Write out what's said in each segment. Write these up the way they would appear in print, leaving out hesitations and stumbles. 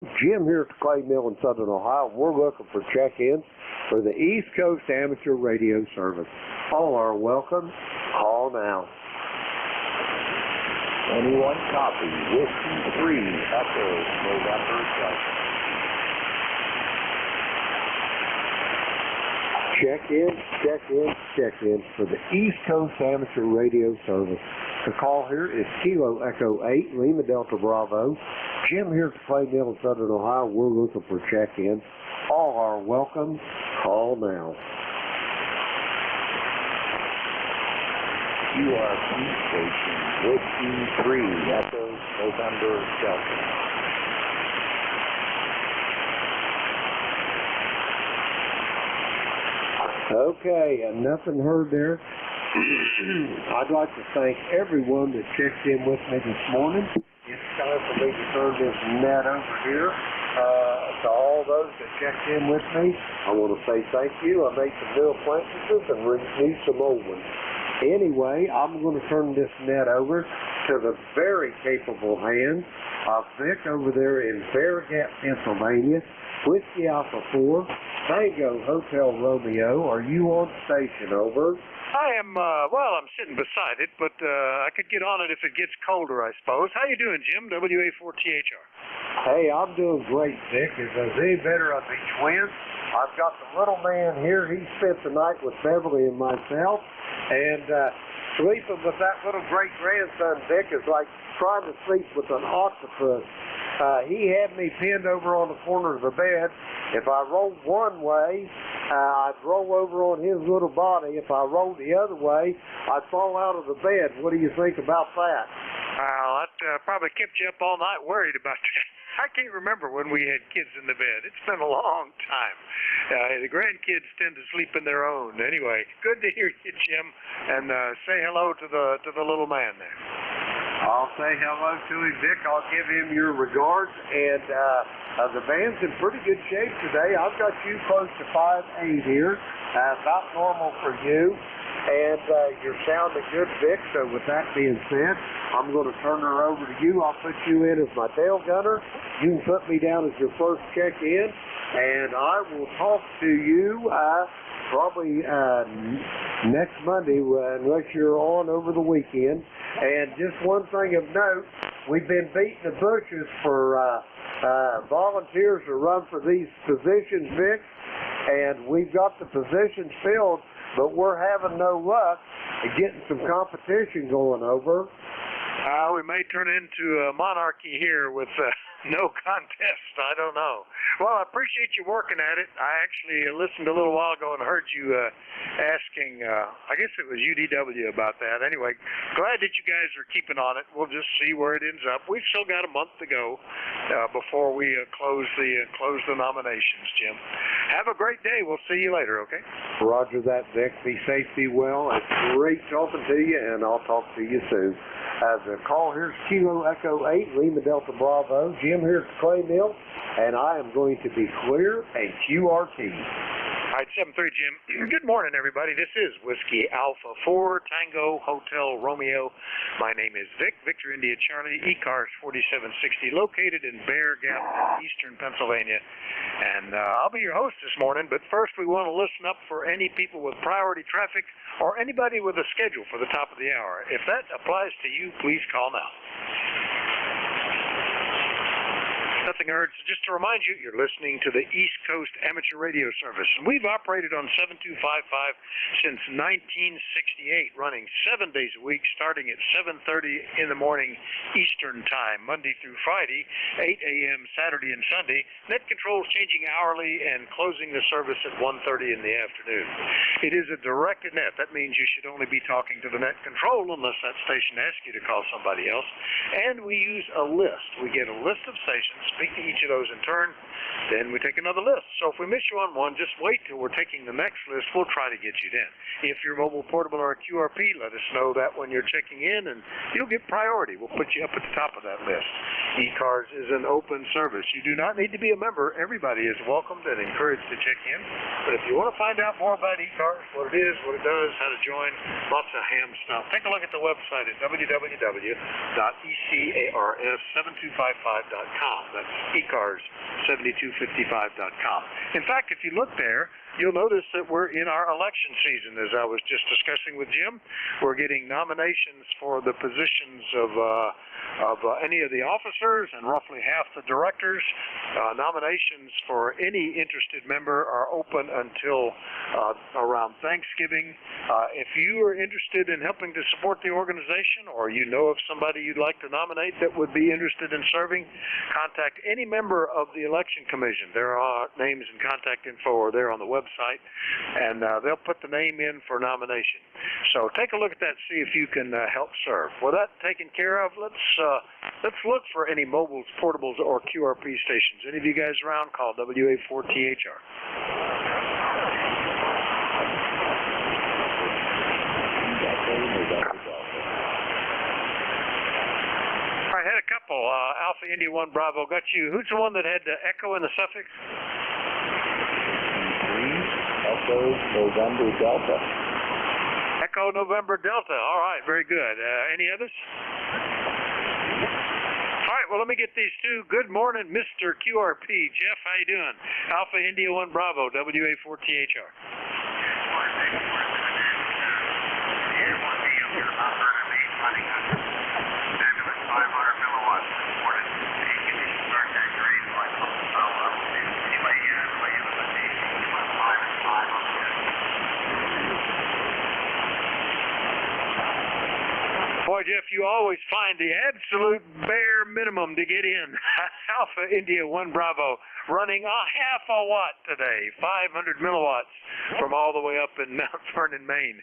Jim here at the Clay Mill in Southern Ohio. We're looking for check-ins for the East Coast Amateur Radio Service. All are welcome. Call now. Anyone copy? Whiskey 3, Echo, November Delta. Check-in for the East Coast Amateur Radio Service. The call here is Kilo Echo 8, Lima Delta Bravo. Jim here at the Clay Mill in Southern Ohio. We're looking for check-in. All are welcome. Call now. QRP station, Whiskey 3, Echo, November Delta. Okay, nothing heard there. I'd like to thank everyone that checked in with me this morning. It's time for me to turn this net over here to all those that checked in with me. I want to say thank you. I made some new acquaintances and renewed some old ones. Anyway, I'm going to turn this net over to the very capable hands of Vic over there in Bear Gap, Pennsylvania. Whiskey Alpha 4, Tango Hotel Romeo. Are you on station? Over. I am, I'm sitting beside it, but I could get on it if it gets colder, I suppose. How you doing, Jim? WA4THR. Hey, I'm doing great, Vic. Is any better of the twins? I've got the little man here. He spent the night with Beverly and myself, and sleeping with that little great-grandson, Vic, is like trying to sleep with an octopus. He had me pinned over on the corner of the bed. If I rolled one way, I'd roll over on his little body. If I rolled the other way, I'd fall out of the bed. What do you think about that? Well, that probably kept you up all night worried about that. I can't remember when we had kids in the bed. It's been a long time. The grandkids tend to sleep in their own. Anyway, good to hear you, Jim, and say hello to the little man there. I'll say hello to him, Vic. I'll give him your regards. And the band's in pretty good shape today. I've got you close to 5'8" here, about normal for you. And you're sounding good, Vic. So with that being said, I'm going to turn her over to you. I'll put you in as my tail gunner. You can put me down as your first check-in. And I will talk to you probably next Monday, unless you're on over the weekend. And just one thing of note, we've been beating the bushes for volunteers to run for these positions, Vic, and we've got the positions filled, but we're having no luck at getting some competition going over. We may turn into a monarchy here with no contest. I don't know. Well, I appreciate you working at it. I actually listened a little while ago and heard you asking, I guess it was UDW about that. Anyway, glad that you guys are keeping on it. We'll just see where it ends up. We've still got a month to go before we close the nominations, Jim. Have a great day. We'll see you later, okay? Roger that, Vic. Be safe, be well. It's great talking to you, and I'll talk to you soon. The call here's Kilo Echo 8, Lima Delta Bravo. Jim here at the Clay Mill, and I am going to be clear and QRT. All right, 7-3, Jim. Good morning, everybody. This is Whiskey Alpha 4, Tango Hotel Romeo. My name is Vic, Victor India Charlie, ECARS 4760, located in Bear Gap, eastern Pennsylvania. And I'll be your host this morning, but first we want to listen up for any people with priority traffic or anybody with a schedule for the top of the hour. If that applies to you, please call now. Nothing heard. So just to remind you, you're listening to the East Coast Amateur Radio Service. And we've operated on 7255 since 1968, running 7 days a week, starting at 7:30 in the morning Eastern Time, Monday through Friday, 8 a.m. Saturday and Sunday. Net controls changing hourly and closing the service at 1:30 in the afternoon. It is a directed net. That means you should only be talking to the net control unless that station asks you to call somebody else. And we use a list. We get a list of stations, speak to each of those in turn, then we take another list. So if we miss you on one, just wait till we're taking the next list. We'll try to get you in. If you're mobile, portable, or a QRP, let us know that when you're checking in, and you'll get priority. We'll put you up at the top of that list. ECARS is an open service. You do not need to be a member. Everybody is welcomed and encouraged to check in. But if you want to find out more about ECARS, what it is, what it does, how to join, lots of ham stuff, take a look at the website at www.ECARS7255.com. That's ECARS7255.com. In fact, if you look there, you'll notice that we're in our election season, as I was just discussing with Jim. We're getting nominations for the positions of any of the officers and roughly half the directors. Nominations for any interested member are open until around Thanksgiving. If you are interested in helping to support the organization, or you know of somebody you'd like to nominate that would be interested in serving, contact any member of the election commission. There are names and contact info are there on the website, and they'll put the name in for nomination. So take a look at that, see if you can help serve. With that taken care of, let's look for any mobiles, portables, or QRP stations. Any of you guys around, call WA4THR. All right, had a couple. Alpha India 1 Bravo, got you. Who's the one that had the echo in the suffix? Echo November Delta. Echo November Delta. All right, very good. Any others? All right, well, let me get these two. Good morning, Mr. QRP. Jeff, how you doing? Alpha India 1 Bravo, WA4THR. Boy, Jeff, you always find the absolute bare minimum to get in. Alpha India 1 Bravo running a half a watt today, 500 milliwatts from all the way up in Mount Vernon, Maine.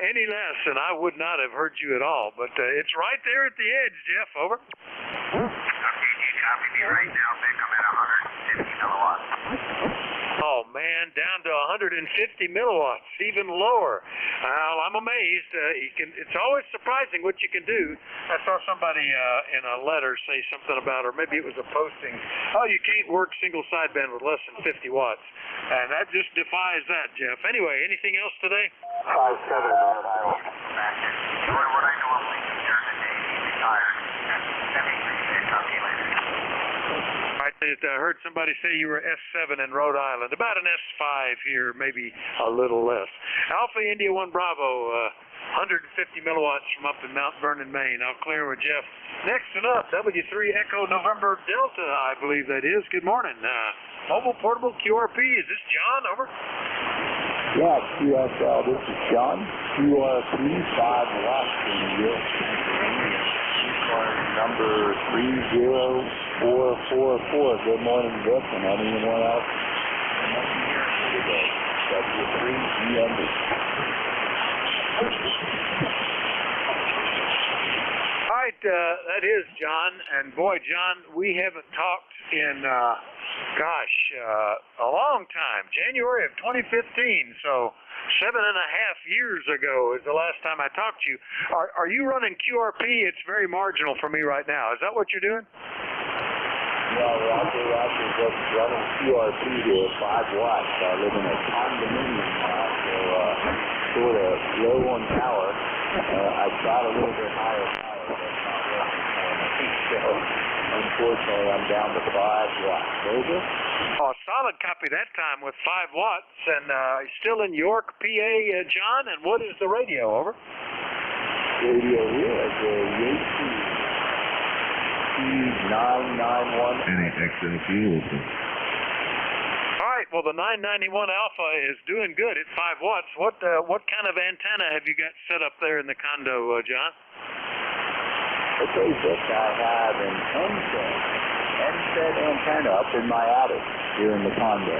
Any less, and I would not have heard you at all, but it's right there at the edge, Jeff. Over. Okay, copy me right now. Think I'm at 150 milliwatts. Oh, man, down to 150 milliwatts, even lower. Well, I'm amazed. It's always surprising what you can do. I saw somebody in a letter say something about, or maybe it was a posting, oh, you can't work single sideband with less than 50 watts. And that just defies that, Jeff. Anyway, anything else today? 5-7 North Iowa. What I normally do during the day, he's retired. That makes me talk to you later. I heard somebody say you were S7 in Rhode Island, about an S5 here, maybe a little less. Alpha India 1 Bravo, 150 milliwatts from up in Mount Vernon, Maine. I'll clear with Jeff. Next and up, W3 Echo November Delta, I believe that is. Good morning. Mobile Portable QRP, is this John? Over. Yeah, QSL, this is John. QRP 5 watts in York, Pennsylvania. Number 30444. Good morning, Vic, and anyone else. W3EMB. All right, that is John. And boy, John, we haven't talked in, a long time. January of 2015. So 7.5 years ago is the last time I talked to you. Are you running QRP? It's very marginal for me right now. Is that what you're doing? Well, Roger was running QRP here, 5 watts. I live in a condominium now, so sort of low on power. I got a little bit higher power, but it's not working for me. So, unfortunately, I'm down to 5 watts. Over? Oh, solid copy that time with 5 watts. And still in York, PA, John. And what is the radio? Over. Radio here is a Yates 991. NXLP open. All right. Well, the 991 Alpha is doing good at 5 watts. What kind of antenna have you got set up there in the condo, John? Okay, Vic, I have an NZ antenna up in my attic here in the condo.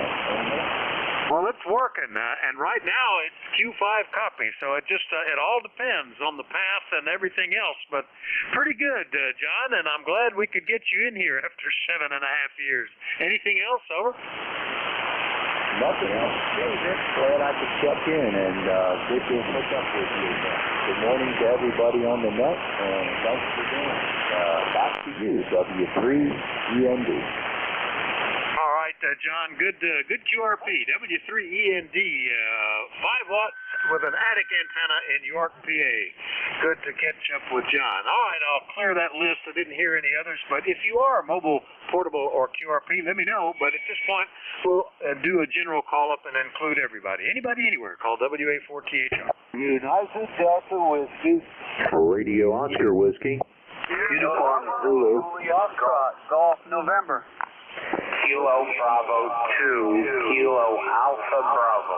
Well, it's working, and right now it's Q5 copy, so it all depends on the path and everything else, but pretty good, John, and I'm glad we could get you in here after 7.5 years. Anything else? Over. Nothing else. Hey, Vic, glad I could check in and good to hook up with you again. Good morning to everybody on the net, and thanks for doing it. Back to you, W3END. All right, John, good QRP, W3END, 5 watts with an attic antenna in York, PA. Good to catch up with John. All right, I'll clear that list. I didn't hear any others, but if you are mobile, portable, or QRP, let me know. But at this point, we'll do a general call-up and include everybody. Anybody, anywhere, call WA4THR. United Delta Whiskey. Radio Oscar Whiskey. Uniform Zulu. Golf November. Kilo Bravo 2, Kilo Alpha Bravo.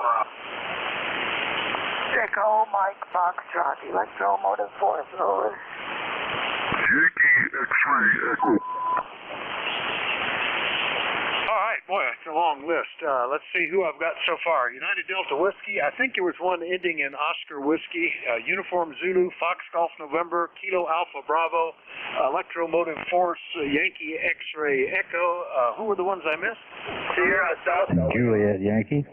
Echo Mike Foxtrot, Electromotive Force, over. Yankee X-ray Echo. All right, boy, it's a long list. Let's see who I've got so far. United Delta Whiskey. I think there was one ending in Oscar Whiskey. Uniform Zulu, Fox Golf November, Kilo Alpha Bravo, Electromotive Force, Yankee X-ray Echo. Who were the ones I missed? Sierra Delta. Juliet Yankee.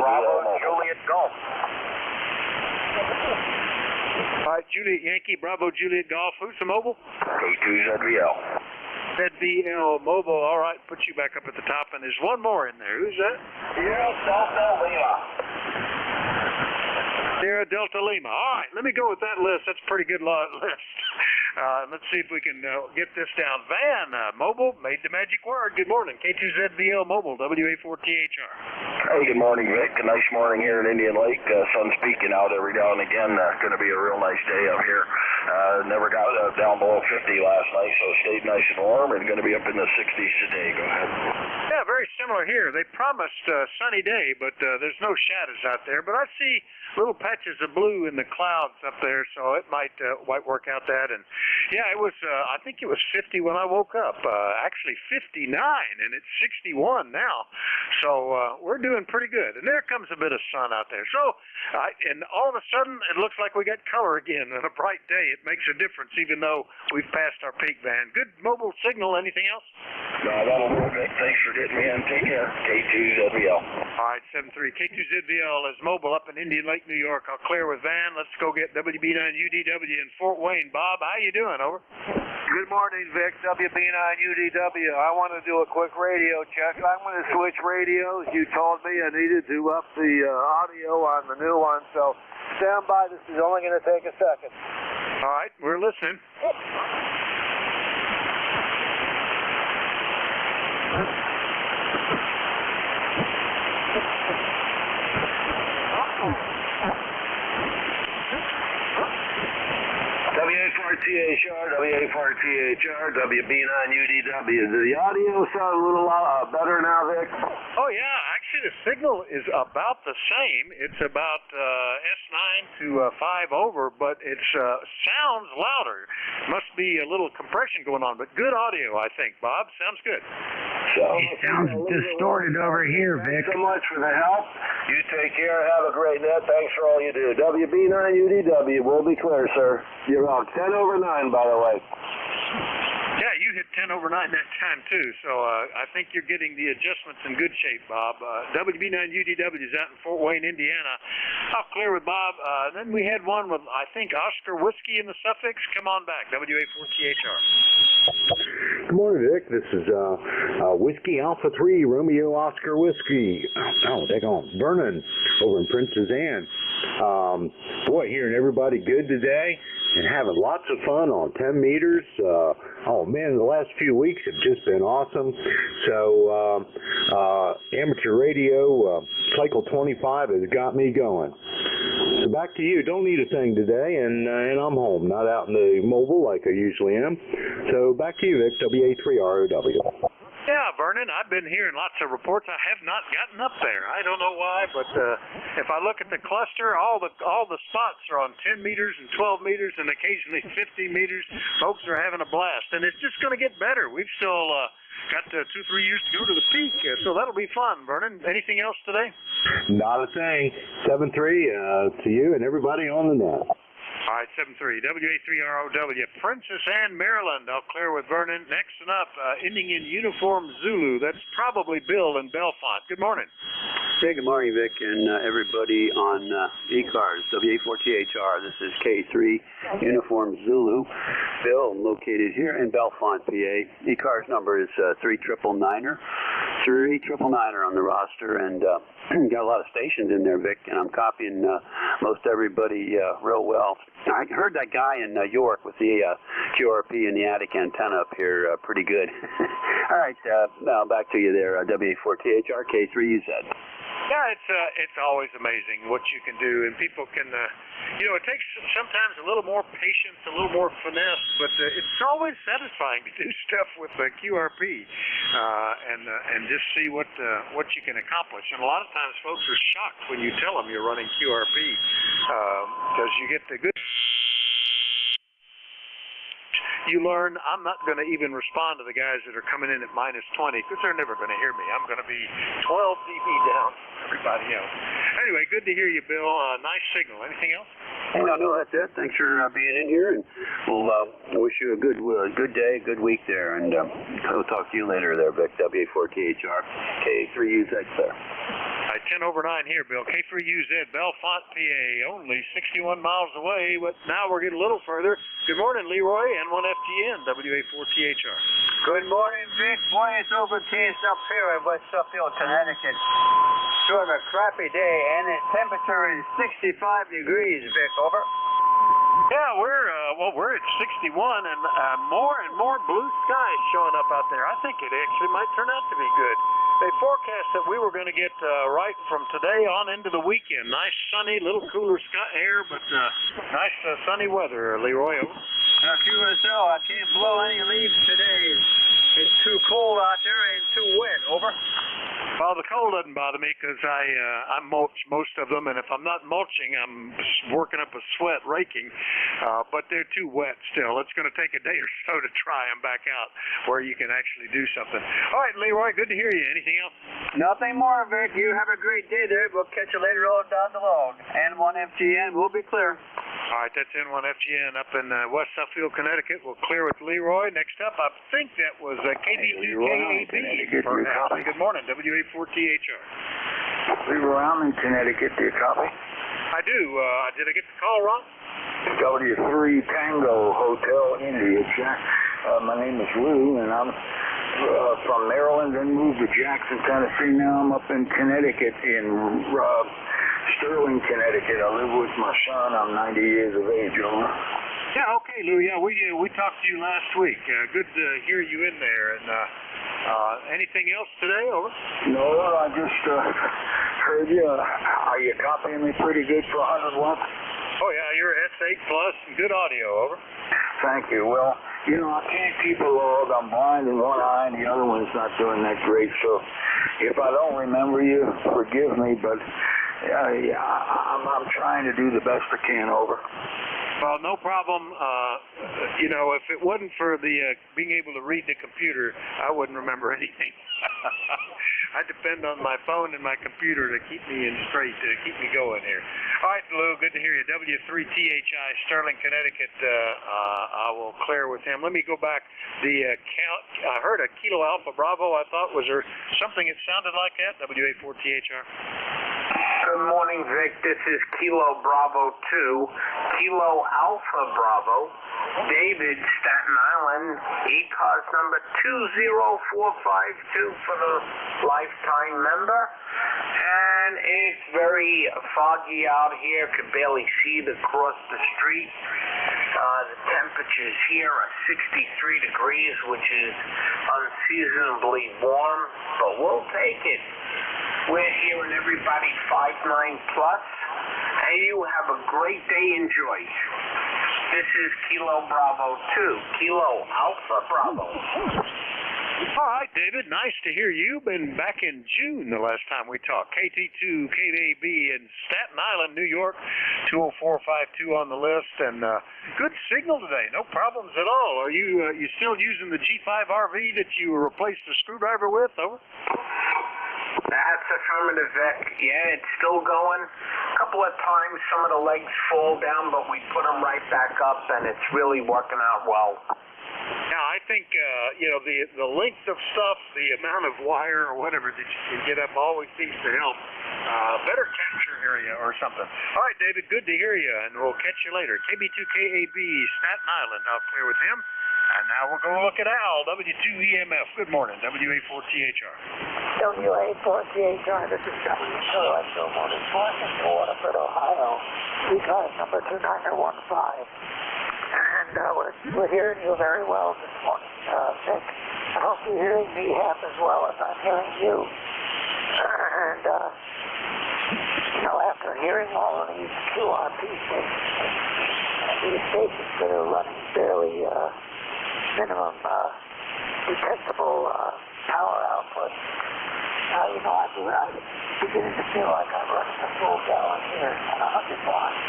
Bravo Juliet Golf. All right, Juliet Yankee, Bravo Juliet Golf. Who's the mobile? K2ZBL. ZBL Mobile. All right, put you back up at the top, and there's one more in there. Who's that? Sierra Delta Lima. Sierra Delta Lima. All right, let me go with that list. That's a pretty good list. Let's see if we can get this down. Van Mobile made the magic word. Good morning. K2ZBL Mobile, WA4THR. Hey, good morning, Vic. A nice morning here in Indian Lake. Sun's peeking out every now and again. Going to be a real nice day up here. Never got down below 50 last night, so stayed nice and warm, and going to be up in the 60s today. Go ahead. Yeah, very similar here. They promised a sunny day, but there's no shadows out there. But I see little patches of blue in the clouds up there, so it might work out that. And yeah, it was. I think it was 50 when I woke up. Actually 59, and it's 61 now. So we're doing pretty good. And there comes a bit of sun out there. So, and all of a sudden, it looks like we got color again. On a bright day, it makes a difference, even though we've passed our peak, Van. Good mobile signal. Anything else? No, that'll do it, Vic. Thanks for getting me in. Take care. K2ZBL. All right, 7-3. K2ZBL is mobile up in Indian Lake, New York. I'll clear with Van. Let's go get WB9UDW in Fort Wayne. Bob, how you doing? Over. Good morning, Vic. WB9UDW. I want to do a quick radio check. I'm going to switch radios. You told me I needed to up the audio on the new one, so stand by. This is only going to take a second. All right, we're listening. WA4THR, WB9UDW. Does the audio sound a little better now, Vic? Oh, yeah. Actually, the signal is about the same. It's about S9 to 5 over, but it sounds louder. Must be a little compression going on, but good audio, I think. Bob, sounds good. It sounds distorted over here, Vic. Thanks so much for the help. You take care. Have a great net. Thanks for all you do. WB9UDW will be clear, sir. You're on 10 over 9, by the way. Yeah, you hit 10 over 9 that time, too. So I think you're getting the adjustments in good shape, Bob. WB9UDW is out in Fort Wayne, Indiana. I'll clear with Bob. Then we had one with, I think, Oscar Whiskey in the suffix. Come on back, WA4THR. Good morning, Vic. This is Whiskey Alpha 3, Romeo Oscar Whiskey. Oh, they're going. Vernon over in Princess Anne. Boy, hearing everybody good today and having lots of fun on 10 meters. Oh, man, the last few weeks have just been awesome. So, amateur radio, cycle 25 has got me going. So back to you. Don't need a thing today, and I'm home, not out in the mobile like I usually am. So back to you, Vic, WA3ROW. Yeah, Vernon, I've been hearing lots of reports. I have not gotten up there. I don't know why, but if I look at the cluster, all the spots are on 10 meters and 12 meters and occasionally 50 meters. Folks are having a blast, and it's just going to get better. We've still got 2-3 years to go to the peak, so that'll be fun, Vernon. Anything else today? Not a thing. 7-3 to you and everybody on the net. All right, 7-3, WA3ROW, Princess Anne, Maryland. I'll clear with Vernon. Next and up, ending in uniform Zulu. That's probably Bill in Belfont. Good morning. Hey, good morning, Vic, and everybody on ECARS, WA4THR. This is K3 Uniform Zulu. Bill, located here in Belfont, PA. ECARS number is 3999er. 3999er on the roster, and got a lot of stations in there, Vic, and I'm copying most everybody real well. I heard that guy in York with the QRP and the attic antenna up here pretty good. All right, now back to you there, WA4THR, K3UZ. Yeah, it's always amazing what you can do, and people can, it takes sometimes a little more patience, a little more finesse, but it's always satisfying to do stuff with the QRP and just see what you can accomplish. And a lot of times, folks are shocked when you tell them you're running QRP because you get the good. You learn I'm not going to even respond to the guys that are coming in at -20 because they're never going to hear me. I'm going to be 12 dB down from everybody else. Anyway, good to hear you, Bill. Nice signal. Anything else? Hey, no, that's it. Thanks for being in here, and we'll wish you a good day, good week there, and we'll talk to you later there, Vic. WA4THR, K3UZ there. 10/9 here, Bill. K3UZ, Belfont, PA, only 61 miles away, but now we're getting a little further. Good morning, Leroy, N1FGN, WA4THR. Good morning, Vic. Boy, it's overcast up here in West Suffield, Connecticut. Sort of a crappy day, and the temperature is 65 degrees, Vic. Over. Yeah, we're at 61, and more blue skies showing up out there. I think it actually might turn out to be good. They forecast that we were going to get right from today on into the weekend. Nice sunny, little cooler air, but nice sunny weather, Leroy. Over. QSL, I can't blow any leaves today. It's too cold out there and too wet. Over. Well, the cold doesn't bother me because I mulch most of them, and if I'm not mulching, I'm working up a sweat raking. But they're too wet still. It's going to take a day or so to try them back out where you can actually do something. All right, Leroy, good to hear you. Anything else? Nothing more, Vic. You have a great day there. We'll catch you later on down the road. N1FGN, we'll be clear. All right, that's N1FGN up in West Suffield, Connecticut. We'll clear with Leroy. Next up, I think that was KB2KAB. Good morning, WA4THR. Leroy, I'm in Connecticut. Do you copy? I do. Did I get the call wrong? W3 Tango Hotel India, Jack. My name is Lou, and I'm from Maryland, then moved to Jackson, Tennessee. Now I'm up in Connecticut in Sterling, Connecticut. I live with my son. I'm 90 years of age. Over. Yeah, okay, Lou. Yeah, we talked to you last week. Good to hear you in there. And anything else today? Over. No, I just heard you. Are you copying me pretty good for 100 watts? Oh yeah, you're S8 plus and good audio. Over. Thank you. Well, I can't keep a log. I'm blind in one eye, and the other one's not doing that great. So, if I don't remember you, forgive me. But I'm trying to do the best I can. Over. Well, no problem. If it wasn't for the being able to read the computer, I wouldn't remember anything. I depend on my phone and my computer to keep me in straight, to keep me going here. All right, Lou, good to hear you. W3THI, Sterling, Connecticut. I will clear with him. Let me go back. I heard a Kilo Alpha Bravo. I thought, was there something that sounded like that? WA4THR. Good morning, Vic. This is Kilo Bravo 2, Kilo Alpha Bravo, David, Staten Island, ECARS number 20452 for the lifetime member. And it's very foggy out here. Could barely see across the street. The temperatures here are 63 degrees, which is unseasonably warm, but we'll take it. We're hearing everybody 59 plus, and you have a great day. Enjoy. This is Kilo Bravo 2, Kilo Alpha Bravo. All right, David, nice to hear you. Been back in June the last time we talked. KT2 KAB in Staten Island, New York, 20452 on the list, and good signal today. No problems at all. Are you still using the G5 RV that you replaced the screwdriver with? Over. That's affirmative, Vic. Yeah, it's still going. A couple of times some of the legs fall down, but we put them right back up, and it's really working out well. Now, I think, the length of stuff, the amount of wire or whatever that you can get up always seems to help. Better capture area or something. All right, David, good to hear you, and we'll catch you later. KB2KAB, Staten Island, I'll clear with him. And now we'll go look at Al, W2EMF. Good morning, WA4THR. WA4THR, this is W2 Electromotive Force in Waterford, Ohio. ECARS number 2915. And we're hearing you very well this morning, Vic. I hope you're hearing me half as well as I'm hearing you. And, after hearing all of these QRP stations, these stations that are running barely minimum detectable power output, I'm beginning to feel like I'm running a full gallon here on 100 watts.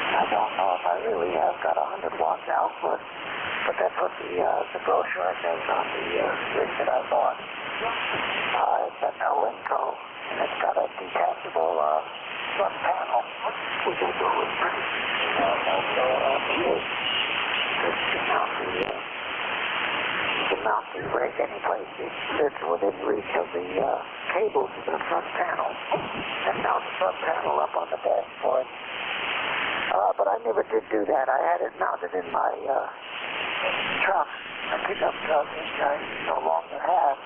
I don't know if I really have got 100 watts output, but that's what the brochure says on the rig that I bought. It's a Nolenco, and it's got a detachable front panel, which I thought was pretty to mount the rig any place that's within reach of the cables to the front panel, and mount the front panel up on the dashboard. But I never did do that. I had it mounted in my truck, a pickup truck, which I no longer have.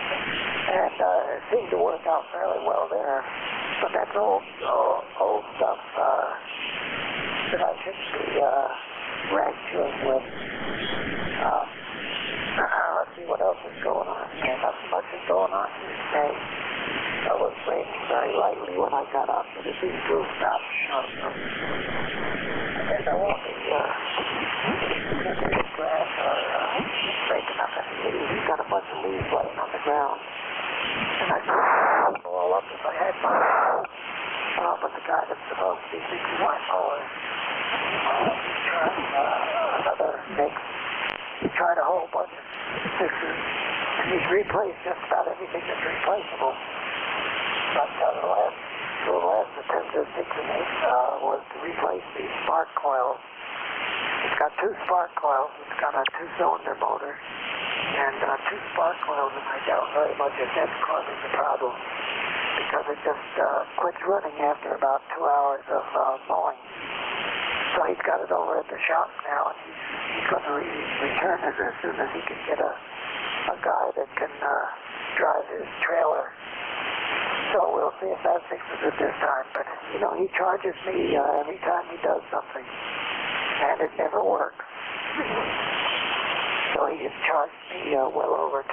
And it seemed to work out fairly well there. But that's old stuff that I shouldn't be ranching with. Let's see what else is going on here. Not so much is going on here today. I was raining very lightly when I got up, but it seems to have stopped short. I guess I won't be cutting the grass or breaking up any leaves. He's got a bunch of leaves laying on the ground. And I could pull them all up if I had my but the guy that's supposed to be fixing my mower another mix. He tried a whole bunch of fixes, and he's replaced just about everything that's replaceable. But the last attempt at fixing it was to replace the spark coils. It's got two spark coils. It's got a two-cylinder motor and two spark coils, and I doubt very much if that's causing the problem, because it just quits running after about 2 hours of mowing. So he's got it over at the shop now, and he's going to return it as soon as he can get a guy that can drive his trailer. So we'll see if that fixes it this time. But, he charges me every time he does something, and it never works. So he has charged me well over $200.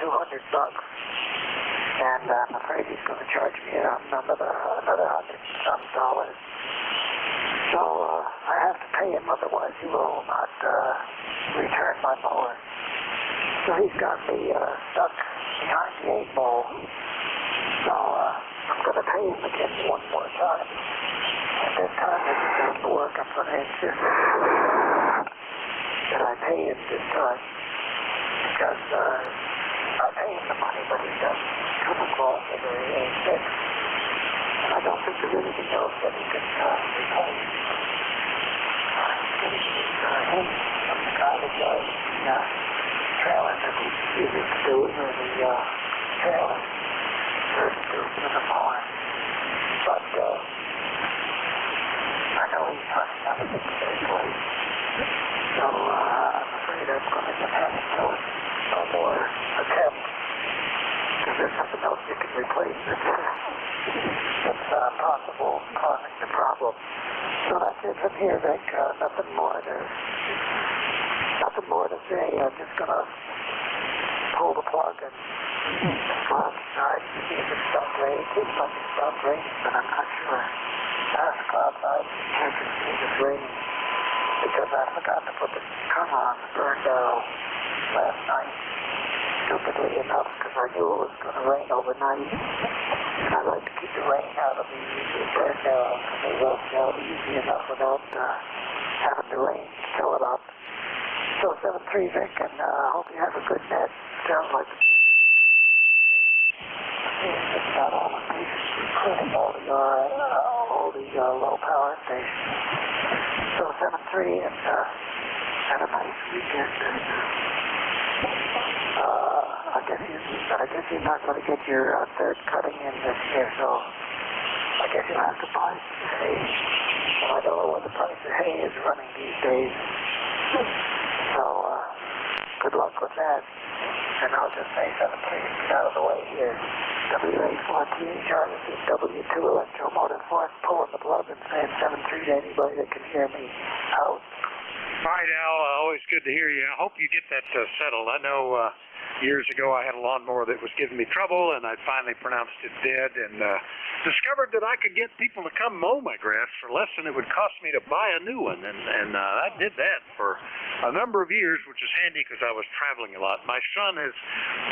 And I'm afraid he's going to charge me another $100-some. So I have to pay him, otherwise he will not return my mower. So he's got me stuck behind the 8 ball. So I'm going to pay him again one more time. And this time if it doesn't work, I'm going to insist that I pay him this time. Because I pay him the money, but he doesn't come across a very fix. And I don't think there's anything else that he can replace. Him from the guy that does the trailer that he uses to deliver the trailer to the mower. But I know he's running out of things to replace. So I'm afraid I'm going to have to do no more attempt, because there's something else you can replace that's possible causing the problem. So that's it from here, Vic. Nothing more to say. I'm just going to pull the plug and go outside and see if it stops raining. It seems like it stopped raining, but I'm not sure. I have to go outside and check and see if it's raining, because I forgot to put the cover on the burn barrel last night, stupidly enough, because I knew it was going to rain overnight. And I like to keep the rain out of the burn barrel, because they rust out easy enough without having the rain fill it up. So 7-3 Vic, and I hope you have a good net. Sounds like it's got all the pieces, including all the low power station. So 7-3, and had a nice weekend. I guess you're not going to get your third cutting in this year, so I guess you'll have to buy some hay. Well, I don't know what the price of hay is running these days. So good luck with that. And I'll just say 7-3 to get out of the way here. WA4THR, this is W2 Electromotive Force, pulling the plug and saying 7-3 to anybody that can hear me out. All right, Al, always good to hear you. I hope you get that settled. I know years ago I had a lawnmower that was giving me trouble, and I finally pronounced it dead and discovered that I could get people to come mow my grass for less than it would cost me to buy a new one. And I did that for a number of years, which is handy because I was traveling a lot. My son has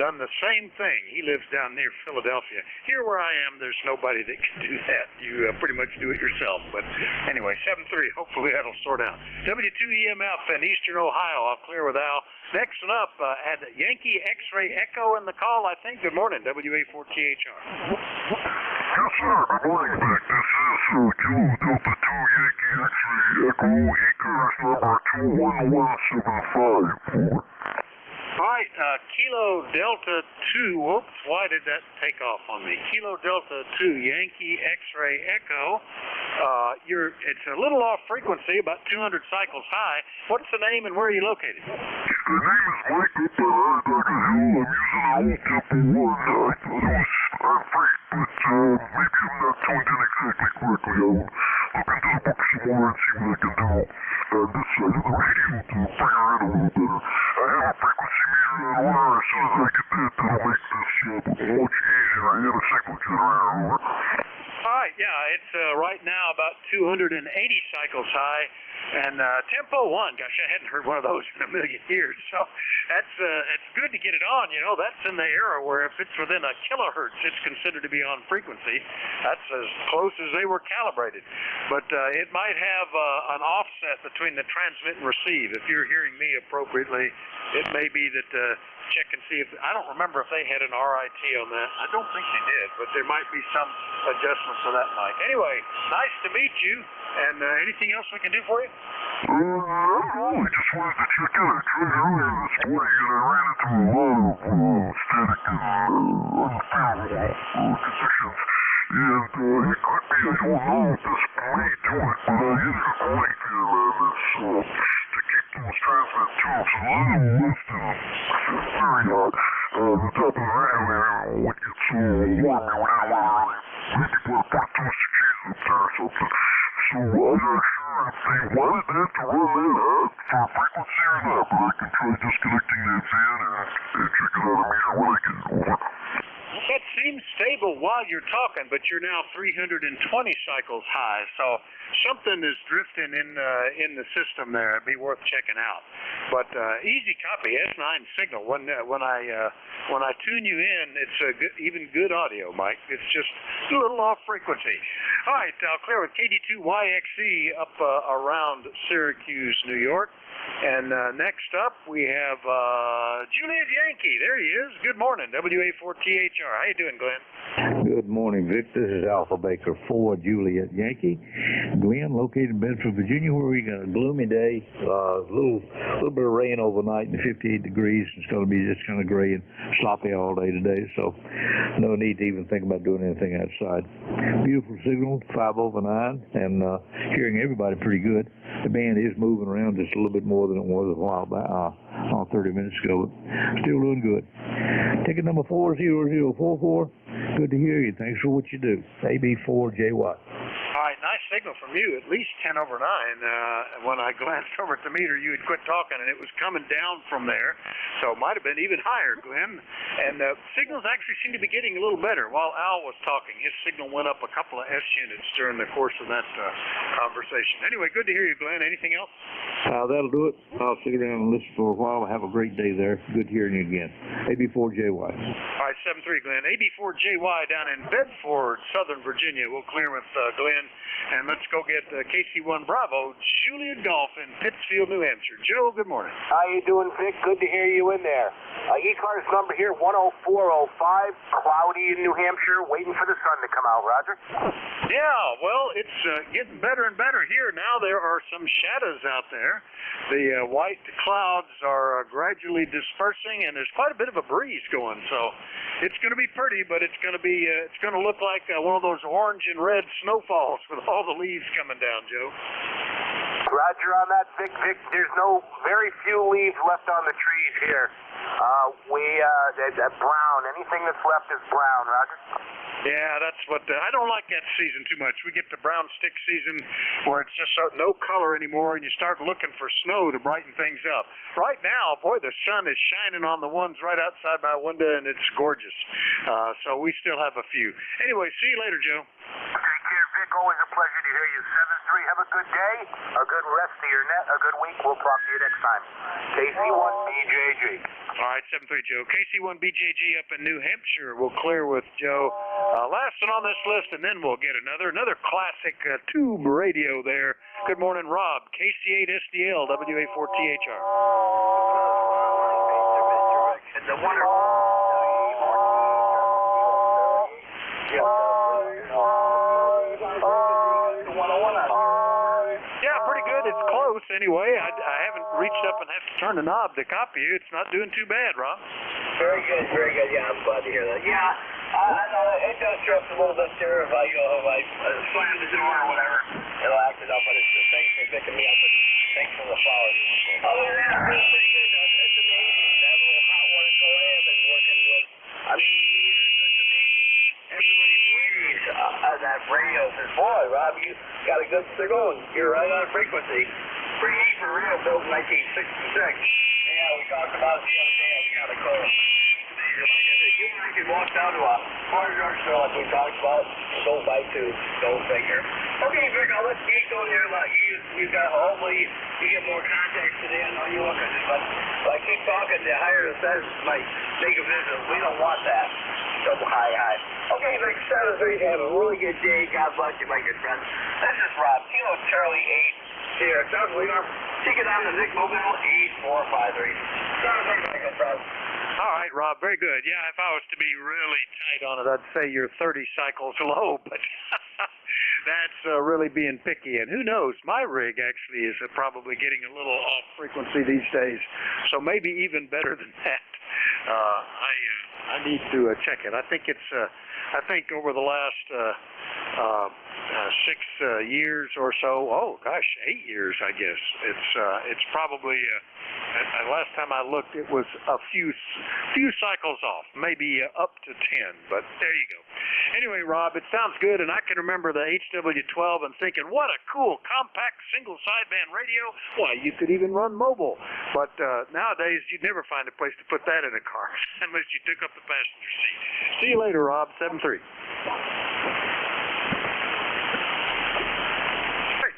done the same thing. He lives down near Philadelphia. Here where I am, there's nobody that can do that. You pretty much do it yourself. But anyway, 7-3, hopefully that'll sort out. W2EMF in Eastern Ohio. I'll clear with Al. Next up, at Yankee X-Ray Echo in the call, I think. Good morning, WA4THR. Yes, sir. Good morning, Vic. This is Kilo Delta 2 Yankee X-Ray Echo, ECARS number 21175. All right, Kilo Delta 2, whoops, why did that take off on me? Kilo Delta 2, Yankee X-Ray Echo. It's a little off frequency, about 200 cycles high. What's the name and where are you located? The name is Mike up there. I'm using an old Temple 1. I'm free, but maybe I'm not tuned in exactly correctly. I'll look into the book some more and see what I can do. This side of the radio to figure it out a little better. I have a frequency meter on wire. As soon as I get that, that'll make this much easier. I have a signal generator over. All right, yeah, it's right now about 280 cycles high, and Tempo 1, gosh, I hadn't heard one of those in a million years, so it's good to get it on, you know. That's in the era where if it's within a kilohertz, it's considered to be on frequency. That's as close as they were calibrated, but it might have an offset between the transmit and receive. If you're hearing me appropriately, it may be that check and see if, I don't remember if they had an RIT on that. I don't think they did, but there might be some adjustments to that, Mike. Anyway, nice to meet you, and anything else we can do for you? No, I just wanted to check out. I tried earlier this morning and I ran into a lot of static and unfavorable conditions. And it could be, I don't know if this may do it, but I hit a point here to keep those transmit tubes a little lifted. It's very hot. The top of the radio, when it gets so warm, maybe put two cicadas up there or something. So I'm not sure if they wanted that to run that for frequency or not, but I can try disconnecting that fan and checking out a meter when I get it over. That seems stable while you're talking, but you're now 320 cycles high, so something is drifting in the system there. It'd be worth checking out. But easy copy, S9 signal. When I tune you in, it's even good audio, Mike. It's just a little off frequency. All right, I'll clear with KD2YXE up around Syracuse, New York. And next up, we have Juliet Yankee. There he is. Good morning, WA4THR. How you doing, Glenn? Good morning, Vic. This is Alpha Baker 4, Juliet Yankee. Glenn, located in Bedford, Virginia, where we got a gloomy day. A little bit of rain overnight and 58 degrees. It's going to be just kind of gray and sloppy all day today, so no need to even think about doing anything outside. Beautiful signal, 5 over 9, and hearing everybody pretty good. The band is moving around just a little bit more than it was a while back, 30 minutes ago, but still doing good. Ticket number 40044. Good to hear you. Thanks for what you do. AB4JY. All right, nice signal from you, at least 10 over 9. When I glanced over at the meter, you had quit talking, and it was coming down from there, so it might have been even higher, Glenn. And signals actually seem to be getting a little better. While Al was talking, his signal went up a couple of S units during the course of that conversation. Anyway, good to hear you, Glenn. Anything else? That'll do it. I'll sit around and listen for a while. Have a great day there. Good hearing you again. AB4JY. All right, 7-3, Glenn. AB4JY down in Bedford, Southern Virginia. We'll clear with Glenn And let's go get KC1 Bravo, Juliet Golf in Pittsfield, New Hampshire. Joe, good morning. How you doing, Vic? Good to hear you in there. ECARS number here, 10405, cloudy in New Hampshire, waiting for the sun to come out, Roger. Yeah, well, it's getting better and better here. Now there are some shadows out there. The white clouds are gradually dispersing, and there's quite a bit of a breeze going. So it's going to be pretty, but it's going to look like one of those orange and red snowfalls with all the leaves coming down, Joe. Roger on that, Vic. There's very few leaves left on the trees here. They're brown. Anything that's left is brown, Roger. Yeah, that's what I don't like that season too much. We get the brown stick season where it's just no color anymore, and you start looking for snow to brighten things up. Right now, boy, the sun is shining on the ones right outside my window, and it's gorgeous. So we still have a few. Anyway, see you later, Joe. Take care, Vic. Always a pleasure to hear you. 7-3. Have a good day, a good rest of your net, a good week. We'll talk to you next time. KC1BJG. All right, 7-3, Joe. KC1BJG up in New Hampshire. We'll clear with Joe. Last one on this list, and then we'll get another classic tube radio there. Good morning, Rob. KC8SDL, WA4THR. The wonderful. Yeah, pretty good. It's close anyway. I haven't reached up and have to turn the knob to copy you. It's not doing too bad, Rob. Very good, very good. Yeah, I'm glad to hear that. Yeah, I know it does stress a little bit there if I slam the door or whatever. It'll act it up, but it's the thing for picking me up, and thanks for the flowers. Other than that, it's pretty good. It's amazing. That little hot water delay I've been working with. I mean, it's amazing. Everybody raves that radio says, boy, Rob, you got a good signal, and you're right on frequency. Pretty neat for real, built in 1966. Yeah, we talked about it the other day. It's kind of cool. Like I said, you and I could walk down to a corner drugstore like we talked about. Don't buy two. Don't figure. Okay, Vic, I'll let you go there. You got, hopefully you get more contacts today. I know you look at it, but if I keep talking, the higher the says might make a visit. We don't want that. Double high. Okay, Vic, 7-3. Have a really good day. God bless you, my good friend. This is Rob. Kilo Charlie 8 here. Doug Lear. Take it on the Nick Mobile 8453. 7-3, my good friend. All right, Rob, very good. Yeah, if I was to be really tight on it, I'd say you're 30 cycles low, but that's really being picky. And who knows, my rig actually is probably getting a little off frequency these days, so maybe even better than that. I need to check it. I think it's I think over the last 6 years or so, 8 years, I guess. It's probably last time I looked, it was a few cycles off, maybe up to 10. But there you go. Anyway, Rob, it sounds good, and I can remember the HW12 and thinking, what a cool compact single sideband radio. Why, you could even run mobile. But nowadays, you'd never find a place to put that in a car unless you took up the passenger seat. See you later, Rob. 7-3.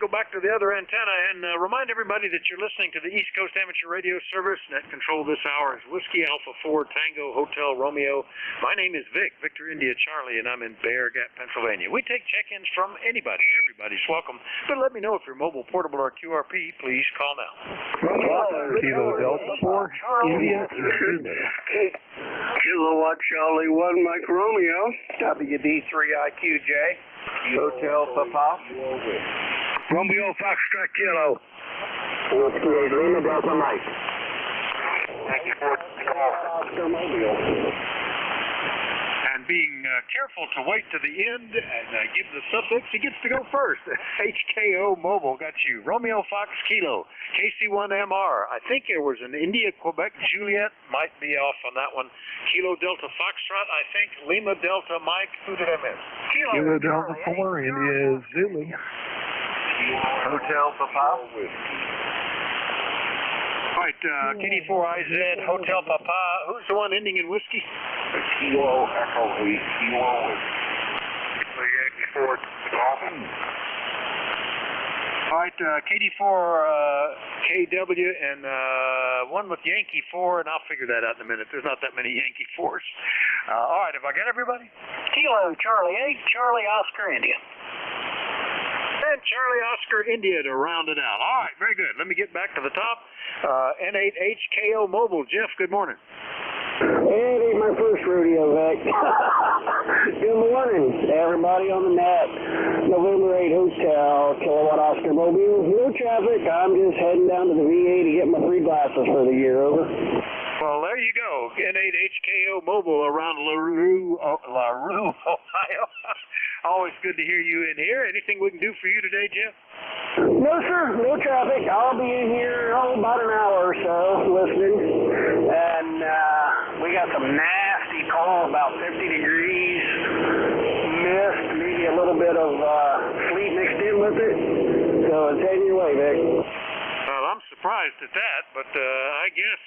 Go back to the other antenna and remind everybody that you're listening to the East Coast Amateur Radio Service. Net control this hour is Whiskey Alpha 4 Tango Hotel Romeo. My name is Vic, Victor India Charlie, and I'm in Bear Gap, Pennsylvania. We take check-ins from anybody. Everybody's welcome. But let me know if you're mobile, portable, or QRP. Please call now. Kilo Delta 4, India. Kilowatt Charlie 1 Mike Romeo. WB3IQJ. Hotel Papa. Romeo Foxtrot Kilo. Lima Delta Mike. Thank you for and being careful to wait to the end and give the suffix. He gets to go first. HKO Mobile got you. Romeo Fox Kilo. KC1MR. I think there was an India Quebec Juliet. Might be off on that one. Kilo Delta Foxtrot. I think Lima Delta Mike. Who did I miss? Kilo Delta 4, India Zulu. Hotel Papa. All right, KD4IZ, Hotel Papa. Who's the one ending in whiskey? Kilo Echo 8, Kilo All right, KD4KW and one with Yankee 4, and I'll figure that out in a minute. There's not that many Yankee 4s. All right, have I got everybody? Kilo Charlie 8, Charlie Oscar India. and Charlie Oscar India to round it out. All right, very good. Let me get back to the top. N8HKO Mobile. Jeff, good morning. It ain't my first rodeo, Vic. Good morning, everybody on the net. November 8 Hotel, Kilowatt Oscar Mobile. No traffic. I'm just heading down to the VA to get my free glasses for the year. Over. Well, there you go. N8HKO Mobile around LaRue, Ohio. Always good to hear you in here. Anything we can do for you today, Jeff? No, sir. No traffic. I'll be in here about an hour or so listening. And we got some nasty cold, about 50 degrees. Mist, maybe a little bit of sleet mixed in with it. So it's heading your way, Vic. Well, I'm surprised at that, but I guess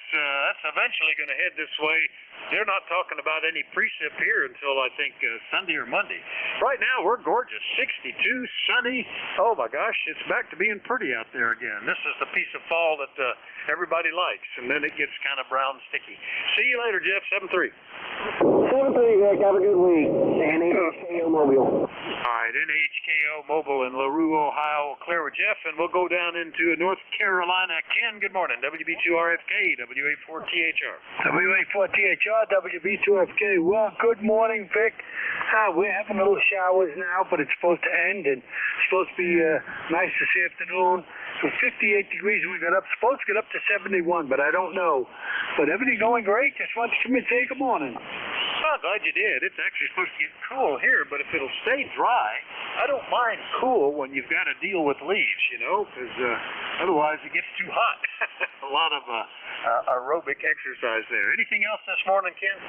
that's eventually going to head this way. They're not talking about any precip here until, I think, Sunday or Monday. Right now, we're gorgeous. 62, sunny. Oh, my gosh, it's back to being pretty out there again. This is the piece of fall that everybody likes, and then it gets kind of brown sticky. See you later, Jeff. 7-3. 7-3, Vic. Have a good week. NHKO Mobile. All right, NHKO Mobile in LaRue, Ohio. Clear with Jeff, and we'll go down into North Carolina. Ken, good morning. WB2RFK, WA4THR. WA4THR, WB2FK. Well, good morning, Vic. We're having little showers now, but it's supposed to end, and it's supposed to be nice this afternoon. So 58 degrees we got up. Supposed to get up to 71, but I don't know. But everything going great. Just wanted to come and say good morning. I'm glad you did. It's actually supposed to get cool here, but if it'll stay dry, I don't mind cool when you've got to deal with leaves, you know, because otherwise it gets too hot. A lot of aerobic exercise there. Anything else this morning, Ken?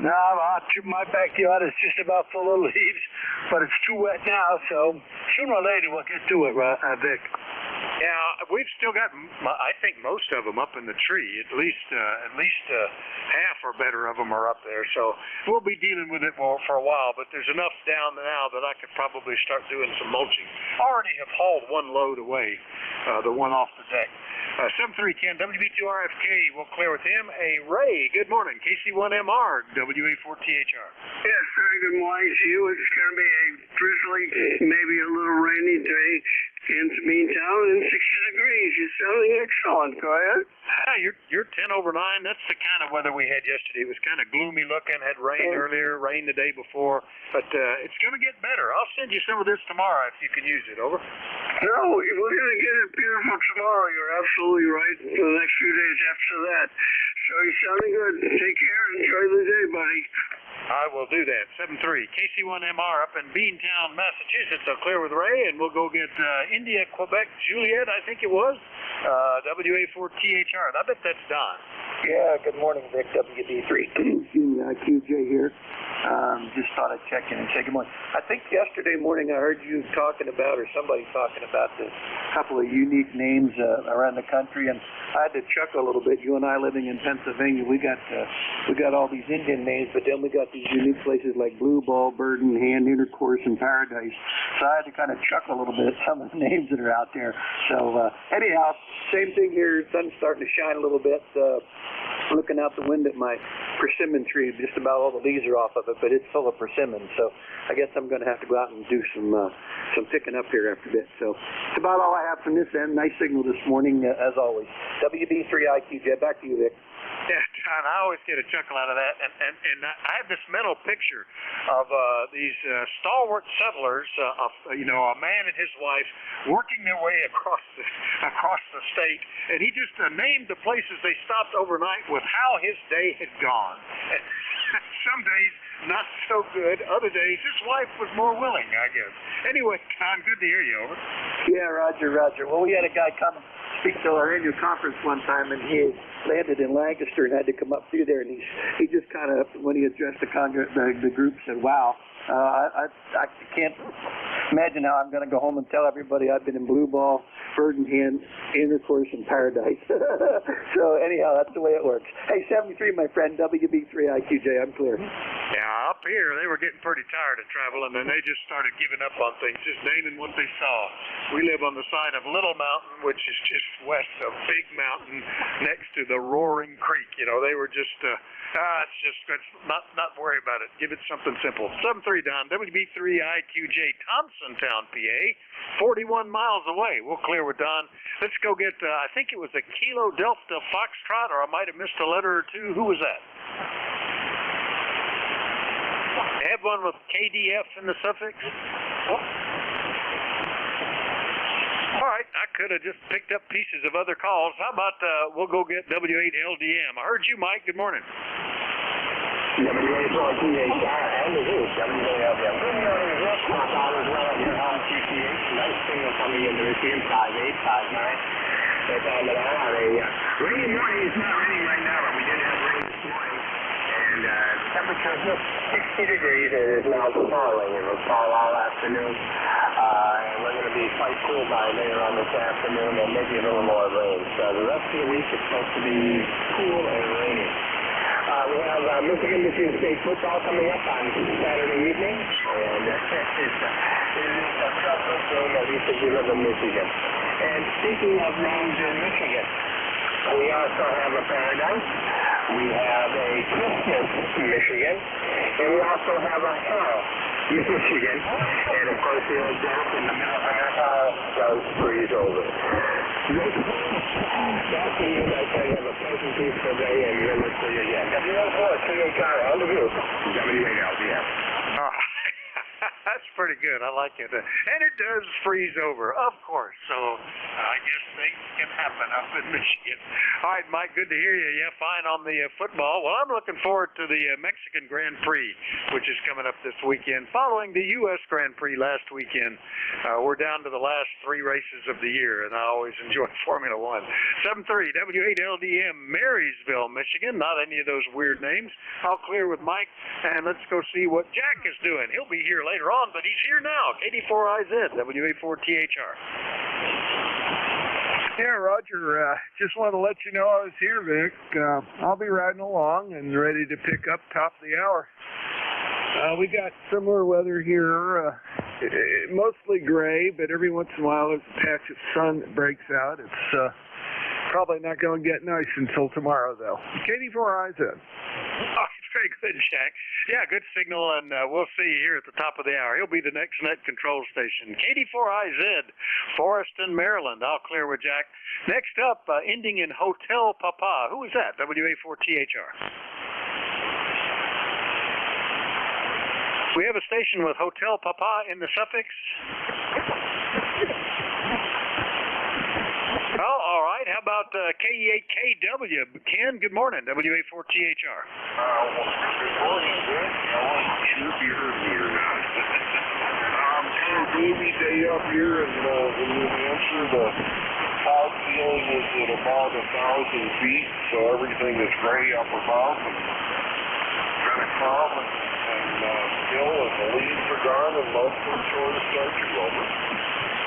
No, my backyard is just about full of leaves, but it's too wet now, so sooner or later we'll get to it, Vic. Yeah, we've still got, I think, most of them up in the tree. At least half or better of them are up there. So we'll be dealing with it for a while. But there's enough down now that I could probably start doing some mulching. Already have hauled one load away, the one off the deck. 7310 WB2RFK. We'll clear with him. Ray, good morning. KC1MR, WA4THR. Yes, very good morning to you. It's going to be a drizzly, maybe a little rainy day in the meantime, and 60 degrees. You're sounding excellent, Coyote. Yeah, you're 10 over 9. That's the kind of weather we had yesterday. It was kind of gloomy looking. Had rain earlier, rain the day before. But it's going to get better. I'll send you some of this tomorrow if you can use it. Over. No, we're going to get it beautiful tomorrow. You're absolutely right. For the next few days after that. So you're sounding good. Take care and enjoy the day, buddy. I will do that. 7-3. KC1MR up in Beantown, Massachusetts. I'll clear with Ray, and we'll go get India, Quebec, Juliet, I think it was. WA4THR. I bet that's Don. Yeah, good morning, Vic. WB3. QJ here. Just thought I'd check in and say good morning. I think yesterday morning I heard you talking about, or somebody talking about, the couple of unique names around the country, and I had to chuckle a little bit. You and I living in Pennsylvania, we got all these Indian names, but then we got these unique places like Blue Ball, Bird in Hand, Intercourse, and Paradise. So I had to kind of chuckle a little bit at some of the names that are out there. So anyhow, same thing here. Sun's starting to shine a little bit. Looking out the window at my persimmon tree, just about all the leaves are off of it, but it's full of persimmons. So I guess I'm going to have to go out and do some picking up here after a bit. So that's about all I have from this end. Nice signal this morning, as always. WB3IQJ, back to you, Vic. Yeah, John, I always get a chuckle out of that, and I have this mental picture of these stalwart settlers, a man and his wife working their way across the state, and he just named the places they stopped overnight with how his day had gone. Some days not so good, other days his wife was more willing, I guess. Anyway, John, good to hear you. Over. Yeah, Roger. Well, we had a guy come speak to our annual conference one time, and he landed in Lancaster and had to come up through there, and he just kind of, when he addressed the group, said, wow, I can't imagine how I'm going to go home and tell everybody I've been in Blue Ball, Bird in Hand, Intercourse, and Paradise. So anyhow, that's the way it works. Hey, 73, my friend, WB3IQJ, I'm clear. Yeah, up here they were were getting pretty tired of traveling, and they just started giving up on things, just naming what they saw. We live on the side of Little Mountain, which is just west of Big Mountain, next to the Roaring Creek. You know, they were just, it's not worry about it. Give it something simple. 73 Don, WB3IQJ, Thompsontown, PA, 41 miles away. We'll clear with Don. Let's go get, I think it was a Kilo Delta Foxtrot, or I might have missed a letter or two. Who was that? I have one with KDF in the suffix. All right, I could have just picked up pieces of other calls. How about we'll go get W8LDM. I heard you, Mike. Good morning. W8LDM and the Zeus, W8LDM. Good morning, Rick. All is well at your home, QTH. Nice signal coming into the team, 5859. It's on the hour. A rainy morning. It's not raining right now, but we did have rain this morning. And temperature is just 60 degrees, and it's now falling. It will fall all afternoon. And we're going to be quite cool by later on this afternoon, and maybe a little more rain. So the rest of the week is supposed to be cool and rainy. We have Michigan State football coming up on Saturday evening, and it's a tough game, at least if you live in Michigan. And speaking of names in Michigan, we also have a Paradise, we have a Christmas, Michigan, and we also have a Hell, Michigan, and of course the old joke in the middle of Hell does freeze over. That's the news. I tell you, have a pleasant, peaceful day, and remember to you again. W104, ECARS, on the roof, W8LDM. That's pretty good. I like it. And it does freeze over, of course. So I guess things can happen up in Michigan. All right, Mike, good to hear you. Yeah, fine on the football. Well, I'm looking forward to the Mexican Grand Prix, which is coming up this weekend. Following the U.S. Grand Prix last weekend, we're down to the last 3 races of the year, and I always enjoy Formula One. 73 W8LDM, Marysville, Michigan. Not any of those weird names. I'll clear with Mike, and let's go see what Jack is doing. He'll be here later on, but he's here now. 84IZ, W84THR. Yeah, Roger. Just want to let you know I was here, Vic. I'll be riding along and ready to pick up top of the hour. We got similar weather here, mostly gray, but every once in a while there's a patch of sun that breaks out. It's probably not going to get nice until tomorrow, though. KD4IZ. Oh, very good, Jack. Yeah, good signal, and we'll see you here at the top of the hour. He'll be the next net control station. KD4IZ, Forreston, Maryland. I'll clear with Jack. Next up, ending in Hotel Papa. Who is that? WA4THR. We have a station with Hotel Papa in the suffix. Oh, all right. How about KE8KW? Ken, good morning. WA4THR. Good morning, Rick. Should be heard here now. It's a gloomy day up here in New Hampshire. The cloud ceiling is at about 1,000 feet, so everything is gray up above and kind of calm and still, and the leaves are gone and most of the sort of starting over.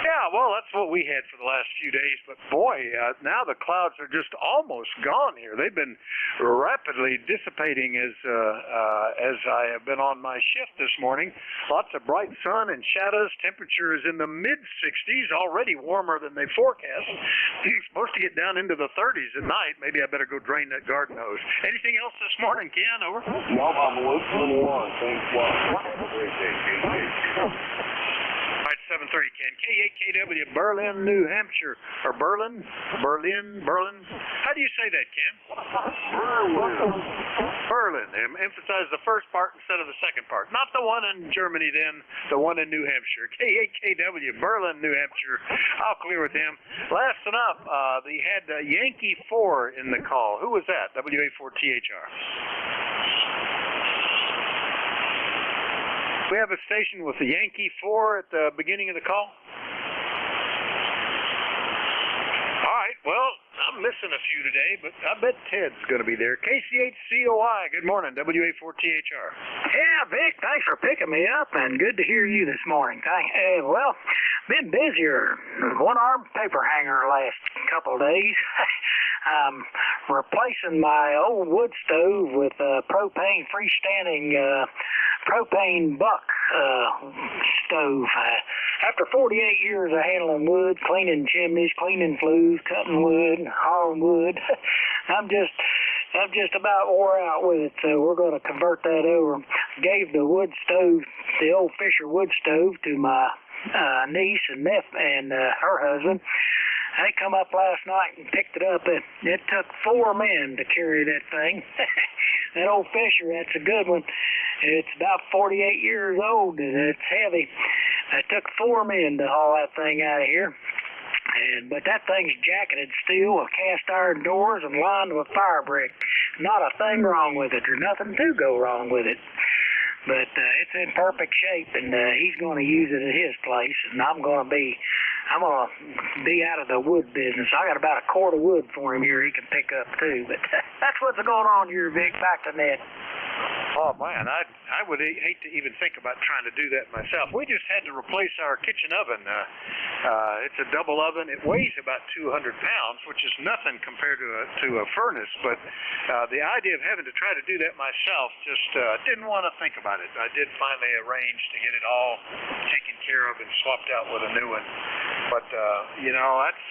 Yeah, well, that's what we had for the last few days. But boy, now the clouds are just almost gone here. They've been rapidly dissipating as I have been on my shift this morning. Lots of bright sun and shadows. Temperature is in the mid-60s, already warmer than they forecast. It's supposed to get down into the 30s at night. Maybe I better go drain that garden hose. Anything else this morning, Ken? Over. No, I'm listening along. Thanks a lot. Have a great day, Ken. 73 Ken. K8KW, Berlin, New Hampshire. Or Berlin? How do you say that, Ken? Berlin. Emphasize the first part instead of the second part. Not the one in Germany then, the one in New Hampshire. K8KW, Berlin, New Hampshire. I'll clear with him. Last one up, they had Yankee 4 in the call. Who was that? WA4THR. We have a station with the Yankee 4 at the beginning of the call. All right, well, I'm missing a few today, but I bet Ted's going to be there. KC8COI, good morning, WA4THR. Yeah, Vic, thanks for picking me up, and good to hear you this morning. Well, been busier. One-armed paper hanger last couple of days. I'm replacing my old wood stove with a propane freestanding propane buck stove. After 48 years of handling wood, cleaning chimneys, cleaning flues, cutting wood, hauling wood, I'm just about wore out with it, so we're going to convert that over. Gave the wood stove, the old Fisher wood stove, to my niece and her husband. They come up last night and picked it up. It took 4 men to carry that thing. That old Fisher, that's a good one. It's about 48 years old, and it's heavy. It took 4 men to haul that thing out of here. But that thing's jacketed steel with cast iron doors and lined with fire brick. Not a thing wrong with it. There's nothing to go wrong with it. But it's in perfect shape, and he's going to use it at his place, and I'm going to be out of the wood business. I got about a cord of wood for him here he can pick up too. But that's what's going on here, Vic. Back to Ned. Oh man, I would hate to even think about trying to do that myself. We just had to replace our kitchen oven. It's a double oven. It weighs about 200 pounds, which is nothing compared to a furnace. But the idea of having to try to do that myself just didn't want to think about it. I did finally arrange to get it all taken care of and swapped out with a new one. But you know, it's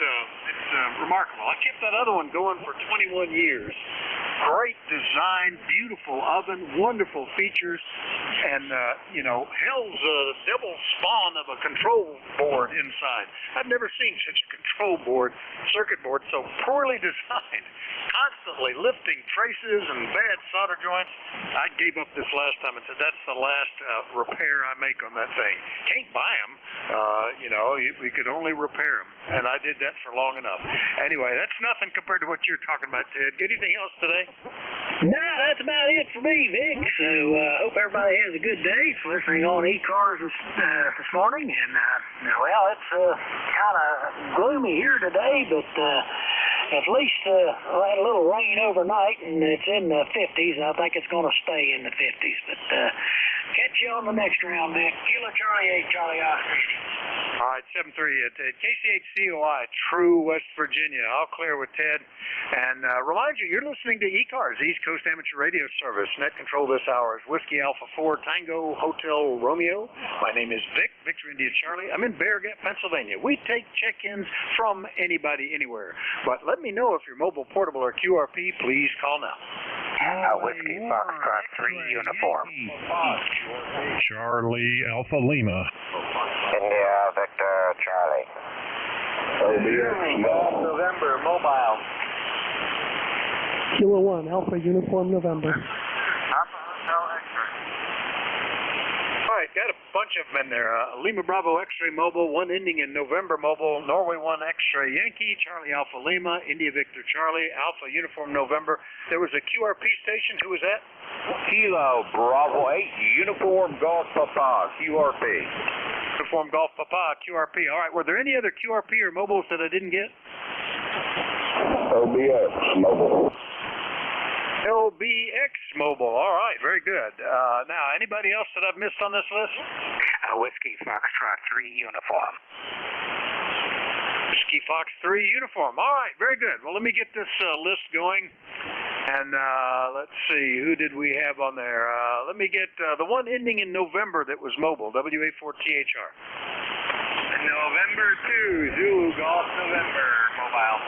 remarkable. I kept that other one going for 21 years. Great design, beautiful oven, wonderful features, and you know, hell's a double spawn of a control board inside. I've never seen such a control board, circuit board, so poorly designed. Constantly lifting traces and bad solder joints. I gave up this last time and said that's the last repair I make on that thing. Can't buy them. You know, we could only repair them, and I did that for long enough. Anyway, that's nothing compared to what you're talking about, Ted. Anything else today? No, that's about it for me, Vic. So hope everybody has a good day for listening on ECARS this morning. And well, it's kind of gloomy here today, but at least we had a little rain overnight, and it's in the 50s, and I think it's going to stay in the 50s. But catch you on the next round, Vic. Kilo Charlie 8, Charlie Oscar. All right, 7-3 at KCHCOI, True, West Virginia. All clear with Ted. And remind you, you're listening to ECARS, East Coast Amateur Radio Service. Net control this hour is Whiskey Alpha 4 Tango Hotel Romeo. My name is Vic, Victor India Charlie. I'm in Beargat, Pennsylvania. We take check-ins from anybody, anywhere. But let me know if you're mobile, portable, or QRP. Please call now. Whiskey Foxtrot 3 uniform. Charlie Alpha Lima. India Victor Charlie. November, mobile. Kilo 1, Alpha Uniform November. All right, got a bunch of them in there. Lima Bravo X-Ray Mobile, one ending in November Mobile, Norway 1 X-Ray Yankee, Charlie Alpha Lima, India Victor Charlie, Alpha Uniform November. There was a QRP station. Who was that? Kilo Bravo 8 Uniform Golf Papa QRP. Uniform Golf Papa QRP. All right, were there any other QRP or mobiles that I didn't get? OBX Mobile. LBX Mobile. All right, very good. Now, anybody else that I've missed on this list? Whiskey Foxtrot 3 uniform. Whiskey Fox 3 uniform. All right, very good. Well, let me get this list going. And let's see, who did we have on there? Let me get the one ending in November that was mobile, WA4THR. November 2, Zulu Golf November, mobile.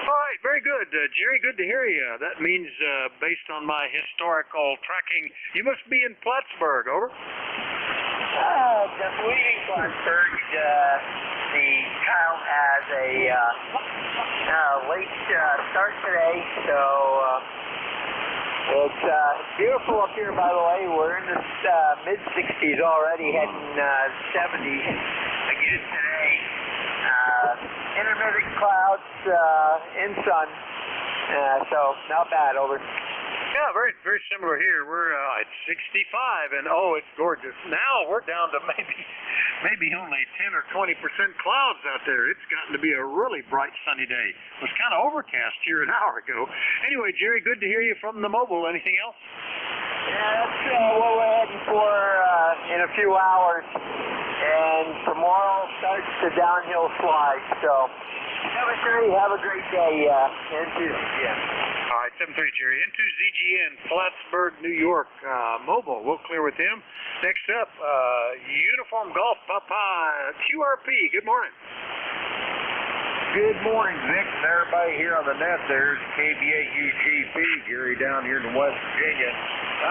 All right, very good. Jerry, good to hear you. That means, based on my historical tracking, you must be in Plattsburgh, over. Just leaving Plattsburgh. The town has a late start today, so it's beautiful up here, by the way. We're in the mid-60s already, heading 70s again today. Intermittent clouds in sun, so not bad, over. Yeah, very, very similar here. We're at 65, and oh, it's gorgeous. Now we're down to maybe only 10 or 20% clouds out there. It's gotten to be a really bright, sunny day. It was kind of overcast here an hour ago. Anyway, Jerry, good to hear you from the mobile. Anything else? Yeah, that's what we're heading for in a few hours. And tomorrow starts the downhill slide. So have a great day. All right, 573, Jerry. Into ZGN, Plattsburgh, New York, mobile. We'll clear with him. Next up, Uniform Golf Papa, QRP. Good morning. Good morning, Vic, and everybody here on the net. There's KBA-UGP, Gary, down here in West Virginia.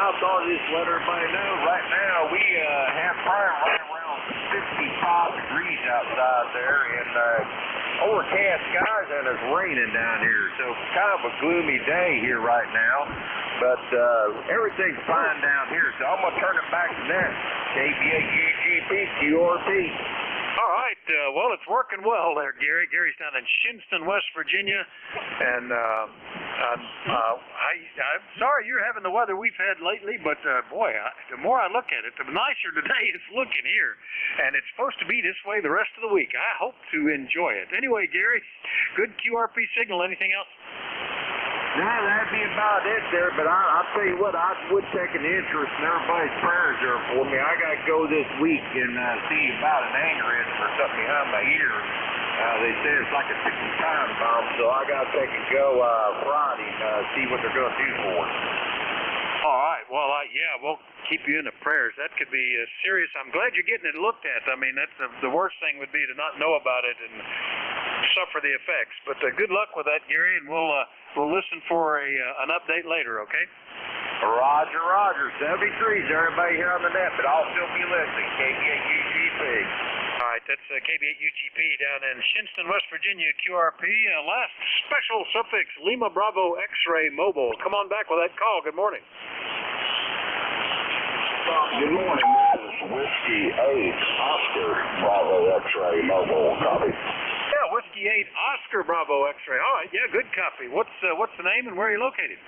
I'll thought just let everybody know right now we have probably right around 55 degrees outside there, and overcast skies, and it's raining down here. So kind of a gloomy day here right now, but everything's fine down here. So I'm going to turn it back to that. KBA-UGP, QRP. All right. Well, it's working well there, Gary. Gary's down in Shinston, West Virginia, and I'm sorry you're having the weather we've had lately, but boy, the more I look at it, the nicer today it's looking here, and it's supposed to be this way the rest of the week. I hope to enjoy it. Anyway, Gary, good QRP signal. Anything else? No, that'd be about it there, but I'll tell you what, I would take an interest in everybody's prayers there for me. I got to go this week and see about an aneurysm or something behind my ear. They say it's like a ticking time bomb, so I got to take and go Friday and see what they're going to do for it. All right. Well, yeah, we'll keep you in the prayers. That could be serious. I'm glad you're getting it looked at. I mean, that's the worst thing would be to not know about it and suffer the effects. But good luck with that, Gary, and we'll listen for an update later, okay? Roger, Roger. 73's everybody here on the net, but I'll still be listening. KBA-UGP. All right, that's KBA-UGP down in Shinston, West Virginia, QRP. Last special suffix, Lima Bravo X-Ray Mobile. Come on back with that call. Good morning. Good morning. This is Whiskey 8 Oscar Bravo X-Ray Mobile. Copy. Yeah, Whiskey 8 Oscar Bravo X-Ray. All right, yeah, good copy. What's the name and where are you located?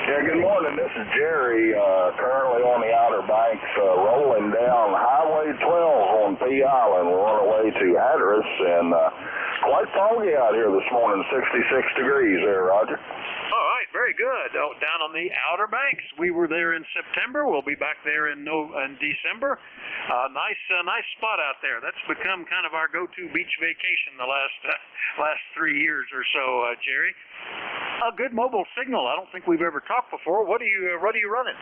Yeah, good morning. This is Jerry, currently on the Outer Banks, rolling down Highway 12 on Pea Island. We're on our way to Hatteras, and quite foggy out here this morning, 66 degrees there, Roger. All right, very good. Oh, down on the Outer Banks. We were there in September. We'll be back there in December. Nice spot out there. That's become kind of our go-to beach vacation the last 3 years or so, Jerry. A good mobile signal. I don't think we've ever talked before. What are you running?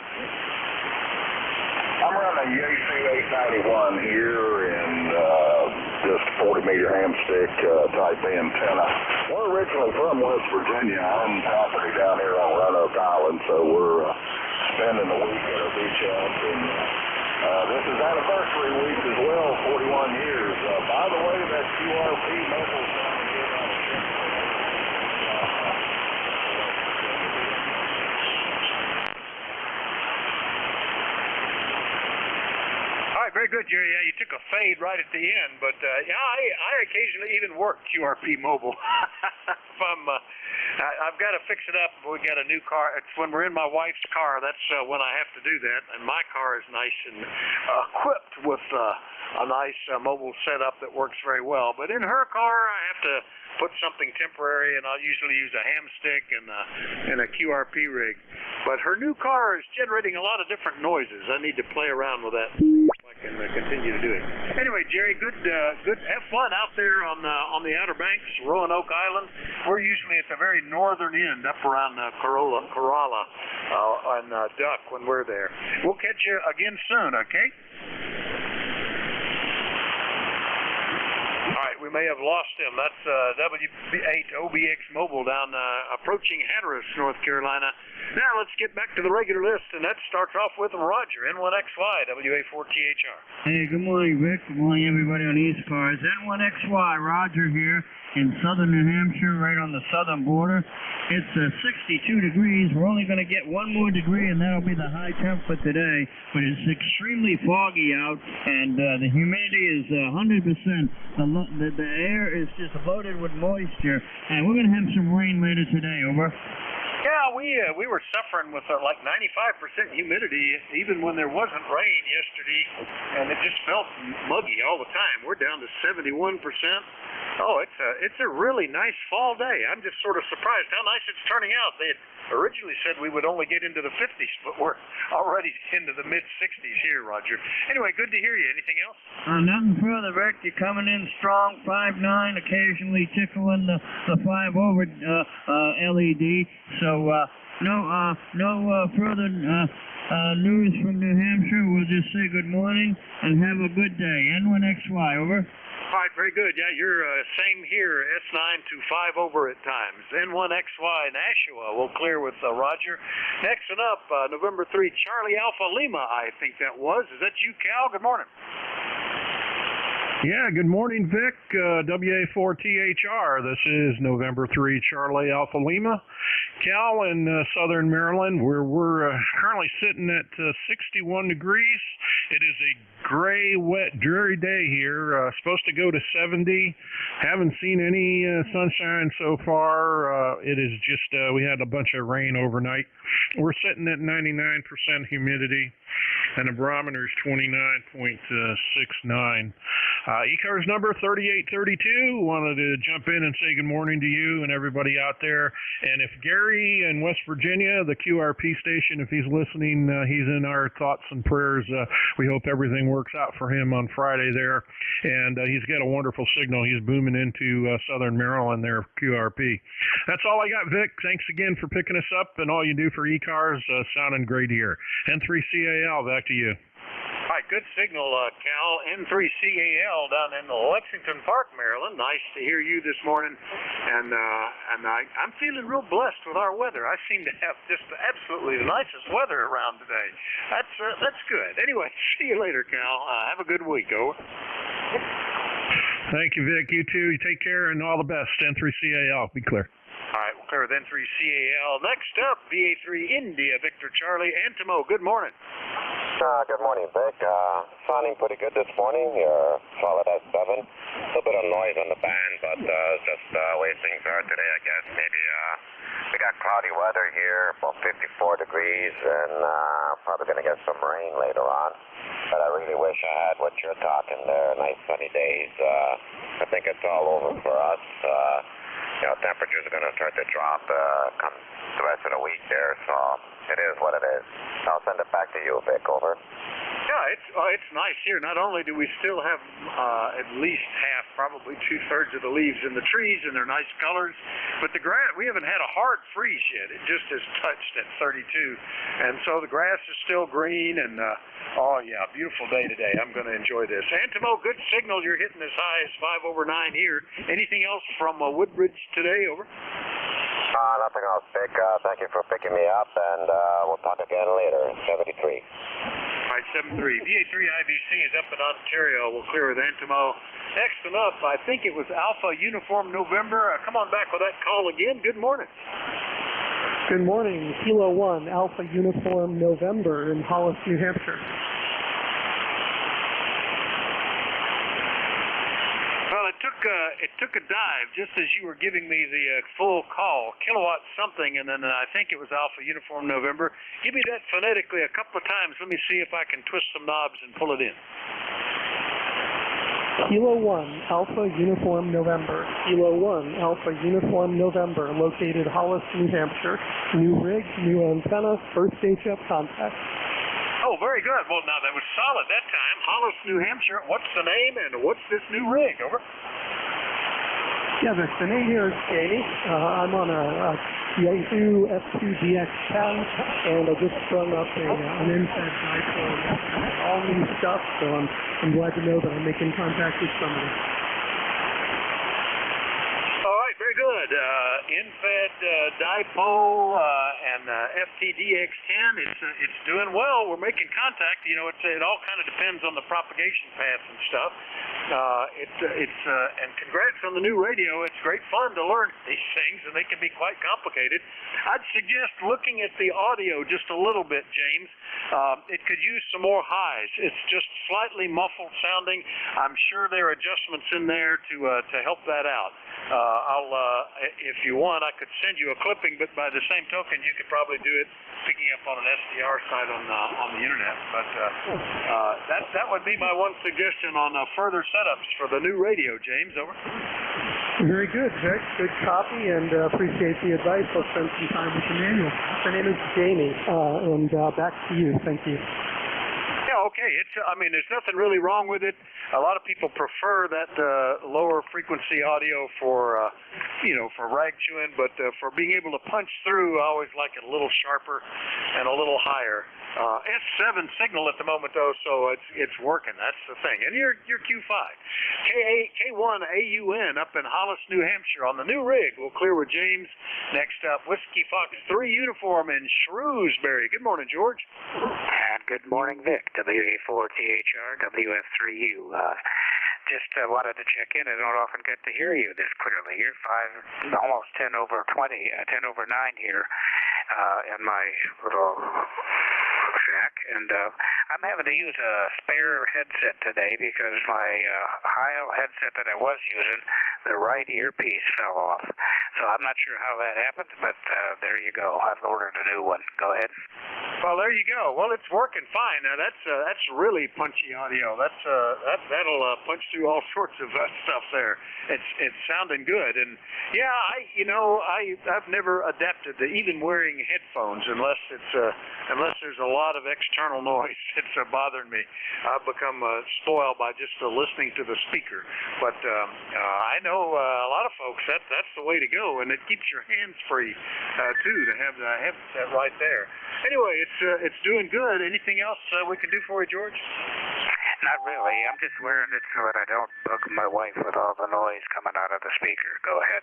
I'm running a Yaesu 891 here and just 40-meter hamstick type antenna. We're originally from West Virginia. I own property down here on Roanoke Island, so we're spending the week at our beach house. And this is anniversary week as well, 41 years. By the way, that QRP mobile sound here on the ship. Very good, Jerry. Yeah, you took a fade right at the end, but yeah, I occasionally even work QRP mobile. If I've got to fix it up. We got a new car. It's when we're in my wife's car. That's when I have to do that. And my car is nice and equipped with a nice mobile setup that works very well. But in her car, I have to put something temporary, and I'll usually use a ham stick and a QRP rig. But her new car is generating a lot of different noises. I need to play around with that so I can continue to do it. Anyway, Jerry, good. Have fun out there on the Outer Banks, Roanoke Island. We're usually at the very northern end, up around Corolla and Duck when we're there. We'll catch you again soon, okay? All right, we may have lost him. That's W8OBX Mobile down approaching Hatteras, North Carolina. Now let's get back to the regular list, and that starts off with Roger, N1XY, WA4THR. Hey, good morning, Vic. Good morning, everybody on ECARS. N1XY, Roger here in southern New Hampshire, right on the southern border. It's 62 degrees. We're only going to get one more degree, and that'll be the high temp for today. But it's extremely foggy out, and the humidity is 100%. The air is just loaded with moisture, and we're going to have some rain later today. Over. Yeah, we were suffering with like 95% humidity even when there wasn't rain yesterday, and it just felt muggy all the time. We're down to 71%. Oh, it's a really nice fall day. I'm just sort of surprised how nice it's turning out. originally said we would only get into the 50s, but we're already into the mid-60s here, Roger. Anyway, good to hear you. Anything else? Nothing further, Rick. You're coming in strong, 5'9", occasionally tickling the 5 over LED. So no further news from New Hampshire. We'll just say good morning and have a good day. N1XY, over. All right, very good. Yeah, you're same here, S9 to 5 over at times. N1XY Nashua will clear with Roger. Next one up, November 3, Charlie Alpha Lima, I think that was. Is that you, Cal? Good morning. Yeah, good morning, Vic. WA4THR. This is November 3, Charlie Alpha Lima. Cal in southern Maryland, where we're currently sitting at 61 degrees. It is a gray, wet, dreary day here. Supposed to go to 70. Haven't seen any sunshine so far. It is just, we had a bunch of rain overnight. We're sitting at 99% humidity, and the barometer is 29.69. ECARS number 3832. Wanted to jump in and say good morning to you and everybody out there. And if Gary in West Virginia, the QRP station, if he's listening, he's in our thoughts and prayers. We hope everything works out for him on Friday there. And he's got a wonderful signal. He's booming into southern Maryland there, QRP. That's all I got, Vic. Thanks again for picking us up and all you do for ECARS. Sounding great here. N3CAL, back to you. All right, good signal, Cal. N3CAL down in Lexington Park, Maryland. Nice to hear you this morning. And I'm feeling real blessed with our weather. I seem to have just absolutely the nicest weather around today. That's good. Anyway, see you later, Cal. Have a good week. Over. Thank you, Vic. You too. You take care and all the best. N3CAL. Be clear. All right, we'll clear with N3CAL. Next up, BA3 India, Victor Charlie, Antimo. Good morning. Good morning, Vic. Sounding pretty good this morning. You're solid S7. A little bit of noise on the band, but just the way things are today, I guess. Maybe we got cloudy weather here, about 54 degrees, and probably going to get some rain later on. But I really wish I had what you're talking there. Nice sunny days. I think it's all over for us. Temperatures are going to start to drop come the rest of the week there, so it is what it is. I'll send it back to you, Vic. Over. Yeah, it's nice here. Not only do we still have at least half, probably 2/3 of the leaves in the trees, and they're nice colors, but the grass, we haven't had a hard freeze yet. It just has touched at 32, and so the grass is still green, and oh yeah, beautiful day today. I'm going to enjoy this. Antimo, good signal. You're hitting as high as 5 over 9 here. Anything else from Woodbridge today? Over. Nothing else, Vic. Thank you for picking me up, and we'll talk again later. 73. All right, 73. VA3 IBC is up in Ontario. We'll clear with Antimo. Next one up, I think it was Alpha Uniform November. Come on back with that call again. Good morning. Good morning. Kilo 1, Alpha Uniform November in Hollis, New Hampshire. Well, it took a dive just as you were giving me the full call, kilowatt something, and then I think it was Alpha Uniform November. Give me that phonetically a couple of times. Let me see if I can twist some knobs and pull it in. Kilo 1, Alpha Uniform November. Kilo 1, Alpha Uniform November, located Hollis, New Hampshire. New rig, new antenna, first HF contact. Oh, very good. Well, now that was solid that time. Hollis, New Hampshire. What's the name and what's this new rig? Over. Yeah, the name here is Jamie. I'm on a Yahoo S2DX10, and I just sprung up an inside dipole. All new stuff, so I'm glad to know that I'm making contact with somebody. All right, very good. Infed dipole and FTDX10. It's doing well. We're making contact. You know, it all kind of depends on the propagation path and stuff. And congrats on the new radio. It's great fun to learn these things, and they can be quite complicated. I'd suggest looking at the audio just a little bit, James. It could use some more highs. It's just slightly muffled sounding. I'm sure there are adjustments in there to help that out. If you want, I could send you a clipping, but by the same token, you could probably do it picking up on an SDR site on the internet. But that would be my one suggestion on further setups for the new radio, James. Over. Very good, Vic. Good copy, and appreciate the advice. I'll spend some time with the manual. Her name is Jamie, and back to you. Thank you. Yeah, okay. I mean, there's nothing really wrong with it. A lot of people prefer that lower frequency audio for, for rag chewing, but for being able to punch through, I always like it a little sharper and a little higher. S7 signal at the moment though, so it's working. That's the thing. And you're Q5. K1 AUN up in Hollis, New Hampshire on the new rig. We'll clear with James. Next up, Whiskey Fox 3 uniform in Shrewsbury. Good morning, George. And good morning, Vic. WA4THR, WF3U. Just wanted to check in. I don't often get to hear you this clearly. You're almost 10 over 9 here in my little shack, and I'm having to use a spare headset today because my Heil headset that I was using, the right earpiece fell off. So I'm not sure how that happened, but there you go. I've ordered a new one. Go ahead. Well, there you go. Well, it's working fine. Now that's really punchy audio. That'll punch through all sorts of stuff there. It's sounding good, and yeah, I've never adapted to even wearing headphones unless there's a lot of external noise that's bothering me. I've become spoiled by just listening to the speaker. But I know a lot of folks that's the way to go, and it keeps your hands free too to have the headset right there. Anyway, it's doing good. Anything else we can do for you, George? Not really. I'm just wearing it so that I don't bug my wife with all the noise coming out of the speaker. Go ahead.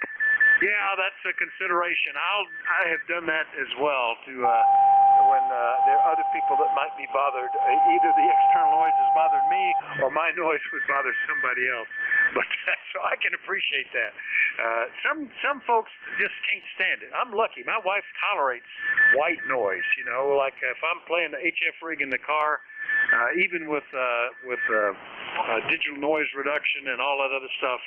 Yeah, that's a consideration. I have done that as well to when there are other people that might be bothered. Either the external noise has bothered me or my noise would bother somebody else. But so I can appreciate that. Some folks just can't stand it. I'm lucky. My wife tolerates white noise. Like if I'm playing the HF rig in the car, even with digital noise reduction and all that other stuff,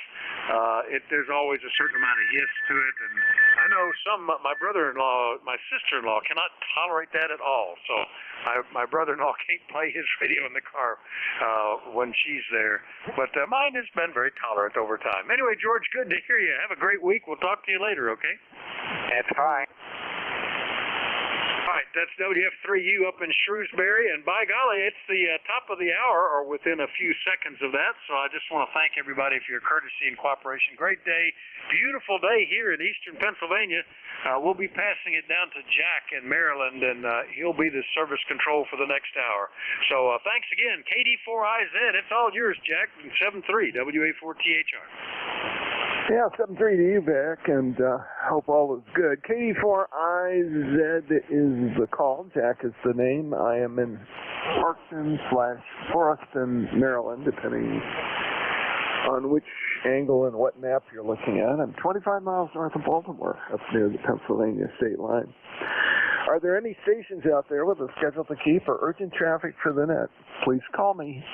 there's always a certain amount of hiss to it. And I know my brother-in-law, my sister-in-law cannot tolerate that at all. So my brother-in-law can't play his radio in the car when she's there. But mine has been very tolerant over time. Anyway, George, good to hear you. Have a great week. We'll talk to you later, okay? That's fine. All right, that's WF3U up in Shrewsbury, and by golly, it's the top of the hour, or within a few seconds of that, so I just want to thank everybody for your courtesy and cooperation. Great day, beautiful day here in eastern Pennsylvania. We'll be passing it down to Jack in Maryland, and he'll be the service control for the next hour. So thanks again, KD4IZ, it's all yours, Jack, and 73 WA4THR. Yeah, 7-3 to you, Vic, and hope all is good. KD4IZ is the call. Jack is the name. I am in Parkton/Forreston, Maryland, depending on which angle and what map you're looking at. I'm 25 miles north of Baltimore, up near the Pennsylvania state line. Are there any stations out there with a schedule to keep or urgent traffic for the net? Please call me.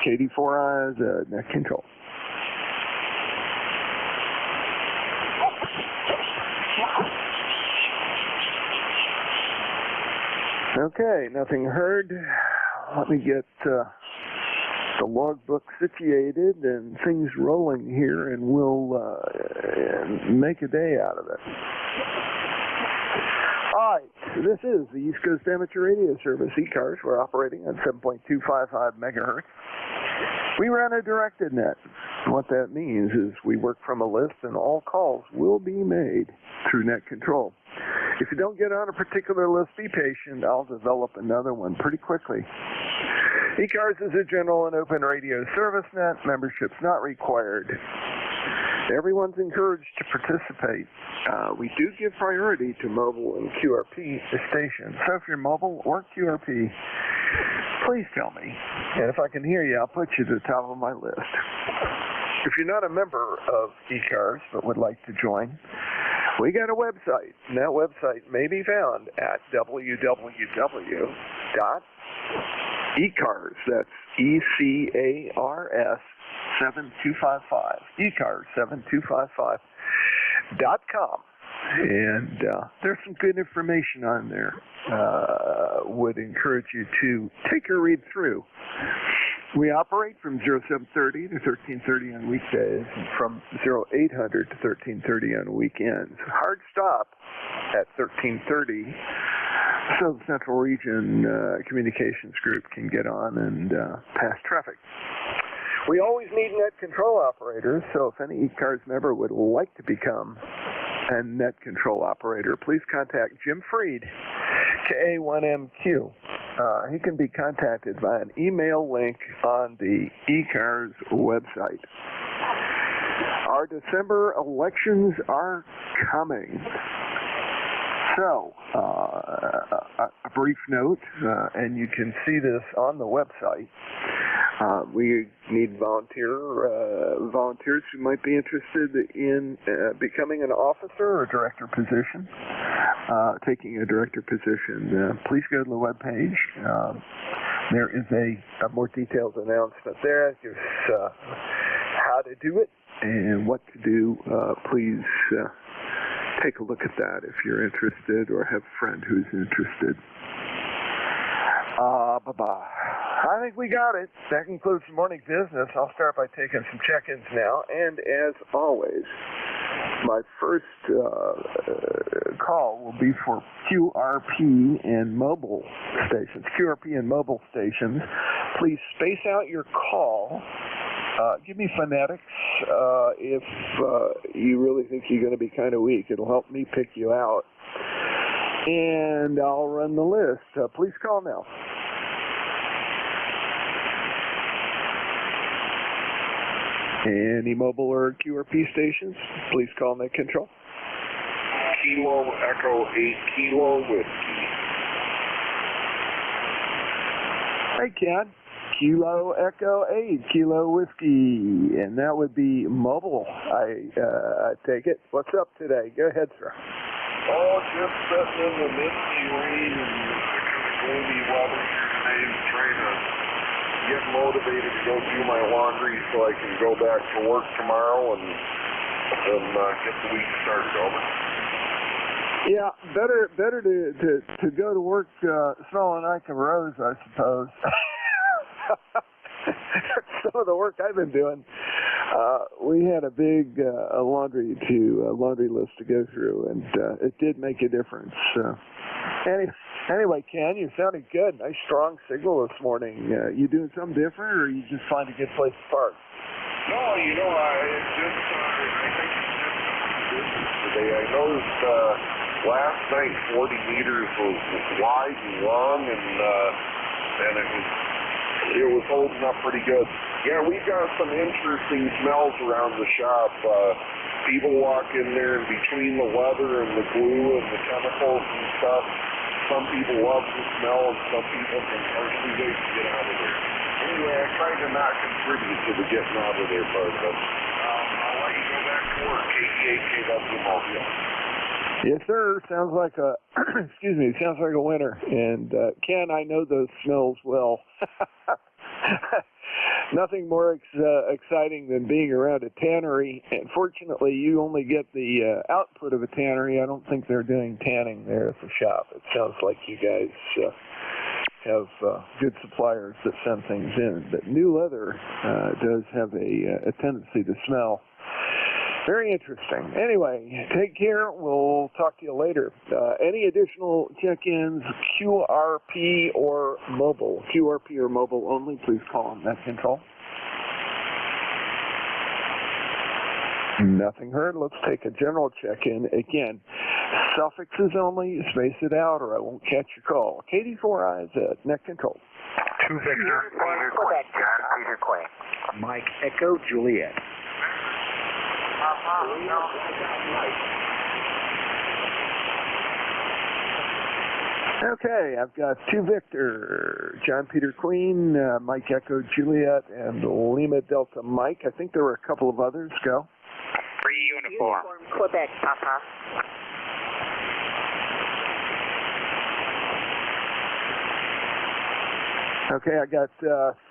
KD4IZ, net control. Okay, nothing heard. Let me get the logbook situated and things rolling here, and we'll make a day out of it. All right, this is the East Coast Amateur Radio Service, ECARS. We're operating on 7.255 megahertz. We run a directed net. What that means is we work from a list, and all calls will be made through net control. If you don't get on a particular list, be patient. I'll develop another one pretty quickly. ECARS is a general and open radio service net. Membership's not required. Everyone's encouraged to participate. We do give priority to mobile and QRP stations. So if you're mobile or QRP, please tell me. And if I can hear you, I'll put you to the top of my list. If you're not a member of ECARS but would like to join, we got a website, and that website may be found at www.ECARS, that's ECARS 7255, ECARS7255.com. And there's some good information on there. Would encourage you to take a read through. We operate from 0730 to 1330 on weekdays and from 0800 to 1330 on weekends. Hard stop at 1330 so the Central Region Communications Group can get on and pass traffic. We always need net control operators, so if any ECARS member would like to become a net control operator, please contact Jim Freed, KA1MQ. He can be contacted via an email link on the ECARS website. Our December elections are coming. So, a brief note, and you can see this on the website. We need volunteers who might be interested in becoming an officer or director position, taking a director position. Please go to the webpage. There is a more detailed announcement there. It gives how to do it and what to do. Please take a look at that if you're interested or have a friend who's interested. Bye-bye. I think we got it. That concludes the morning business. I'll start by taking some check-ins now. And as always, my first call will be for QRP and mobile stations. QRP and mobile stations. Please space out your call. Give me phonetics if you really think you're going to be kind of weak. It'll help me pick you out. And I'll run the list. Please call now. Any mobile or QRP stations, please call Net Control. Kilo Echo 8 Kilo Whiskey. Hey, Ken. Kilo Echo 8 Kilo Whiskey. And that would be mobile, I take it. What's up today? Go ahead, sir. Oh, just sitting in the misty rain and gloomy weather here today and trying to get motivated to go do my laundry so I can go back to work tomorrow and get the week started over. Yeah, better to go to work smelling like a rose, I suppose. Some of the work I've been doing. We had a big laundry list to go through, and it did make a difference. Anyway, Ken, you sounded good. Nice strong signal this morning. You doing something different, or you just find a good place to park? No, I think it's just business today. I noticed last night 40 meters was wide and long, and it was holding up pretty good. Yeah, we've got some interesting smells around the shop. People walk in there, and between the weather and the glue and the chemicals and stuff, some people love the smell, and some people can hardly wait to get out of there. Anyway, I tried to not contribute to the getting out of there part of it. I'll let you go back to work. KDA-KW Mobile. Yes, sir. Sounds like a sounds like a winner. And Ken, I know those smells well. Nothing more exciting than being around a tannery. And fortunately, you only get the output of a tannery. I don't think they're doing tanning there at the shop. It sounds like you guys have good suppliers that send things in. But new leather does have a tendency to smell. Very interesting. Anyway, take care. We'll talk to you later. Any additional check-ins, QRP or mobile? QRP or mobile only, please call on Net Control. Nothing heard. Let's take a general check-in. Again, suffixes only. Space it out or I won't catch your call. KD4IZ, Net Control. 2 Victor. Peter Queen. John Peter Queen. Mike Echo Juliet. Okay, I've got 2 Victor, John Peter Queen, Mike Echo Juliet, and Lima Delta Mike. I think there were a couple of others. Go. 3 uniform. Quebec, Papa. Okay, I got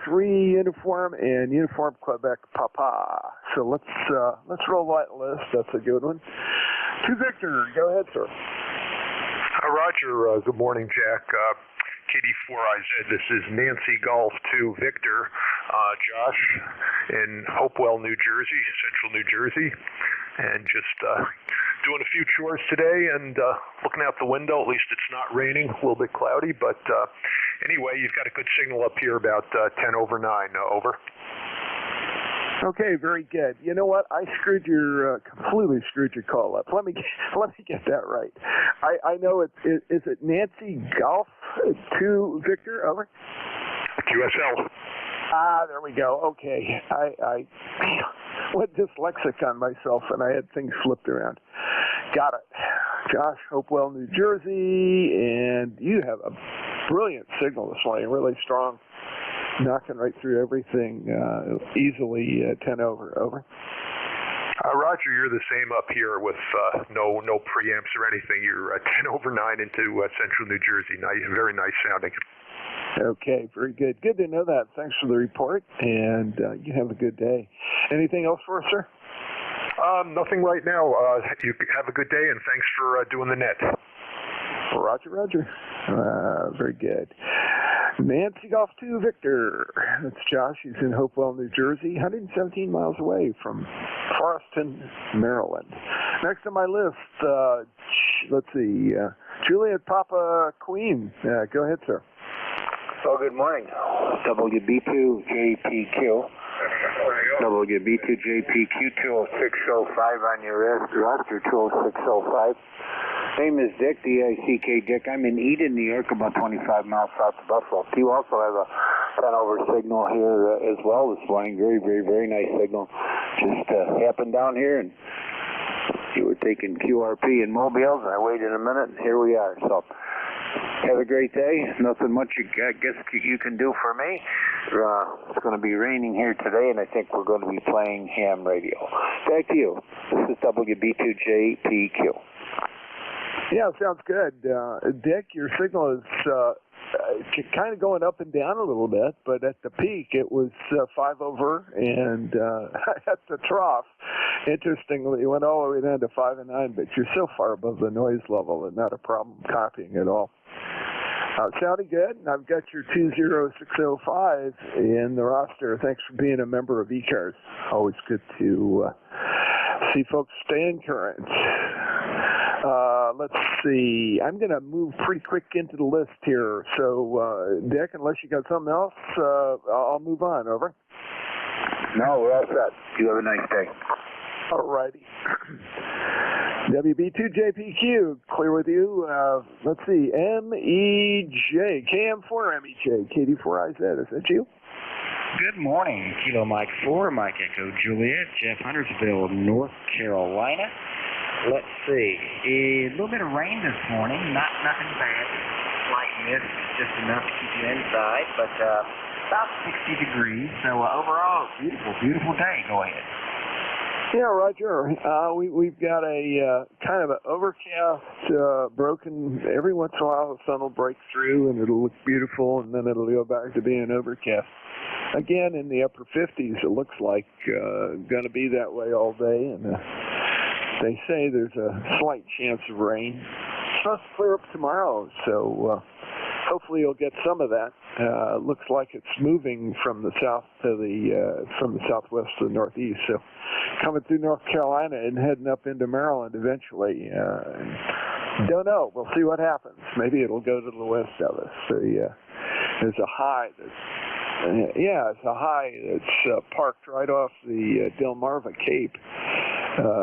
3 uniform and uniform Quebec Papa. So let's roll that list. That's a good one. 2 Victor, go ahead, sir. Roger. Good morning, Jack. KD4IZ. This is Nancy Golf 2 Victor. Josh in Hopewell, New Jersey, central New Jersey, and just doing a few chores today and looking out the window. At least it's not raining, a little bit cloudy, but anyway, you've got a good signal up here about 10 over 9. Over. Okay, very good. You know what? I completely screwed your call up. Let me get that right. I know is it Nancy Golf 2 Victor? Over. QSL. There we go. Okay. I went dyslexic on myself and I had things flipped around. Got it. Josh, Hopewell, New Jersey, and you have a brilliant signal this morning, really strong, knocking right through everything easily. 10 over. Over. Roger, you're the same up here with no preamps or anything. You're 10 over 9 into central New Jersey. Nice, very nice sounding. Okay, very good. Good to know that. Thanks for the report, and you have a good day. Anything else for us, sir? Nothing right now. You have a good day, and thanks for doing the net. Roger. Very good. Nancy Golf 2 Victor. That's Josh. He's in Hopewell, New Jersey, 117 miles away from Forreston, Maryland. Next on my list, let's see, Juliet Papa Queen. Go ahead, sir. Oh, good morning. WB2JPQ. WB2JPQ 20605 on your roster, 20605. Name is Dick, D-I-C-K, Dick. I'm in Eden, New York, about 25 miles south of Buffalo. You also have a 10 over signal here as well this morning. Very, very, very nice signal. Just happened down here, and you were taking QRP in mobiles, and I waited a minute, and here we are. So have a great day. Nothing much I guess you can do for me. It's going to be raining here today, and I think we're going to be playing ham radio. Back to you. This is WB2JPQ. Yeah, sounds good. Dick, your signal is kind of going up and down a little bit, but at the peak it was 5 over, and at the trough, interestingly, it went all the way down to 5 and 9, but you're so far above the noise level and not a problem copying at all. Sounding good. I've got your 20605 in the roster. Thanks for being a member of ECARS. Always good to see folks staying current. Let's see. I'm going to move pretty quick into the list here. So, Dick, unless you got something else, I'll move on. Over. No, we're all set. You have a nice day. All righty. WB2JPQ, clear with you. Let's see. MEJ, KM4MEJ, KD4IZ. Is that you? Good morning. Kilo Mike 4, Mike Echo Juliet, Jeff Huntersville, North Carolina. Let's see. A little bit of rain this morning. Nothing bad. Slight mist, just enough to keep you inside, but about 60 degrees. So overall, beautiful day. Go ahead. Yeah, Roger. We've got a kind of an overcast, broken. Every once in a while, the sun will break through, and it'll look beautiful, and then it'll go back to being overcast. Again, in the upper 50s, it looks like going to be that way all day, and they say there's a slight chance of rain. It's supposed to clear up tomorrow, so hopefully you'll get some of that. Looks like it's moving from the south to from the southwest to the northeast. So coming through North Carolina and heading up into Maryland eventually. Don't know. We'll see what happens. Maybe it'll go to the west of us. So there's a high that's parked right off the Delmarva Cape,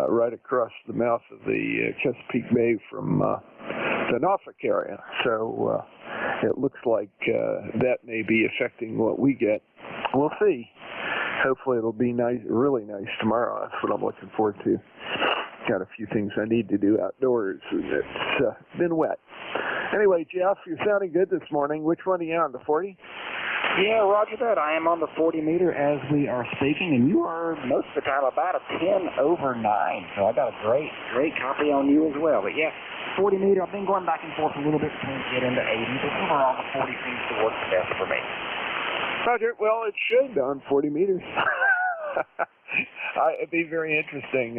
right across the mouth of the Chesapeake Bay from the Norfolk area. So it looks like that may be affecting what we get. We'll see. Hopefully it'll be nice, really nice tomorrow. That's what I'm looking forward to. Got a few things I need to do outdoors, and it's been wet. Anyway, Jeff, you're sounding good this morning. Which one are you on, the 40? Yeah, roger that. I am on the 40 meter as we are speaking, and you are most of the time about a 10 over 9. So I got a great copy on you as well. But yeah, 40 meter, I've been going back and forth a little bit to get into 80, but overall the 40 seems to work the best for me. Roger, well, it should on 40 meters. It'd be very interesting,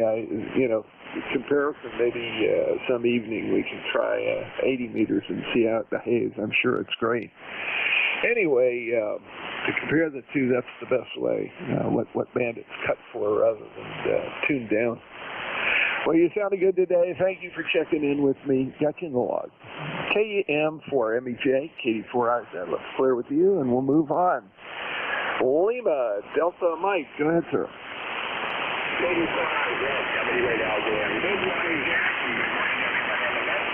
comparison. Maybe some evening we can try 80 meters and see how it behaves. I'm sure it's great. Anyway, to compare the two, that's the best way. What band it's cut for rather than tuned down. Well, you sounded good today. Thank you for checking in with me. Got you in the log. KM4MEJ, KD4IZ. Let's clear with you, and we'll move on. Lima, Delta Mike. Go ahead, sir. KD4IZ, WALJM. Good morning, Jack. Good morning, everybody on the net.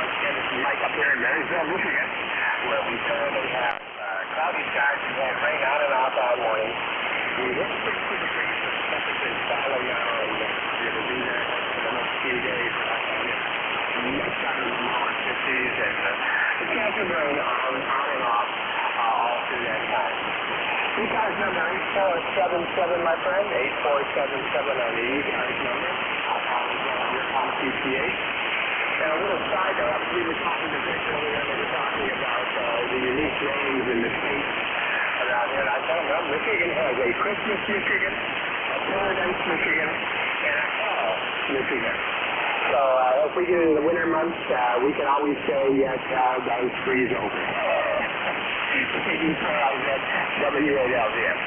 Once again, this is Mike up here in Marysville, Michigan, where we currently have cloudy skies. We have rain on and off all morning. We hit 60 degrees, so the temperature's falling now, and we're going to be there for the next few days. Much down in the lower 50s, and the chance of rain on and off all through that time. ECARS number 8477, my friend. 8477 on the ECARS number. Your home CPH. And a little side note, we were talking to Vic earlier, and we were talking about the unique names in the states around here. And I told him, Michigan has a Christmas Michigan, a Paradise Michigan, and a Hell Michigan. So if we get into the winter months, we can always say, yes, hell does freeze over. WALJM.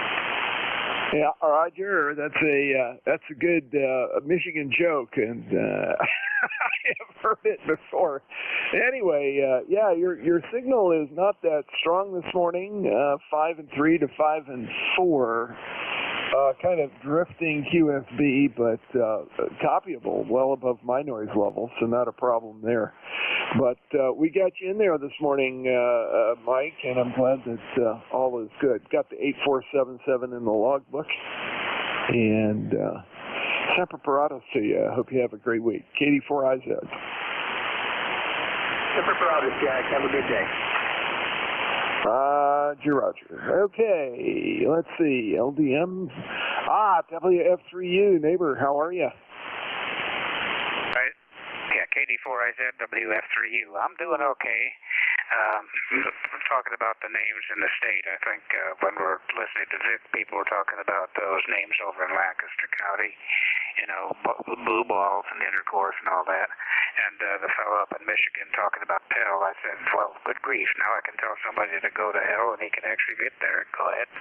Yeah, Roger, that's a good Michigan joke, and I have heard it before. Anyway, yeah, your signal is not that strong this morning. 5 and 3 to 5 and 4. Kind of drifting QSB, but copyable, well above my noise level, so not a problem there. But we got you in there this morning, Mike, and I'm glad that all is good. Got the 8477 in the logbook, and Semper Paratus to you. I hope you have a great week. KD4IZ. Semper Paratus, Jack. Have a good day. Roger. Okay, let's see. LDM. WF3U, neighbor, how are you? Right. Yeah, KD4IZ, WF3U. I'm doing okay. We're talking about the names in the state. I think when we're listening to Vic, people were talking about those names over in Lancaster County, you know, blue balls and intercourse and all that. And the fellow up in Michigan talking about Pell, I said, well, good grief, now I can tell somebody to go to hell and he can actually get there. Go ahead.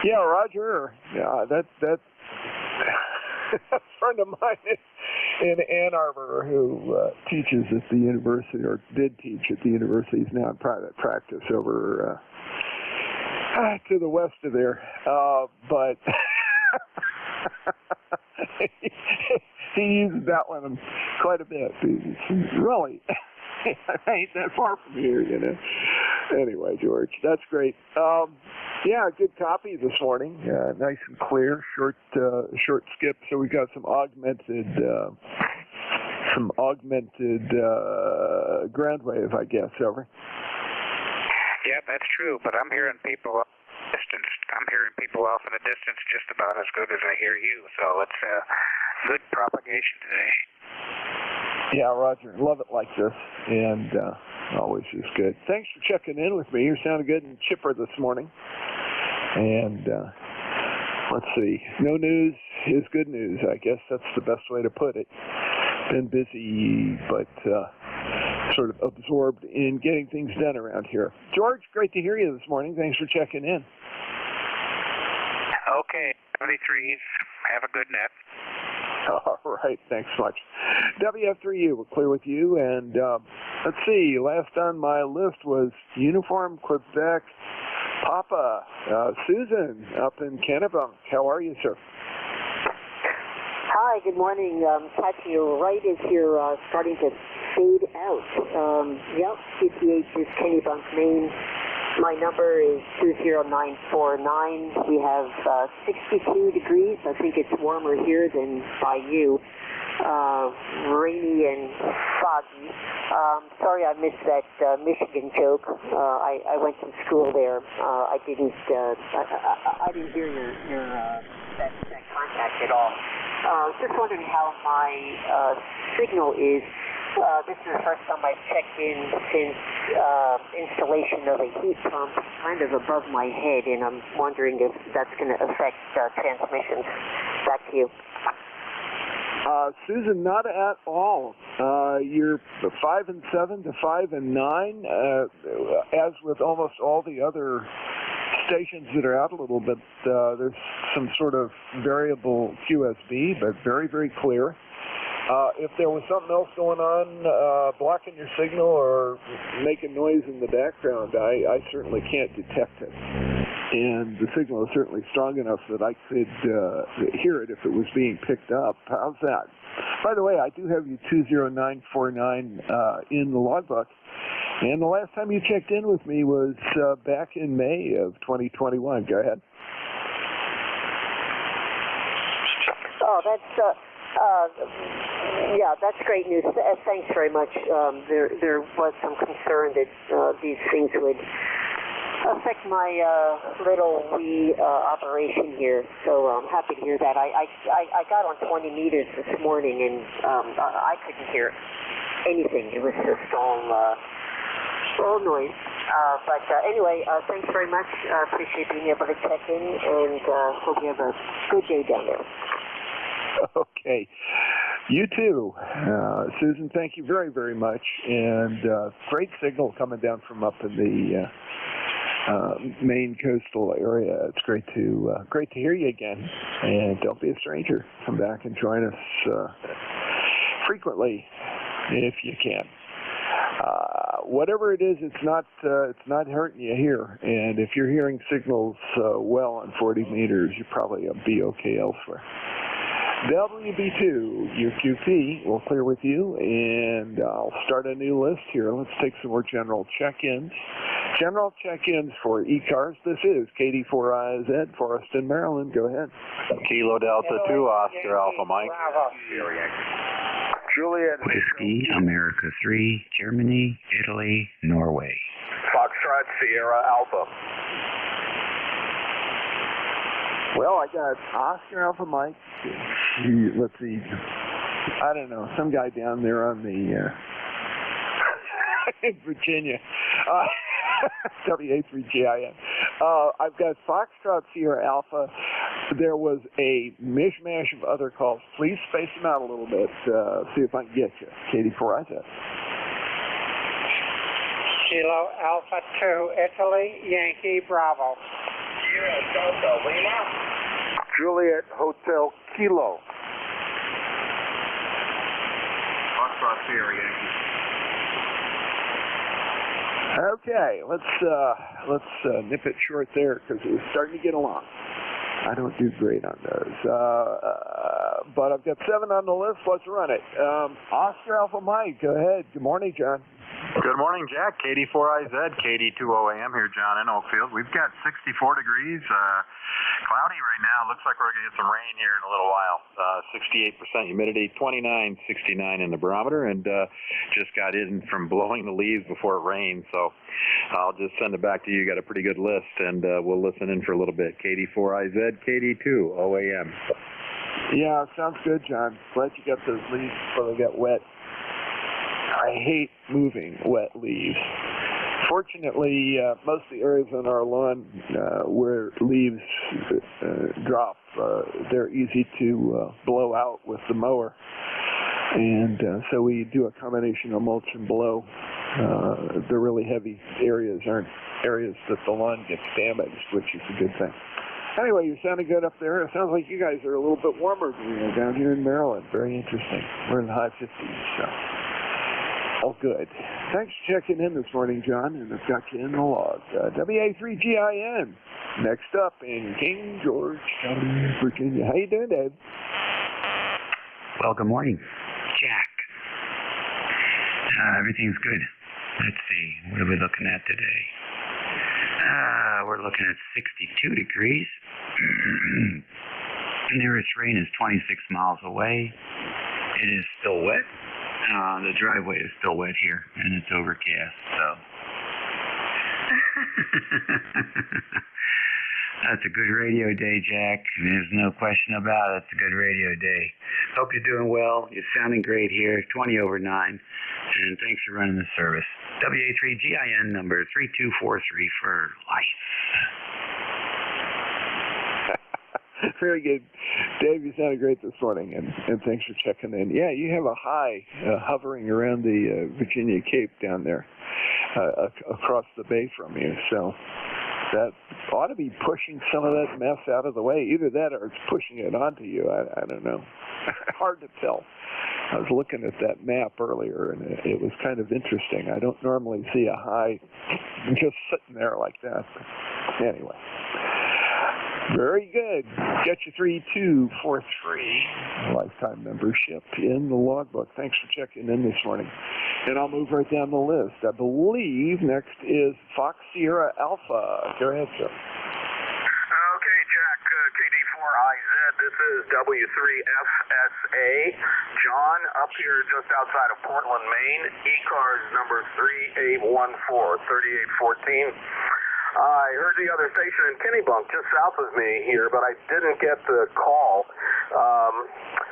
Yeah, Roger. Yeah, that's a friend of mine in Ann Arbor who teaches at the university, or did teach at the university. He's now in private practice over to the west of there. But he uses that one quite a bit. He's really, I ain't that far from here, you know. Anyway, George, that's great. Yeah, good copy this morning. Nice and clear, short skip. So we got some augmented ground wave, I guess, over. Yeah, that's true. But I'm hearing people distance. I'm hearing people off in the distance just about as good as I hear you. So it's good propagation today. Yeah, Roger. Love it like this, and always is good. Thanks for checking in with me. You're sounding good and chipper this morning. And let's see. No news is good news. I guess that's the best way to put it. Been busy, but sort of absorbed in getting things done around here. George, great to hear you this morning. Thanks for checking in. Okay, 73s. Have a good net. All right, thanks much. WF3U, we'll clear with you. And let's see, last on my list was Uniform Quebec Papa. Susan up in Kennebunk. How are you, sir? Hi, good morning. Catching you right as you're starting to fade out. Yep, CPH is Kennebunk, Maine. My number is 20949. We have 62 degrees. I think it's warmer here than by you. Rainy and foggy. Sorry I missed that Michigan joke. I went to school there. I didn't hear your that contact at all. Just wondering how my signal is. This is the first time I've checked in since installation of a heat pump kind of above my head, and I'm wondering if that's going to affect transmissions. Back to you. Susan, not at all. You're 5 and 7 to 5 and 9, as with almost all the other stations that are out a little bit. There's some sort of variable QSB, but very, very clear. If there was something else going on, blocking your signal or making noise in the background, I certainly can't detect it. And the signal is certainly strong enough that I could hear it if it was being picked up. How's that? By the way, I do have you 20949 in the logbook. And the last time you checked in with me was back in May of 2021. Go ahead. Oh, that's great news. Thanks very much. There was some concern that these things would affect my little wee operation here. So I'm happy to hear that. I got on 20 meters this morning and I couldn't hear anything. It was just all noise. But anyway, thanks very much. Appreciate being able to check in and hope you have a good day down there. Okay. You too. Susan, thank you very, very much. And great signal coming down from up in the Maine coastal area. It's great to hear you again. And don't be a stranger. Come back and join us frequently if you can. Whatever it is, it's not hurting you here. And if you're hearing signals well on 40 meters, you probably be okay elsewhere. WB2, your QP, will clear with you, and I'll start a new list here. Let's take some more general check-ins. General check-ins for ECARS. This is KD4IZ, Forreston, Maryland. Go ahead. Kilo Delta 2, Oscar Alpha Mike. Juliet. Whiskey, America 3, Germany, Italy, Norway. Foxtrot Sierra Alpha. Well, I got Oscar Alpha Mike. Let's see. I don't know. Some guy down there on the Virginia. WA3GIN. I've got Foxtrot Sierra Alpha. There was a mishmash of other calls. Please space them out a little bit. See if I can get you. KD4IZ. Kilo Alpha 2, Italy, Yankee Bravo. Delta Lima. Juliet Hotel Kilo. Foxtrot Sierra Yankee. Okay, let's nip it short there because it was starting to get along. I don't do great on those, but I've got 7 on the list. Let's run it. Oscar Alpha Mike, go ahead. Good morning, John. Good morning, Jack. KD4IZ, KD2OAM here, John, in Oakfield. We've got 64 degrees, cloudy right now. Looks like we're going to get some rain here in a little while. 68% humidity, 29, 69 in the barometer, and just got in from blowing the leaves before it rained. So I'll just send it back to you. Got a pretty good list, and we'll listen in for a little bit. KD4IZ, KD2OAM. Yeah, sounds good, John. Glad you got those leaves before they got wet. I hate moving wet leaves. Fortunately, most of the areas on our lawn where leaves drop, they're easy to blow out with the mower. And so we do a combination of mulch and blow. The really heavy areas aren't areas that the lawn gets damaged, which is a good thing. Anyway, you're sounding good up there. It sounds like you guys are a little bit warmer than we are down here in Maryland. Very interesting. We're in the high 50s, so all good. Thanks for checking in this morning, John, and I've got you in the log. WA3GIN. Next up in King George County, Virginia. How you doing, Dave? Well, good morning, Jack. Everything's good. Let's see. What are we looking at today? We're looking at 62 degrees. Nearest rain is 26 miles away. It is still wet. The driveway is still wet here, and it's overcast, so. That's a good radio day, Jack. There's no question about it. It's a good radio day. Hope you're doing well. You're sounding great here. 20 over 9. And thanks for running the service. WA3GIN number 3243 for life. Very good. Dave, you sounded great this morning, and thanks for checking in. Yeah, you have a high hovering around the Virginia Cape down there across the bay from you, so that ought to be pushing some of that mess out of the way. Either that or it's pushing it onto you. I don't know. Hard to tell. I was looking at that map earlier, and it was kind of interesting. I don't normally see a high just sitting there like that. But anyway. Very good. Get you 3243 lifetime membership in the logbook. Thanks for checking in this morning. And I'll move right down the list. I believe next is Fox Sierra Alpha. Go ahead, sir. Okay, Jack, KD4IZ. This is W3FSA. John, up here just outside of Portland, Maine. ECARS number 3814. I heard the other station in Kennebunk just south of me here, but I didn't get the call.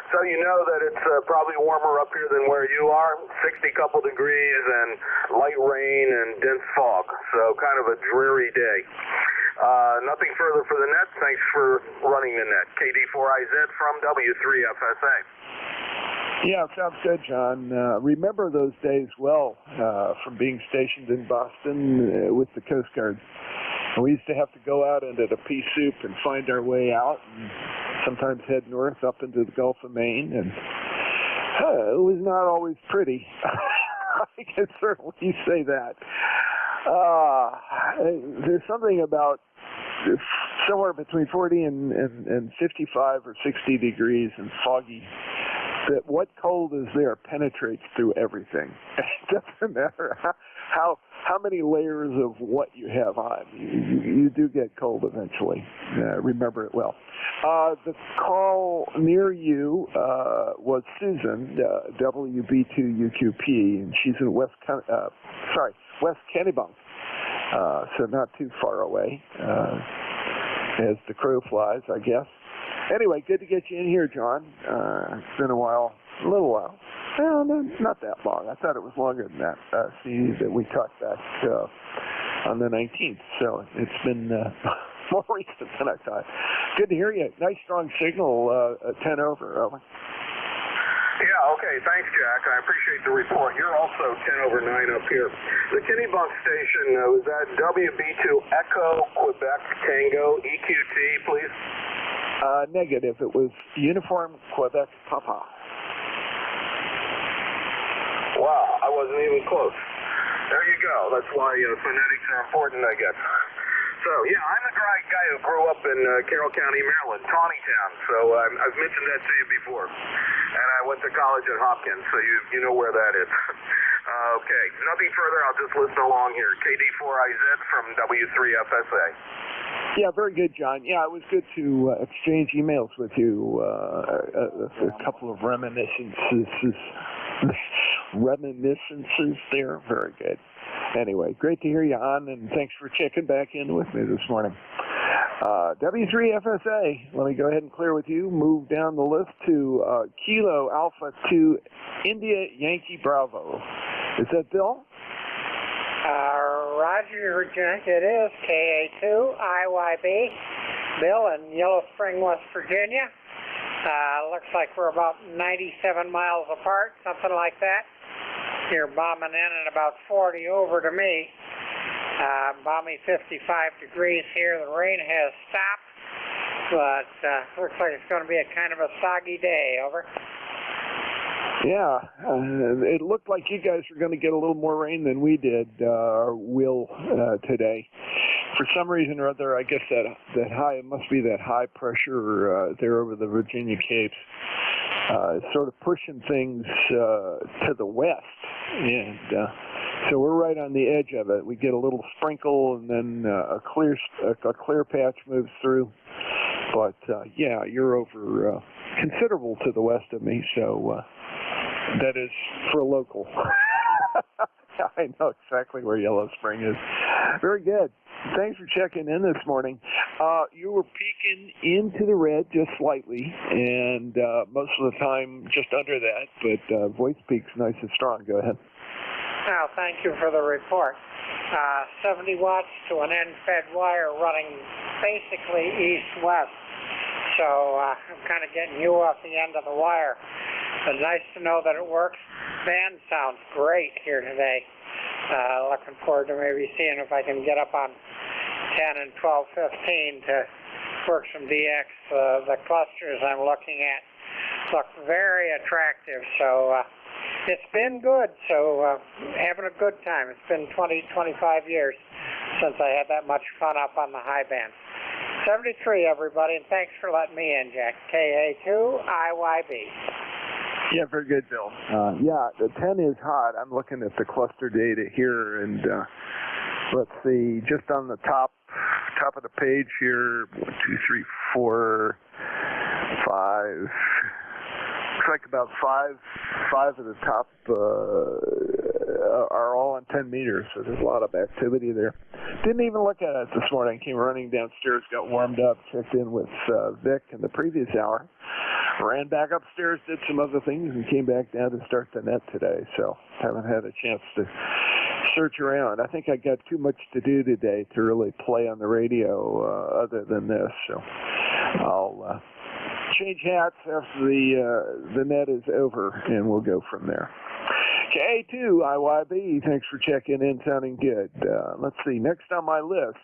So you know that it's probably warmer up here than where you are, 60 couple degrees and light rain and dense fog. So kind of a dreary day. Nothing further for the net. Thanks for running the net. KD4IZ from W3FSA. Yeah, sounds good, John. Remember those days well from being stationed in Boston with the Coast Guard. We used to have to go out into the pea soup and find our way out, and sometimes head north up into the Gulf of Maine, and it was not always pretty. I can certainly say that. There's something about somewhere between 40 and 55 or 60 degrees and foggy, that what cold is there penetrates through everything. It doesn't matter how many layers of what you have on. You do get cold eventually. Remember it well. The call near you was Susan, WB2UQP, and she's in West Kennebunk, so not too far away, as the crow flies, I guess. Anyway, good to get you in here, John. It's been a while, a little while. Well, not that long. I thought it was longer than that. See that we talked back on the 19th, so it's been more recent than I thought. Good to hear you. Nice strong signal, 10 over. Over. Yeah, okay. Thanks, Jack. I appreciate the report. You're also 10 over 9 up here. The Kennebunk station, was that WB2 Echo Quebec Tango EQT, please? Negative. It was Uniform Quebec Papa. Wow, I wasn't even close. There you go. That's why phonetics are important, I guess. So, yeah, I'm the guy who grew up in Carroll County, Maryland, Tawnytown. So I've mentioned that to you before. And I went to college at Hopkins, so you know where that is. Okay, nothing further. I'll just listen along here. KD4IZ from W3FSA. Yeah, very good, John. Yeah, it was good to exchange emails with you. A couple of reminiscences there. Very good. Anyway, great to hear you on, and thanks for checking back in with me this morning. W3FSA, let me go ahead and clear with you. Move down the list to Kilo Alpha 2 India Yankee Bravo. Is that Bill? Roger, Jack, it is KA2 IYB. Bill in Yellow Spring, West Virginia. Looks like we're about 97 miles apart, something like that. You're bombing in at about 40 over to me. Balmy 55 degrees here. The rain has stopped, but looks like it's going to be a kind of a soggy day. Over. Yeah, it looked like you guys were going to get a little more rain than we did, or will today. For some reason or other, I guess that high, it must be that high pressure there over the Virginia Capes, sort of pushing things to the west, and so we're right on the edge of it. We get a little sprinkle, and then a clear patch moves through. But yeah, you're over considerable to the west of me, so that is for a local. I know exactly where Yellow Spring is. Very good. Thanks for checking in this morning. You were peaking into the red just slightly, and most of the time just under that, but voice peak's nice and strong. Go ahead. Well, thank you for the report. 70 watts to an end-fed wire running basically east-west. So I'm kind of getting you off the end of the wire. But nice to know that it works. Band sounds great here today. Looking forward to maybe seeing if I can get up on 10 and 1215 to work some DX. The clusters I'm looking at look very attractive, so it's been good. So having a good time. It's been 20-25 years since I had that much fun up on the high band. 73, everybody, and thanks for letting me in, Jack. KA2IYB. Yeah, very good, Bill. Yeah, the 10 is hot. I'm looking at the cluster data here, and let's see, just on the top of the page here, 1, 2, 3, 4, 5. Looks like about five of the top are all on 10 meters, so there's a lot of activity there. Didn't even look at it this morning. Came running downstairs, got warmed up, checked in with Vic in the previous hour, ran back upstairs, did some other things, and came back down to start the net today. So haven't had a chance to search around. I think I got too much to do today to really play on the radio other than this. So I'll change hats after the net is over, and we'll go from there. KA2IYB, thanks for checking in, sounding good. Let's see, next on my list,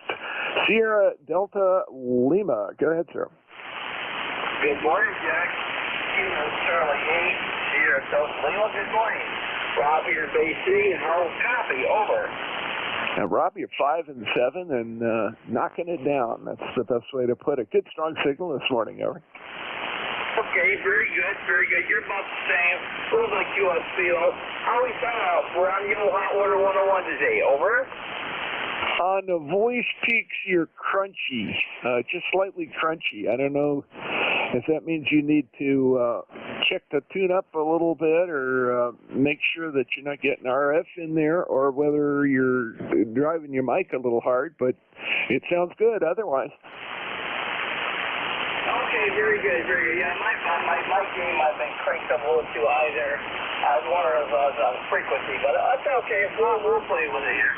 Sierra Delta Lima. Go ahead, sir. Good morning, Jack. Charlie 8, Sierra Delta Lima. Good morning. Rob here, Bay City. How copy? Over. Now, Rob, you're 5 and 7 and knocking it down. That's the best way to put it. Good strong signal this morning, over. Okay, very good, very good. You're about the same. A little like US field. How we found out? We're on Yellow Hot Water 101 today. Over. On the voice peaks, you're crunchy, just slightly crunchy. I don't know if that means you need to check the tune up a little bit or make sure that you're not getting RF in there, or whether you're driving your mic a little hard, but it sounds good otherwise. Okay, very good, very good. Yeah, my game I've been cranked up a little too high there. I was wondering about the frequency, but that's okay. We'll play with it here.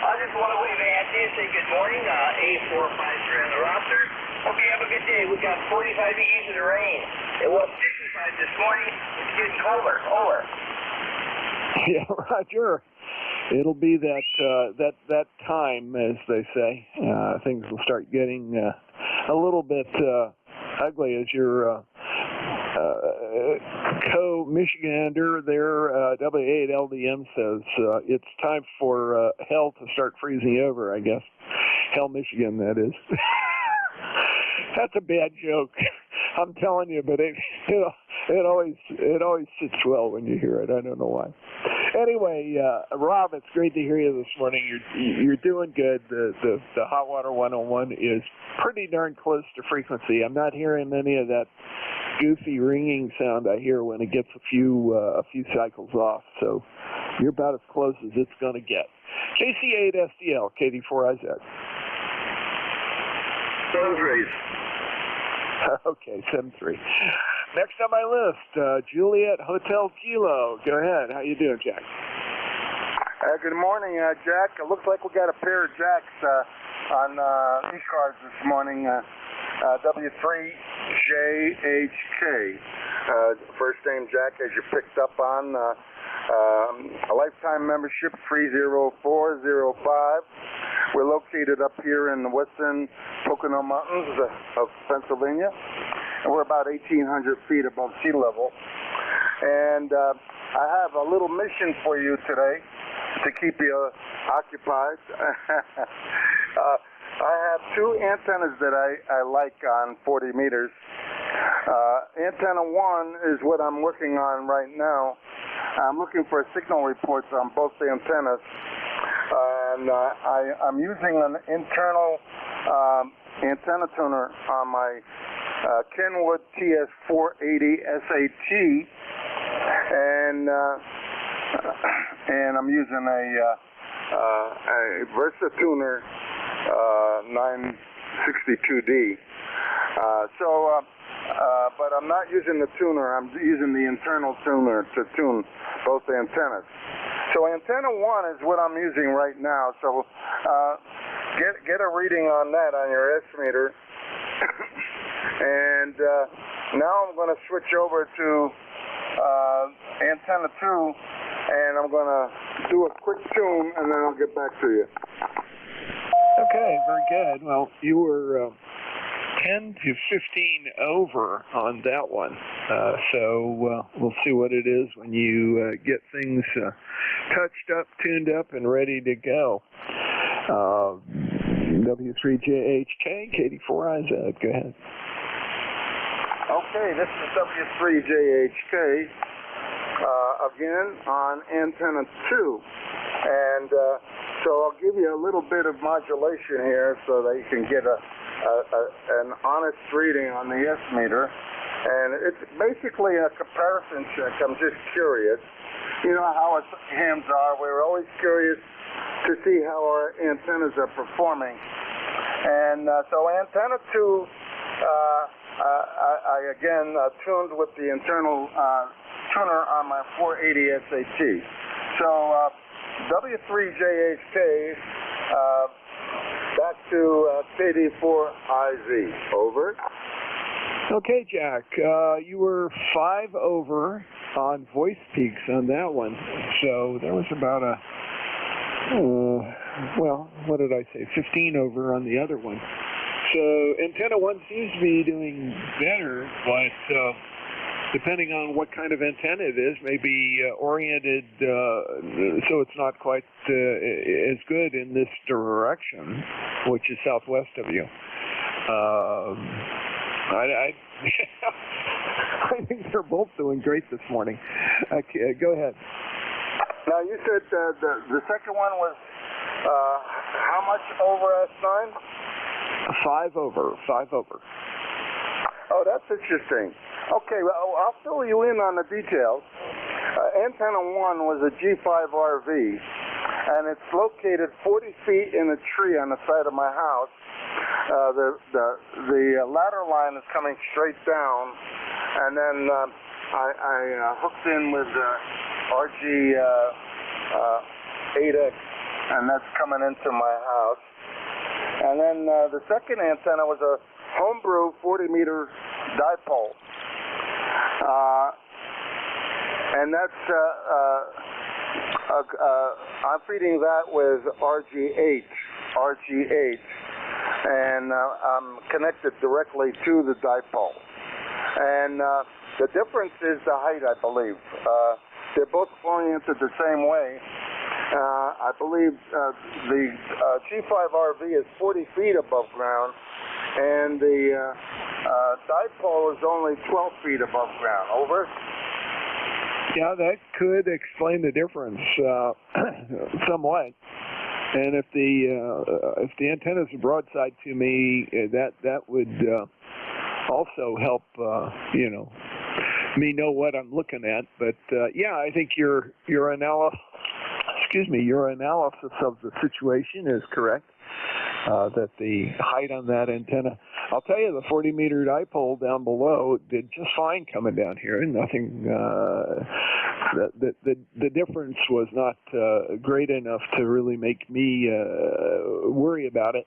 I just want to wave at you and say good morning. A453 on the roster. Okay, have a good day. We got 45 degrees in the rain. It was 65 this morning. It's getting colder. Over. Yeah, Roger. It'll be that time, as they say. Things will start getting a little bit ugly as your co-Michigander there, W8LDM says it's time for hell to start freezing over, I guess. Hell, Michigan, that is. That's a bad joke. I'm telling you, but it always sits well when you hear it. I don't know why. Anyway, Rob, it's great to hear you this morning. You're doing good. The Hot Water 101 is pretty darn close to frequency. I'm not hearing any of that goofy ringing sound I hear when it gets a few cycles off. So you're about as close as it's going to get. KC8SDL, KD4IZ. Okay, 7-3. Next on my list, Juliet Hotel Kilo. Go ahead. How you doing, Jack? Good morning, Jack. It looks like we got a pair of jacks on ECARS this morning. W3JHK. First name Jack, as you picked up on. A lifetime membership, 30405. We're located up here in the western Pocono Mountains of Pennsylvania. And we're about 1,800 feet above sea level. And I have a little mission for you today to keep you occupied. I have two antennas that I like on 40 meters. Antenna 1 is what I'm working on right now. I'm looking for signal reports on both the antennas. And I'm using an internal antenna tuner on my Kenwood TS480 SAT, and I'm using a Versatuner 962D. But I'm not using the tuner. I'm using the internal tuner to tune both antennas. So antenna 1 is what I'm using right now. So get a reading on that on your S-meter. And now I'm going to switch over to antenna 2, and I'm going to do a quick tune, and then I'll get back to you. Okay, very good. Well, you were 10 to 15 over on that one. So we'll see what it is when you get things touched up, tuned up, and ready to go. W3JHK, Katie4IZ, go ahead. Okay, this is W3JHK, again on antenna 2. And so I'll give you a little bit of modulation here so that you can get an honest reading on the S meter. And it's basically a comparison check. I'm just curious. You know how us hams are. We're always curious to see how our antennas are performing. And so antenna 2, I again tuned with the internal tuner on my 480 SAT. So W3JHK, back to KD4IZ. Over. Okay, Jack, you were 5 over on voice peaks on that one. So there was about a, well, what did I say, 15 over on the other one. So antenna 1 seems to be doing better, but depending on what kind of antenna it is, may be oriented so it's not quite as good in this direction, which is southwest of you. I think they're both doing great this morning. Okay, go ahead. Now, you said the second one was how much over S9? 5 over. Oh, that's interesting. Okay, well, I'll fill you in on the details. Antenna 1 was a G5RV, and it's located 40 feet in a tree on the side of my house. The ladder line is coming straight down, and then I hooked in with RG 8X, and that's coming into my house. And then the second antenna was a homebrew 40-meter dipole. And that's, I'm feeding that with RG8, and I'm connected directly to the dipole. And the difference is the height, I believe. They're both oriented the same way. I believe the G5RV is 40 feet above ground, and the dipole is only 12 feet above ground. Over. Yeah, that could explain the difference somewhat. And if the antennas are broadside to me, that would also help me know what I'm looking at. But yeah, I think your analysis of the situation is correct. That the height on that antenna, I'll tell you, the 40-meter dipole down below did just fine coming down here. Nothing. The difference was not great enough to really make me worry about it.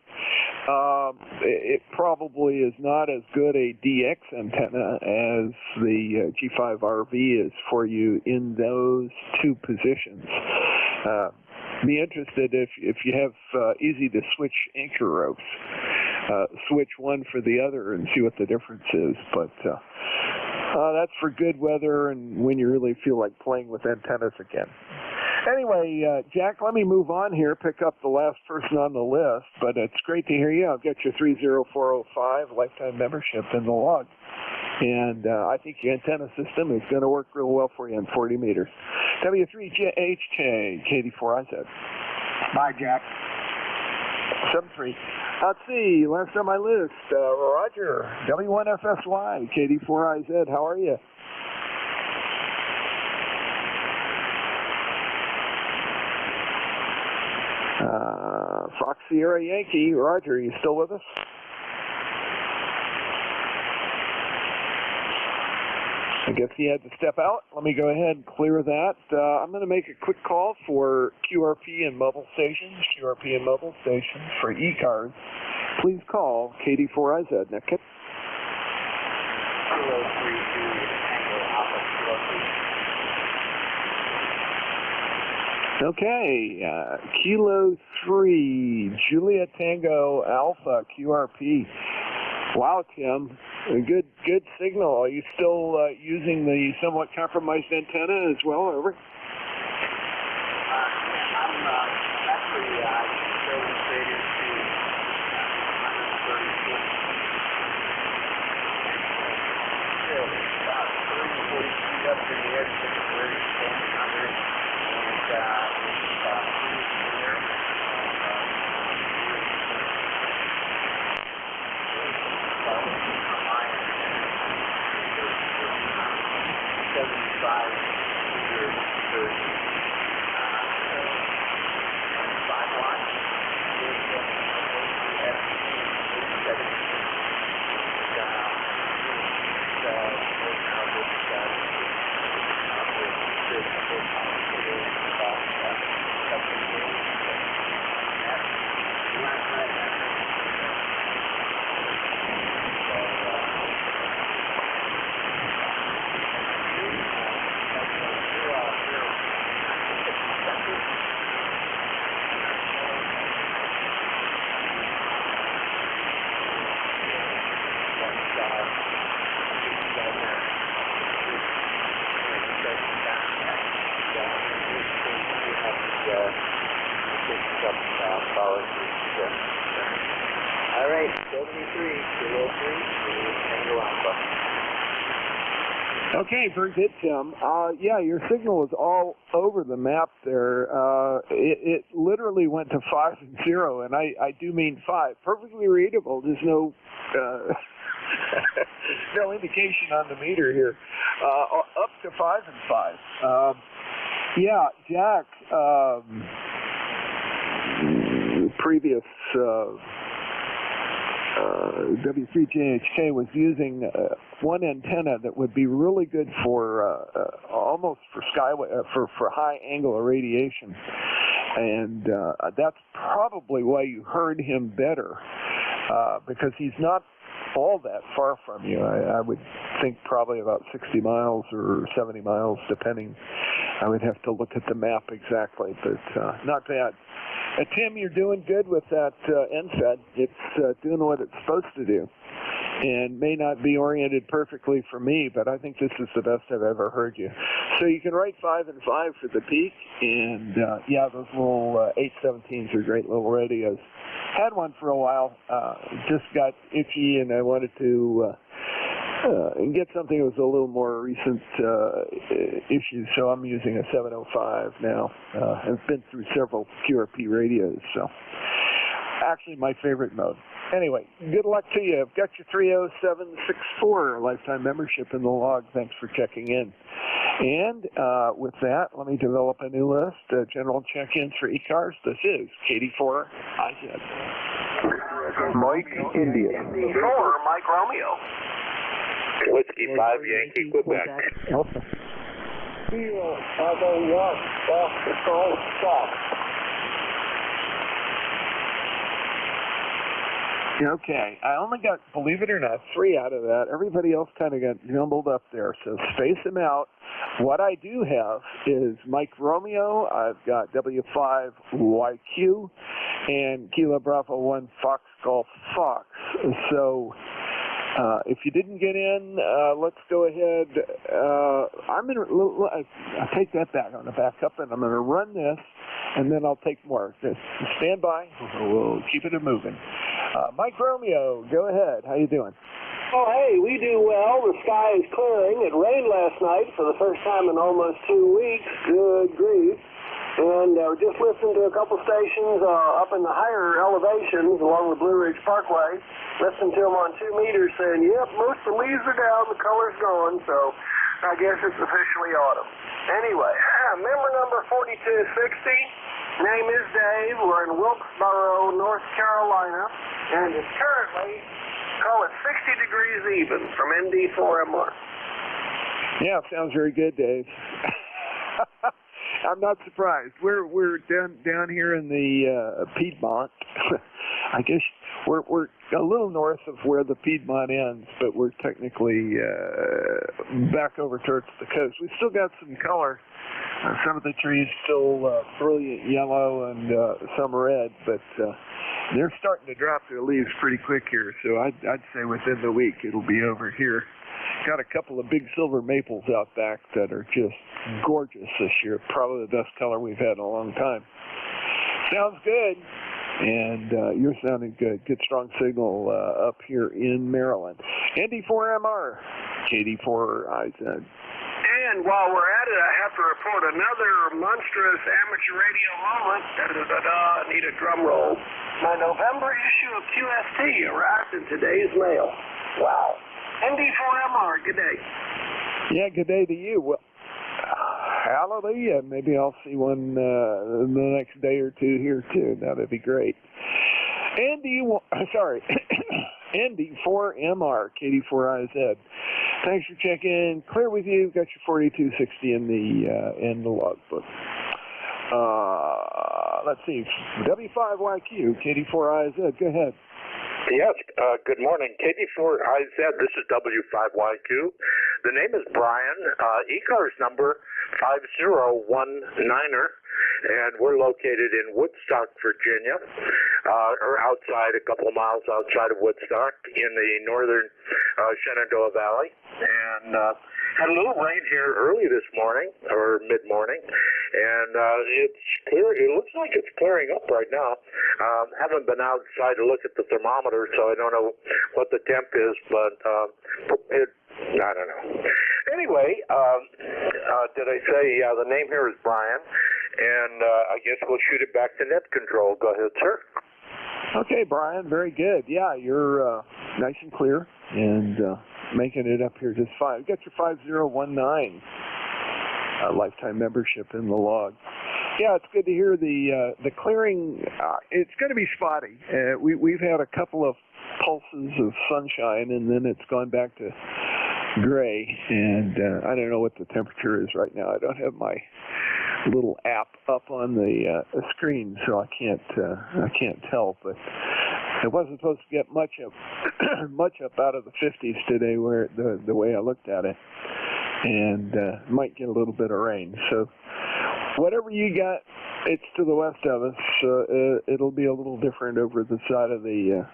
It probably is not as good a DX antenna as the G5RV is for you in those two positions. Be interested if you have easy to switch anchor ropes. Switch one for the other and see what the difference is. But that's for good weather and when you really feel like playing with antennas again. Anyway, Jack, let me move on here, pick up the last person on the list. But it's great to hear you. I'll get your 30405 lifetime membership in the log. And I think your antenna system is going to work real well for you in 40 meters. W3JHK, KD4IZ. Bye, Jack. 73. Let's see, last on my list, Roger, W1FSY, KD4IZ. How are you? Fox Sierra Yankee, Roger, are you still with us? I guess he had to step out. Let me go ahead and clear that. I'm going to make a quick call for QRP and mobile stations. QRP and mobile stations for ECARS. Please call KD4IZ. Nick. Okay, Kilo 3, Juliet Tango Alpha, QRP. Wow, Tim, a good signal. Are you still using the somewhat compromised antenna as well? Over. All right, 73, Kilo 3, Tango Alpha. Okay, very good, Tim. Yeah, your signal is all over the map there. It literally went to 5 and 0, and I do mean 5. Perfectly readable. There's no no indication on the meter here. Up to 5 and 5. Yeah, Jack, previous W3JHK was using one antenna that would be really good for almost for for high angle irradiation, and that's probably why you heard him better, because he's not all that far from you. I would think probably about 60 miles or 70 miles, depending. I would have to look at the map exactly, but not bad. Tim, you're doing good with that NFED. It's doing what it's supposed to do, and may not be oriented perfectly for me, but I think this is the best I've ever heard you. So you can write 5 and 5 for the peak, and yeah, those little 817s are great little radios. Had one for a while, just got itchy, and I wanted to get something that was a little more recent issue, so I'm using a 705 now. I've been through several QRP radios, so actually my favorite mode. Anyway, good luck to you. I've got your 30764 lifetime membership in the log. Thanks for checking in. And with that, let me develop a new list. General check-ins for ECARS. This is KD4IZ. Mike India. 4, Mike Romeo. Whiskey 5 Yankee, Quebec. Alpha. Kilo, Bravo 1, Fox, Control, Fox. Okay, I only got, believe it or not, 3 out of that. Everybody else kind of got jumbled up there, so space them out. What I do have is Mike Romeo, I've got W5YQ, and Kilo Bravo 1 Fox Golf Fox. So if you didn't get in, let's go ahead. I'm going to, I take that back. I'm going to back up, and I'm going to run this, and then I'll take more. Just stand by. We'll keep it moving. Mike Romeo, go ahead. How you doing? Oh, hey, we do well. The sky is clearing. It rained last night for the first time in almost 2 weeks. Good grief. And just listened to a couple stations up in the higher elevations along the Blue Ridge Parkway. Listened to them on 2 meters saying, yep, most of the leaves are down, the color's gone, so I guess it's officially autumn. Anyway, member number 4260, name is Dave. We're in Wilkesboro, North Carolina, and it's currently, call it 60 degrees even from ND4MR. Yeah, sounds very good, Dave. I'm not surprised. We're down here in the Piedmont. I guess we're a little north of where the Piedmont ends, but we're technically back over towards the coast. We've still got some color. Some of the trees still brilliant yellow and some red, but they're starting to drop their leaves pretty quick here. So I'd say within the week it'll be over here. Got a couple of big silver maples out back that are just gorgeous this year. Probably the best color we've had in a long time. Sounds good. And you're sounding good. Good strong signal up here in Maryland. ND4MR, KD4IZ. And while we're at it, I have to report another monstrous amateur radio moment. Da-da-da-da, I need a drum roll. My November issue of QST arrived in today's mail. Wow. ND4MR, good day. Yeah, good day to you. Well, hallelujah. Maybe I'll see one in the next day or two here, too. That'd be great. ND4MR, KD4IZ. Thanks for checking. Clear with you. Got your 4260 in the logbook. Let's see. W5YQ, KD4IZ. Go ahead. Yes, good morning. KD4IZ, this is W5YQ. The name is Brian, ECARS number 5019er, and we're located in Woodstock, Virginia, or outside, a couple of miles outside of Woodstock in the northern Shenandoah Valley. And had a little rain here early this morning, or mid-morning, and it's clear. It looks like it's clearing up right now. Haven't been outside to look at the thermometer, so I don't know what the temp is, but I don't know. Anyway, did I say, the name here is Brian, and I guess we'll shoot it back to net control. Go ahead, sir. Okay, Brian, very good. Yeah, you're nice and clear, and making it up here just fine. You got your 5019 lifetime membership in the log. Yeah, it's good to hear the clearing. It's going to be spotty. We've had a couple of pulses of sunshine, and then it's gone back to gray, and I don't know what the temperature is right now. I don't have my little app up on the screen, so I can't tell. But it wasn't supposed to get much up out of the 50s today, where the way I looked at it, and might get a little bit of rain. So whatever you got, it's to the west of us. It'll be a little different over the side of the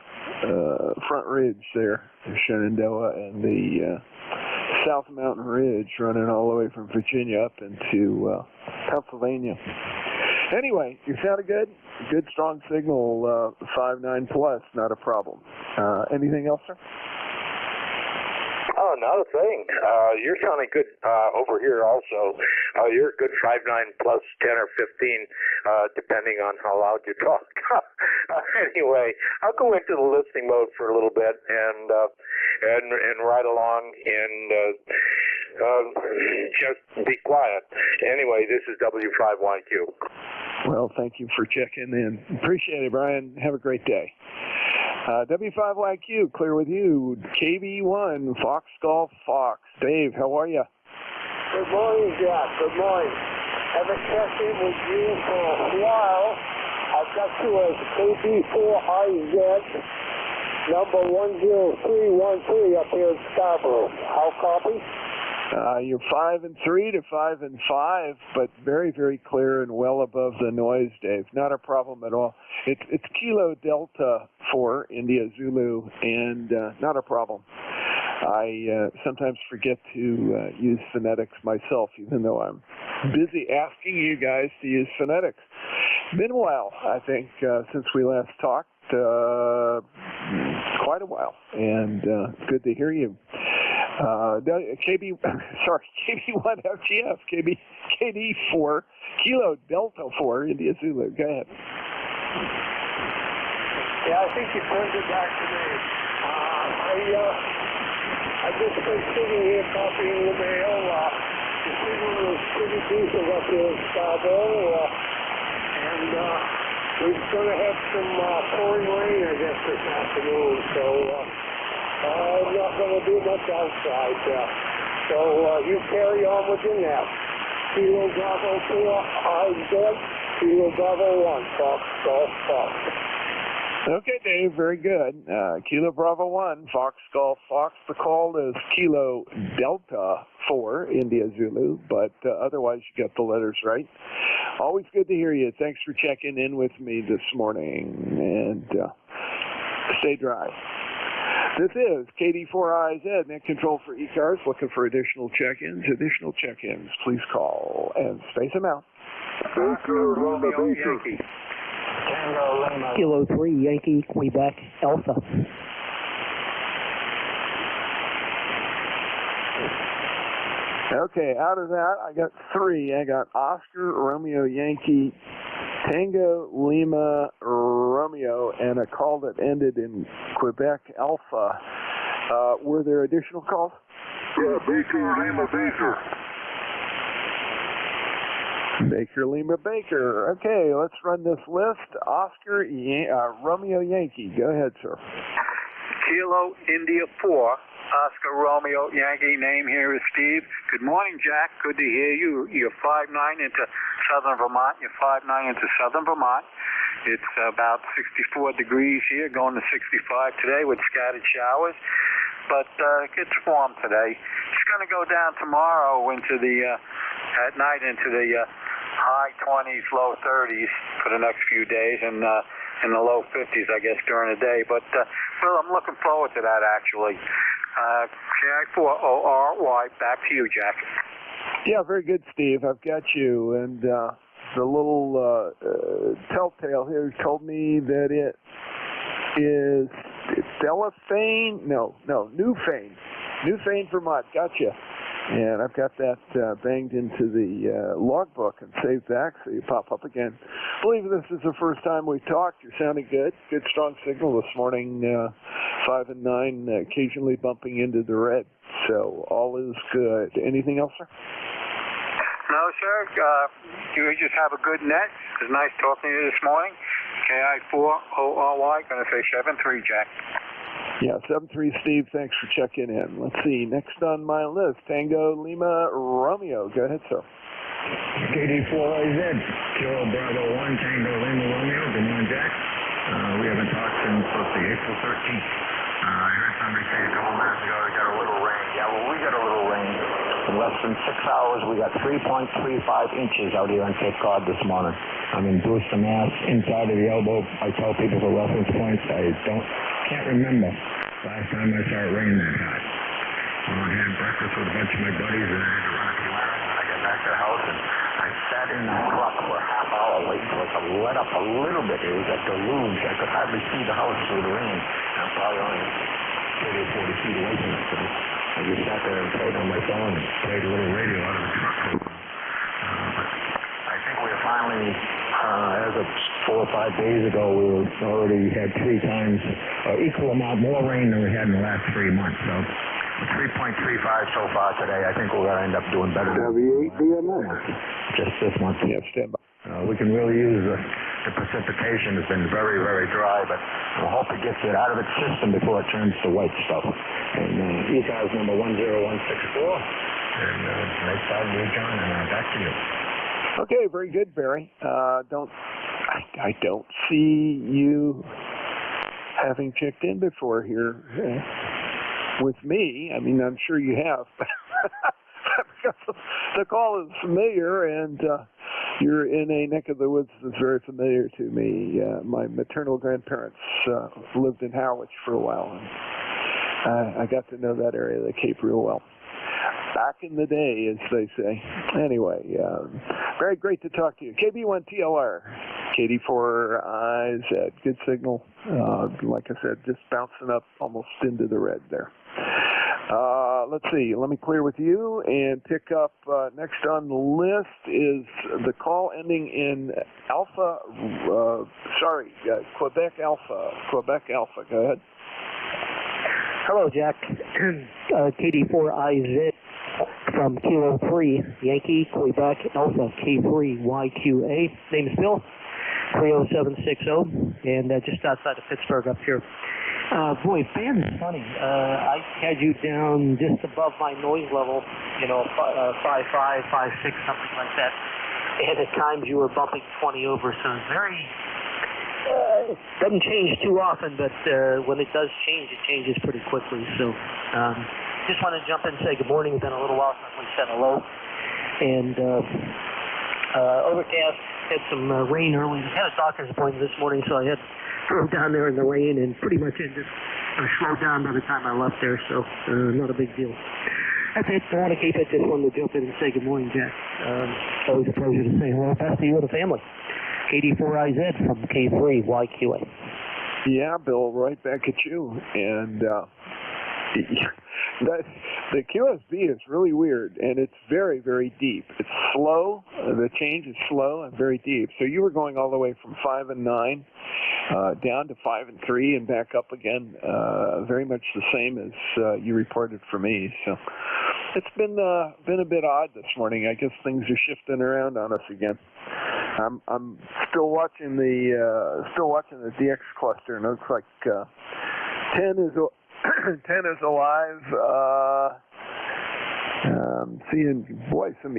front ridge there, the Shenandoah and the South Mountain Ridge, running all the way from Virginia up into Pennsylvania. Anyway, you sounded good. Good strong signal, 5.9 plus, not a problem. Anything else, sir? Oh, not a thing. You're sounding good over here also. You're a good 5.9 plus 10 or 15, depending on how loud you talk. Anyway, I'll go into the listening mode for a little bit and ride along and just be quiet. Anyway, this is W5YQ. Well, thank you for checking in. Appreciate it, Brian. Have a great day. W5YQ, clear with you. KB1, Fox Golf Fox. Dave, how are you? Good morning, Jack. Good morning. Haven't checked in with you for a while. I've got you as KB4IZ, number 10313 up here in Scarborough. How copy? You're 5 and 3 to 5 and 5, but very, very clear and well above the noise, Dave. Not a problem at all. It's Kilo Delta 4, India Zulu, and not a problem. I sometimes forget to use phonetics myself, even though I'm busy asking you guys to use phonetics. Been a while, I think, since we last talked. Quite a while, and good to hear you. KB1FGF, KD4, Kilo Delta 4, India Zulu. Go ahead. Yeah, I think you turned it back to me. I just been sitting here copying the mail. The signal was pretty decent up here in Scarborough, and we're going to have some pouring rain, I guess, this afternoon, so I'm not going to do much outside. So you carry on with your nap. Kilo Bravo 4, IZ, Kilo Bravo 1, Fox, Golf, Fox. Okay, Dave, very good. Kilo Bravo 1, Fox Golf Fox. The call is Kilo Delta 4, India Zulu, but otherwise you got the letters right. Always good to hear you. Thanks for checking in with me this morning, and stay dry. This is KD4IZ, net control for ECARS. Looking for additional check-ins. Please call and space them out. Romeo Yankee. Kilo 3, Yankee, Quebec, Alpha. Okay, out of that, I got 3. I got Oscar, Romeo, Yankee, Tango, Lima, Romeo, and a call that ended in Quebec, Alpha. Were there additional calls? Yeah, Baker, Lima, Baker. Baker, Lima, Baker. Okay, let's run this list. Oscar, Romeo, Yankee. Go ahead, sir. Kilo India 4, Oscar Romeo Yankee. Name here is Steve. Good morning, Jack. Good to hear you. You're 5'9" into southern Vermont. It's about 64 degrees here, going to 65 today with scattered showers. But it gets warm today. It's going to go down tomorrow into the at night into the high 20s, low 30s for the next few days, and in the low 50s, I guess, during the day. But well, I'm looking forward to that actually. KI4ORY, back to you, Jack. Yeah, very good, Steve. I've got you. And the little telltale here told me that it is Delafane? No, Newfane. Newfane, Vermont. Gotcha. And I've got that banged into the logbook and saved back so you pop up again. I believe this is the first time we've talked. You're sounding good. Good strong signal this morning. 5 and 9, occasionally bumping into the red. So all is good. Anything else, sir? No, sir. You just have a good net. It was nice talking to you this morning. KI4ORY, going to say 7-3, Jack. Yeah, 7-3, Steve. Thanks for checking in. Let's see. Next on my list, Tango Lima Romeo. Go ahead, sir. KD4IZ, Kilo Bravo 1, Tango Lima Romeo. Good morning, Jack. We haven't talked since, let's see, April 13th. I heard somebody say a couple minutes ago we got a little rain. Yeah, well, we got a little rain. In less than 6 hours, we got 3.35 inches out here on Cape Cod this morning. I'm in Brewster, Mass, inside of the elbow. I tell people for reference points, can't remember last time I saw it rain that hot. I had breakfast with a bunch of my buddies, and I had to run a few errands, and I got back to the house, and I sat in the truck for a half hour waiting for it to let up a little bit. It was a deluge. I could hardly see the house through the rain. I'm probably only 30 or 40 feet away from it. So I just sat there and played on my phone and played a little radio out of the truck. But I think we're finally, as of 4 or 5 days ago, we already had 3 times, equal amount more rain than we had in the last 3 months. So 3.35 so far today. I think we're going to end up doing better than just this month. Yeah, stand by. We can really use the precipitation. Has been very, very dry, but I hope it gets it out of its system before it turns to white stuff. And ECARS number 10164. And nice talking to you, John, and back to you. Okay, very good, Barry. I don't see you having checked in before here with me. I mean, I'm sure you have. Because the call is familiar, and you're in a neck of the woods that's very familiar to me. My maternal grandparents lived in Harwich for a while, and I got to know that area of the Cape real well. Back in the day, as they say. Anyway, very great to talk to you. KB1TLR, KD4IZ, good signal. Like I said, just bouncing up almost into the red there. Let's see. Let me clear with you and pick up next on the list is the call ending in Alpha. Quebec Alpha. Quebec Alpha. Go ahead. Hello, Jack. KD4IZ from Kilo 3, Yankee, Quebec, Alpha, K3YQA. Name is Bill, 30760, and just outside of Pittsburgh up here. Boy, fan is funny. I had you down just above my noise level, 5.5, 5.6, something like that. And at times you were bumping 20 over, so Doesn't change too often, but when it does change, it changes pretty quickly. So just want to jump in and say good morning. It's been a little while since we said hello. And overcast, had some rain early. I had a doctor's appointment this morning, so I drove down there in the rain and pretty much ended slowed down by the time I left there, so not a big deal. That's it. I want to keep it. Just wanted to jump in and say good morning, Jack. Always a pleasure to say hello. Best to you and the family. KD4IZ from K3YQA. Yeah, Bill, right back at you. And the QSB is really weird, and it's very, very deep. It's slow. The change is slow and very deep. So you were going all the way from 5 and 9 down to 5 and 3 and back up again. Very much the same as you reported for me. So it's been a bit odd this morning. I guess things are shifting around on us again. I'm still watching the DX cluster, and it looks like 10 is alive. Seeing some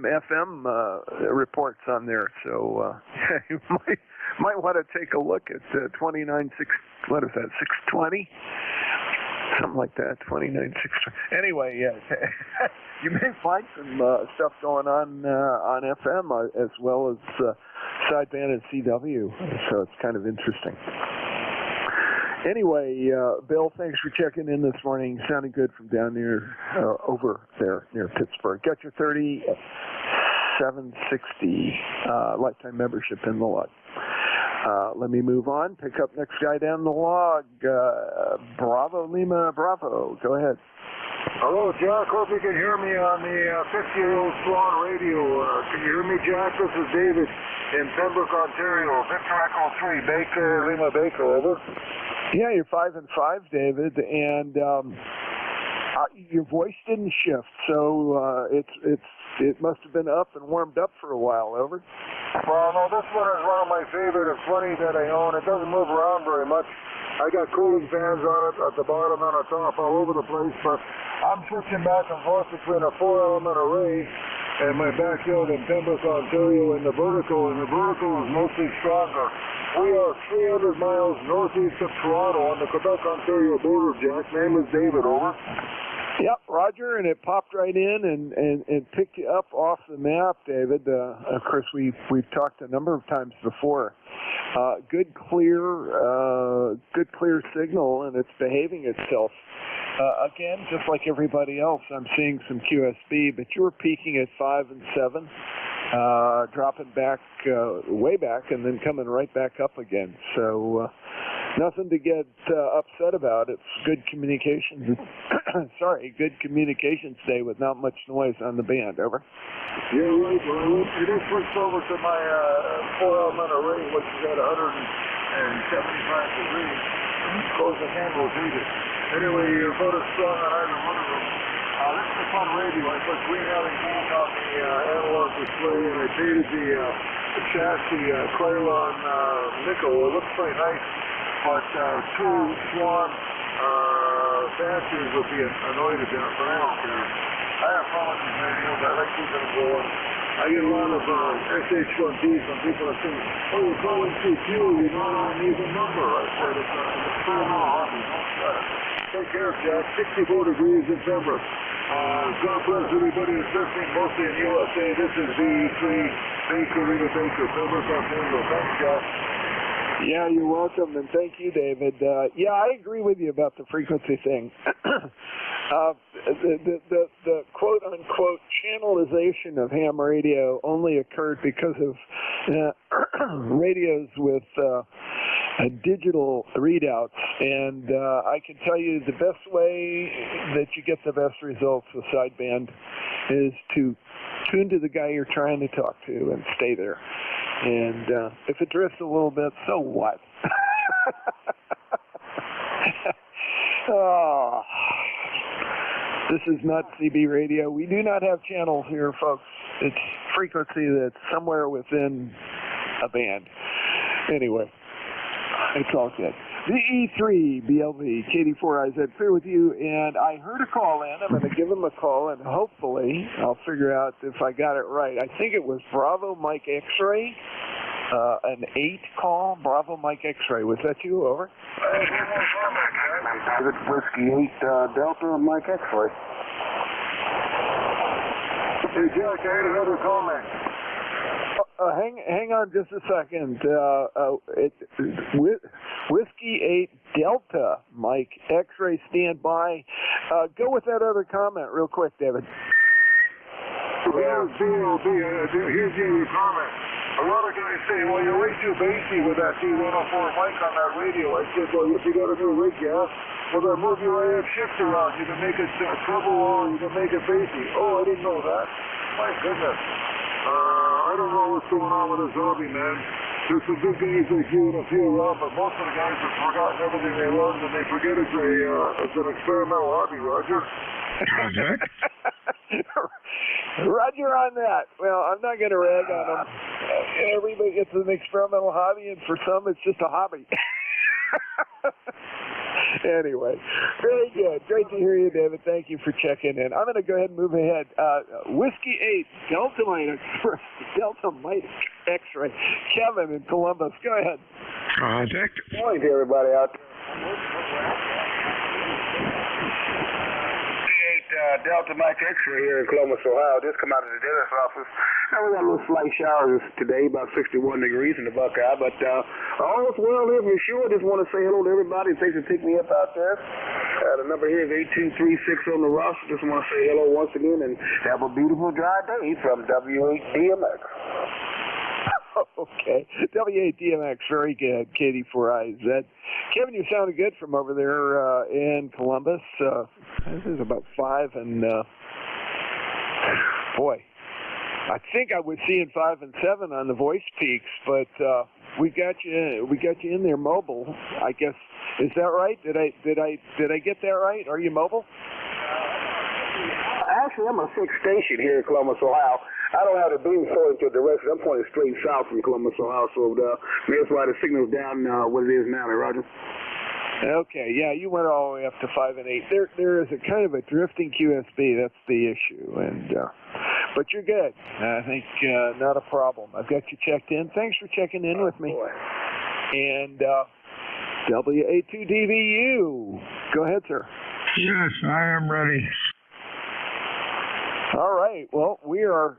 FM reports on there, so you might want to take a look at 29.6. What is that? 620. Something like that, 29.6. Anyway, yeah, you may find some stuff going on FM as well as sideband and CW, so it's kind of interesting. Anyway, Bill, thanks for checking in this morning. Sounding good from down near over there near Pittsburgh. Got your 3760 lifetime membership in the log. Let me move on. Pick up next guy down the log. Bravo Lima Bravo. Go ahead. Hello, Jack. Hope you can hear me on the 50-year-old Swan radio. Can you hear me, Jack? This is David in Pembroke, Ontario. Victor Echo 3, Baker, Lima Baker, over. Yeah, you're 5 and 5, David, and your voice didn't shift, so it must have been up and warmed up for a while. Over. Well, no, this one is one of my favorite. It's funny that I own. It doesn't move around very much. I got cooling fans on it at the bottom and at the top, all over the place, but I'm switching back and forth between a 4-element array and my backyard in Pembroke, Ontario, and the vertical is mostly stronger. We are 300 miles northeast of Toronto on the Quebec-Ontario border, Jack. Name is David, over. Yep, Roger, and it popped right in and picked you up off the map, David. Of course, we've talked a number of times before. Good clear signal, and it's behaving itself. Again, just like everybody else, I'm seeing some QSB, but you were peaking at 5 and 7, dropping back way back, and then coming right back up again. So nothing to get upset about. It's good communications. Good communications day with not much noise on the band. Over. Yeah, right. Well, it is switched over to my 4-element array, which is at 175 degrees. Close the handle, heated. Anyway, you're about as strong on either one of them. This is a fun radio. I put green LEDs on the analog display, and I painted the chassis Krylon nickel. It looks pretty nice, but 2 Swan fasteners would be annoyed at that, but I don't care. I have fun with these radios. I like keeping them going. I get a lot of SH1Ds when people are saying, oh, you're calling CQ, you're not on an even number. I said, it's a normal hobby. Take care, Jack. 64 degrees in Pembroke. God bless everybody that's listening, mostly in USA. This is V3 Baker, Rita Baker, Pembroke, Ontario. Thanks, Jack. Yeah, you're welcome, and thank you, David. Yeah, I agree with you about the frequency thing. The quote-unquote channelization of ham radio only occurred because of radios with digital readouts, and I can tell you the best way that you get the best results with sideband is to tune to the guy you're trying to talk to and stay there. And if it drifts a little bit, so what? Oh, this is not CB radio. We do not have channels here, folks. It's frequency that's somewhere within a band. Anyway, it's all good. VE3 BLV KD4IZ here with you, and I heard a call in. I'm going to give him a call, and hopefully I'll figure out if I got it right. I think it was Bravo Mike X-Ray. An 8 call, Bravo Mike X-ray. Was that you? Over. It's Whiskey 8 Delta Mike X-ray. Hey, Jack, I had another comment. Hang on just a second. Whiskey 8 Delta Mike X-ray, stand by. Go with that other comment real quick, David. Well, here's the other comment. A lot of guys say, well, you're way too bassy with that D104 mic on that radio. I said, well, if you got a new rig, yeah, well, then move your AM shift around. You can make it treble or you can make it bassy. Oh, I didn't know that. My goodness. I don't know what's going on with this hobby, man. There's some good guys like you and a few around, but most of the guys have forgotten everything they learned and they forget it's an experimental hobby, Roger. Roger. Roger on that. Well, I'm not going to rag on them. Everybody, it's an experimental hobby, and for some, it's just a hobby. Anyway, very good. Great to hear you, David. Thank you for checking in. I'm going to go ahead and move ahead. Whiskey 8, Delta Mike X-ray. Kevin in Columbus. Go ahead. Jack. Good morning to everybody out there. Delta Mike X-ray here in Columbus, Ohio. Just come out of the dentist's office. Now we got a little slight showers today, about 61 degrees in the Buckeye, but all is well here for sure. Just want to say hello to everybody. Thanks for picking me up out there. The number here is 8236 on the roster. Just want to say hello once again and have a beautiful dry day from W8DMX. Okay. W8DMX, very good. KD4IZ. Kevin, you sounded good from over there in Columbus. This is about 5 and, boy, I think I was seeing 5 and 7 on the voice peaks, but we got you in there mobile, I guess. Is that right? Did I get that right? Are you mobile? Actually, I'm a fixed station here in Columbus, Ohio. I don't have the beam pointing to a direction. I'm pointing straight south from Columbus, Ohio, so that's why the signal's down what it is now, Roger. Okay, yeah, you went all the way up to 5 and 8. There is a kind of a drifting QSB. That's the issue, and but you're good. I think not a problem. I've got you checked in. Thanks for checking in with me. Boy. And WA2DVU. Go ahead, sir. Yes, I am ready. All right. Well, we are,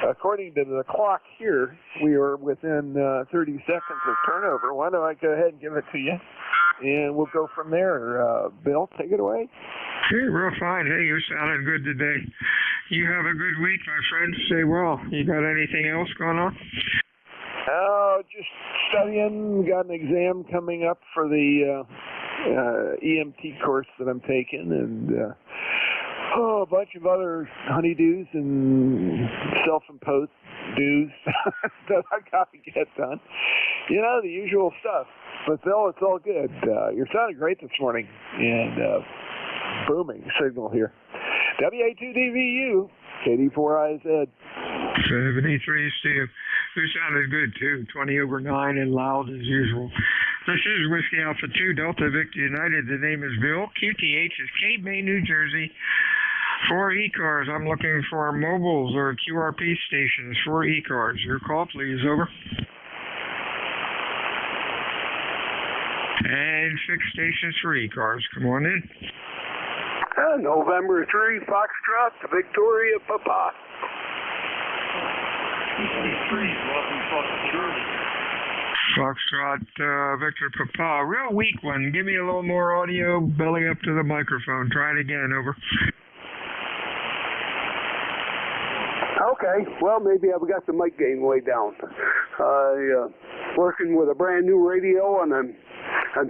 according to the clock here, we are within 30 seconds of turnover. Why don't I go ahead and give it to you, and we'll go from there. Bill, take it away. Hey, real fine. Hey, you're sounding good today. You have a good week, my friend. Stay well. You got anything else going on? Oh, just studying. Got an exam coming up for the EMT course that I'm taking, and a bunch of other honeydews and self-imposed dues that I got to get done. You know, the usual stuff. But Bill, it's all good. You're sounding great this morning, and booming signal here. WA2DVU, KD4IZ. 73, Steve. You sounded good, too. 20 over 9 and loud as usual. This is Whiskey Alpha 2, Delta Victor United. The name is Bill. QTH is Cape May, New Jersey. For ECARS, I'm looking for mobiles or QRP stations for ECARS. Your call, please. Over. And fixed stations for ECARS. Come on in. November 3, Foxtrot, Victoria, Papa. Foxtrot, Victor Papa. Real weak one. Give me a little more audio. Belly up to the microphone. Try it again. Over. Okay, well, maybe I've got the mic gain way down. Working with a brand new radio, and I'm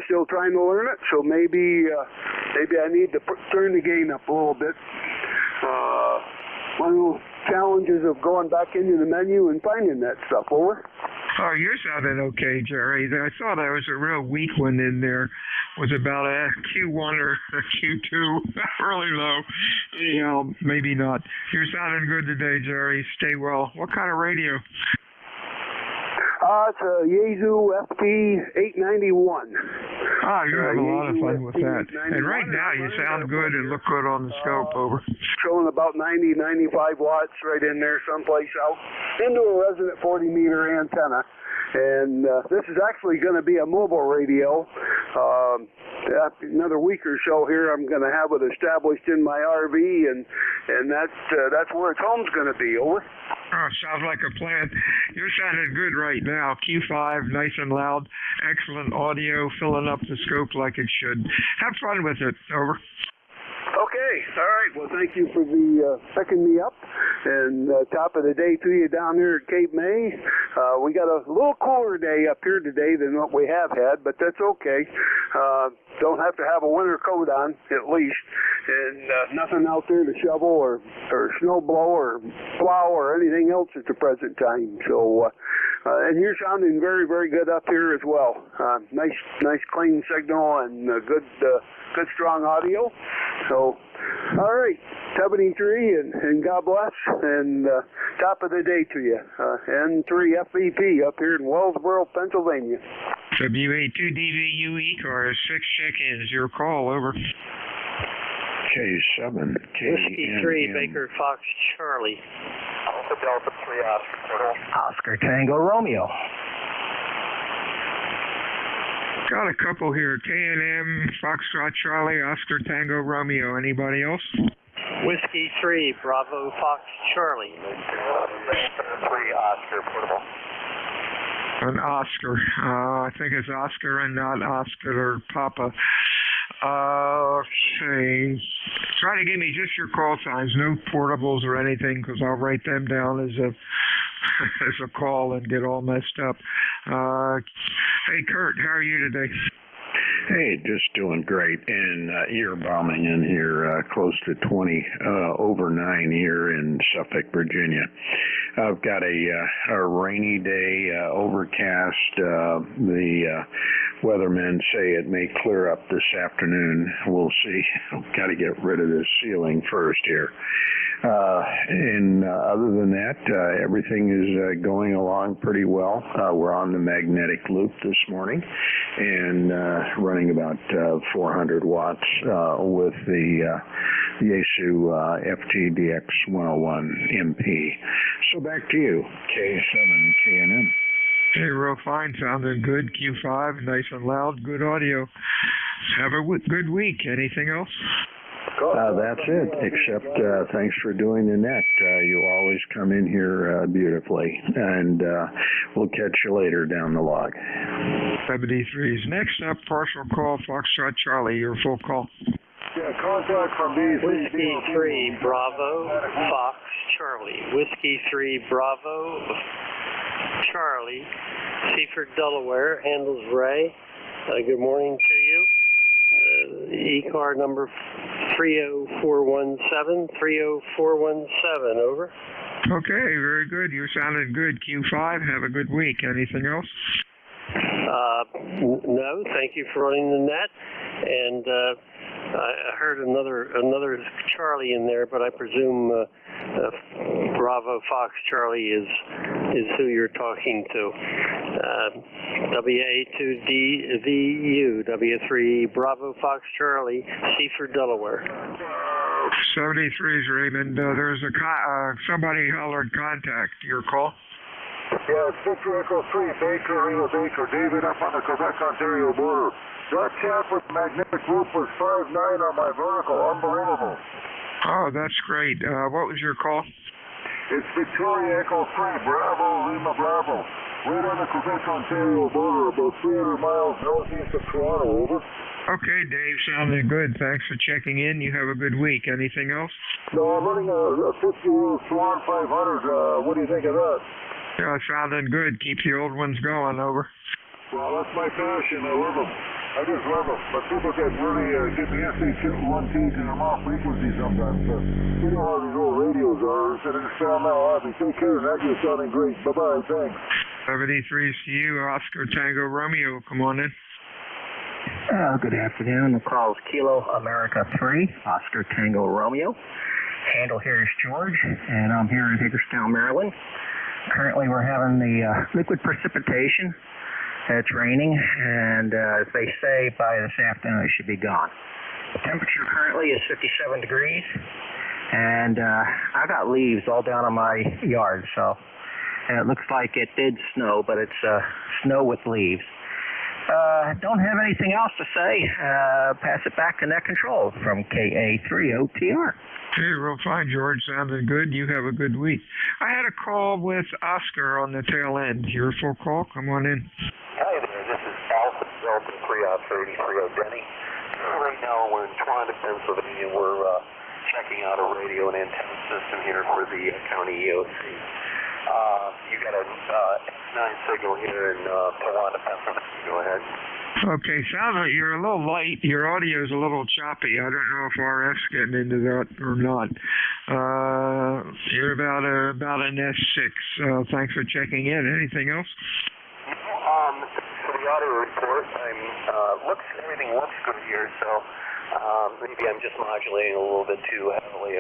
still trying to learn it, so maybe I need to turn the gain up a little bit. One of those challenges of going back into the menu and finding that stuff. Over. Oh, you're sounding okay, Jerry. I thought I was a real weak one in there. Was about a Q1 or a Q2, really low. Anyhow, maybe not. You're sounding good today, Jerry. Stay well. What kind of radio? It's a Yaesu FT891. Ah, you're having a lot of fun with that. And right now you sound good and look good on the scope. Over. Showing about 90, 95 watts right in there someplace out into a resonant 40-meter antenna. And this is actually going to be a mobile radio. Another week or so here, I'm going to have it established in my RV, and that's where its home's going to be. Over. Oh, sounds like a plan. You're sounding good right now. Q5, nice and loud, excellent audio, filling up the scope like it should. Have fun with it. Over. Okay, all right. Well, thank you for picking me up. And top of the day to you down there at Cape May. We got a little cooler day up here today than what we have had, but that's okay. Don't have to have a winter coat on, at least. And nothing out there to shovel or snow blow or plow or anything else at the present time. So, and you're sounding very, very good up here as well. Nice clean signal and good strong audio. So, all right, 73 and God bless, and top of the day to you. N3 FVP up here in Wellsboro, Pennsylvania. WA2DVU ECARS, 6 check-ins. Your call, over. K7, Whiskey 3, Baker Fox Charlie. Delta 3, Oscar Tango Romeo. Got a couple here. K&M, Foxtrot Charlie, Oscar Tango Romeo. Anybody else? Whiskey 3, Bravo Fox Charlie. 3, Oscar portable. An Oscar. I think it's Oscar and not Oscar or Papa. Okay. Try to give me just your call signs, no portables or anything, because I'll write them down as a call and get all messed up. Hey, Kurt, how are you today? Hey, just doing great. And ear bombing in here, close to 20 over 9 here in Suffolk, Virginia. I've got a rainy day, overcast. The weathermen say it may clear up this afternoon. We'll see. Got to get rid of this ceiling first here. And other than that, everything is going along pretty well. We're on the magnetic loop this morning and running about 400 watts with the Yaesu FTDX 101 MP. So back to you, K7 KNM. Hey, real fine, sounding good. Q5, nice and loud, good audio. Have a good week. Anything else? That's it, except thanks for doing the net. You always come in here beautifully, and we'll catch you later down the log. 73's next up, partial call, Foxtrot Charlie, your full call. Yeah, contact from DC. Whiskey 3, Bravo Fox Charlie. Whiskey 3, Bravo Charlie, Seaford, Delaware, handles Ray. Good morning to you. ECAR number 30417, 30417, over. Okay, very good. You sounded good. Q5, have a good week. Anything else? No, thank you for running the net. And I heard another Charlie in there, but I presume Bravo Fox Charlie is who you're talking to. WA2DVU, W3 Bravo Fox Charlie, Seaford, Delaware. 73's Raymond. There's somebody hollered contact. Your call? Yeah, it's Victor Echo 3, Baker, David up on the Quebec-Ontario border. That chap with magnetic loop was 5'9" on my vertical. Unbelievable. Oh, that's great. What was your call? It's Victoria Echo 3, Bravo, Lima Bravo. Right on the Quebec-Ontario border, about 300 miles northeast of Toronto, over. Okay, Dave, sounding good. Thanks for checking in. You have a good week. Anything else? No, I'm running a 50 Swan 500. What do you think of that? Yeah, sounding good. Keep the old ones going, over. Well, that's my passion. I love them. I just love them. But people get really, get the SH1Ts in them off frequency sometimes. But you know how these old radios are. Instead of just sound now happy. Take care. That you're sounding great. Bye-bye. Thanks. 73's to you. Oscar Tango Romeo. Come on in. Good afternoon. The call is Kilo America 3, Oscar Tango Romeo. Handle here is George, and I'm here in Hagerstown, Maryland. Currently, we're having the liquid precipitation. It's raining, and as they say, by this afternoon it should be gone. The temperature currently is 57 degrees, and I got leaves all down on my yard, so It looks like it did snow, but it's snow with leaves. Don't have anything else to say. Pass it back to Net Control from KA3OTR. Hey, real fine, George. Sounding good. You have a good week. I had a call with Oscar on the tail end. Your full call? Come on in. Hi there, this is Alpha Delta 330 Denny. Right now we're in Toronto, Pennsylvania. We're checking out a radio and antenna system here for the county EOC. You got a X9 signal here in Toronto, Pennsylvania. Go ahead. Okay, sounds like you're a little light. Your audio's a little choppy. I don't know if RF's getting into that or not. You're about an S6. Thanks for checking in. Anything else? For the audio report, everything looks good here, so maybe I'm just modulating a little bit too heavily.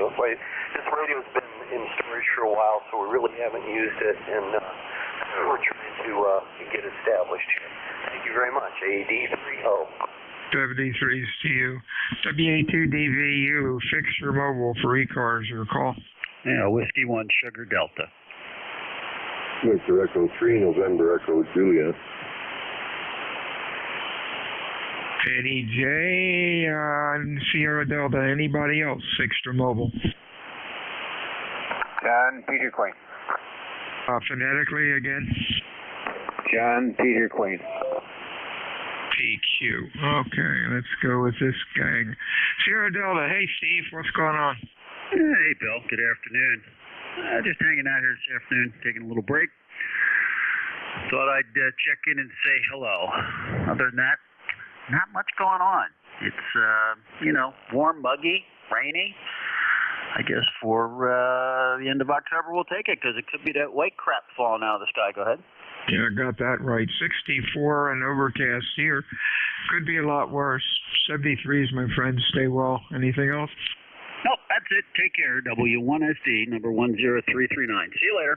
This radio's been in storage for a while, so we really haven't used it, and we're trying to get established here. Thank you very much. AD30. 73's to you. WA2DVU, fixed or mobile for ECARS, your call. Yeah, Whiskey 1 Sugar Delta. Victor Echo 3, November Echo Juliet. Eddie J, Sierra Delta. Anybody else, fixed or mobile? John Peter Queen. Phonetically again? John Peter Queen. PQ. Okay, let's go with this gang. Sierra Delta. Hey, Steve, what's going on? Hey, Bill. Good afternoon. Just hanging out here this afternoon, taking a little break. Thought I'd check in and say hello. Other than that, not much going on. It's, warm, muggy, rainy. I guess for the end of October we'll take it because it could be that white crap falling out of the sky. Go ahead. Yeah, I got that right. 64 and overcast here. Could be a lot worse. 73s, my friends. Stay well. Anything else? Nope, that's it. Take care. W1SD, number 10339. See you later.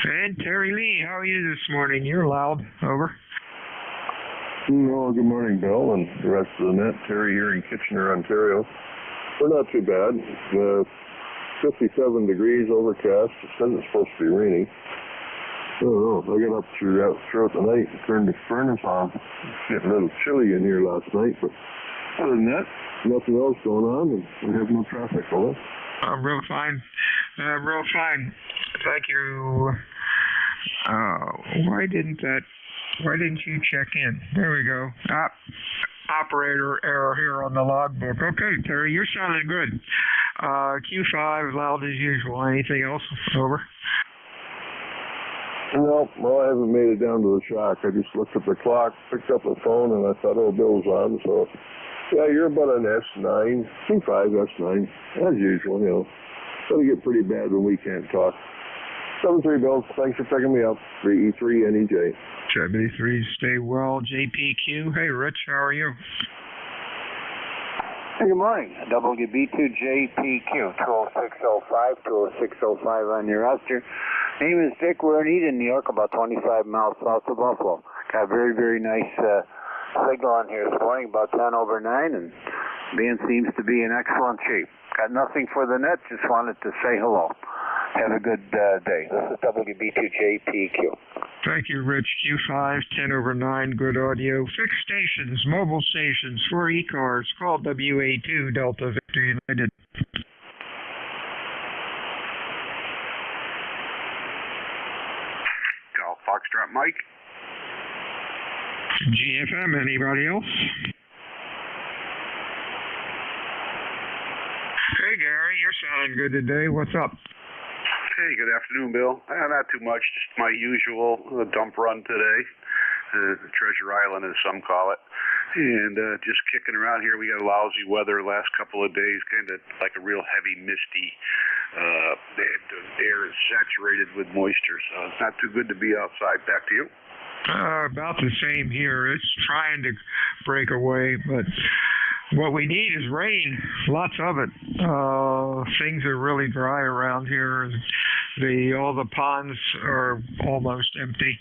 And Terry Lee, how are you this morning? You're loud. Over. Well, good morning, Bill, and the rest of the net. Terry here in Kitchener, Ontario. We're not too bad. 57 degrees, overcast. It says it's supposed to be raining. I don't know. I got up throughout the night and turned the furnace on. It's getting a little chilly in here last night, but other than that, nothing else going on, and we have no traffic. Hello? Real fine. Real fine. Thank you. Why didn't you check in? There we go. Operator error here on the logbook. Okay, Terry, you're sounding good. Q5, loud as usual. Anything else? Over. No, well, I haven't made it down to the shack. I just looked at the clock, picked up the phone, and I thought, oh, Bill's on. So, yeah, you're about an S9, Q5, S9, as usual, It's going to get pretty bad when we can't talk. 73 Bill, thanks for picking me up. 3E3 NEJ. 73, stay well. JPQ, hey, Rich, how are you? Hey, good morning. WB2JPQ, 20605, 20605 on your roster. Name is Dick. We're in Eden, New York, about 25 miles south of Buffalo. Got a very, very nice signal on here this morning, about 10 over 9, and band seems to be in excellent shape. Got nothing for the net, just wanted to say hello. Have a good day. This is WB2JPQ. Thank you, Rich. Q5, 10 over 9, good audio. Fixed stations, mobile stations for ECARS. Call WA2 Delta Victor United. Golf Foxtrot Mike. GFM, anybody else? Hey, Gary, you're sounding good today. What's up? Hey, good afternoon, Bill. Not too much, just my usual dump run today. Treasure Island, as some call it. And just kicking around here. We got lousy weather last couple of days, kind of like a real heavy, misty. The air is saturated with moisture, so it's not too good to be outside. Back to you. About the same here. It's trying to break away, but what we need is rain, lots of it. Things are really dry around here. All the ponds are almost empty.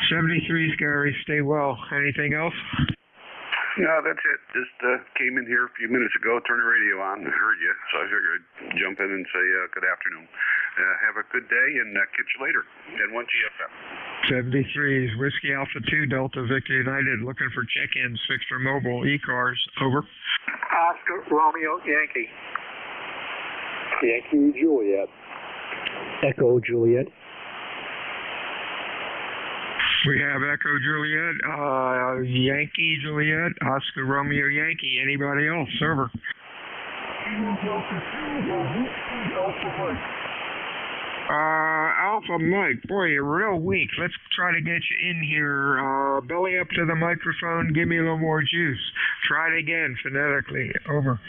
73, Gary, stay well. Anything else? No, that's it. Just came in here a few minutes ago, turned the radio on, and heard you, so I figured I'd jump in and say good afternoon. Have a good day, and catch you later. N1GFM. 73 is Whiskey Alpha 2 Delta Victor United, looking for check-ins, fixed for mobile, ECARS, over. Oscar Romeo Yankee. Yankee Juliet. Echo Juliet. We have Echo Juliet, Yankee Juliet, Oscar Romeo Yankee. Anybody else? Over. Alpha Mike, boy, you're real weak. Let's try to get you in here. Belly up to the microphone. Give me a little more juice. Try it again phonetically. Over.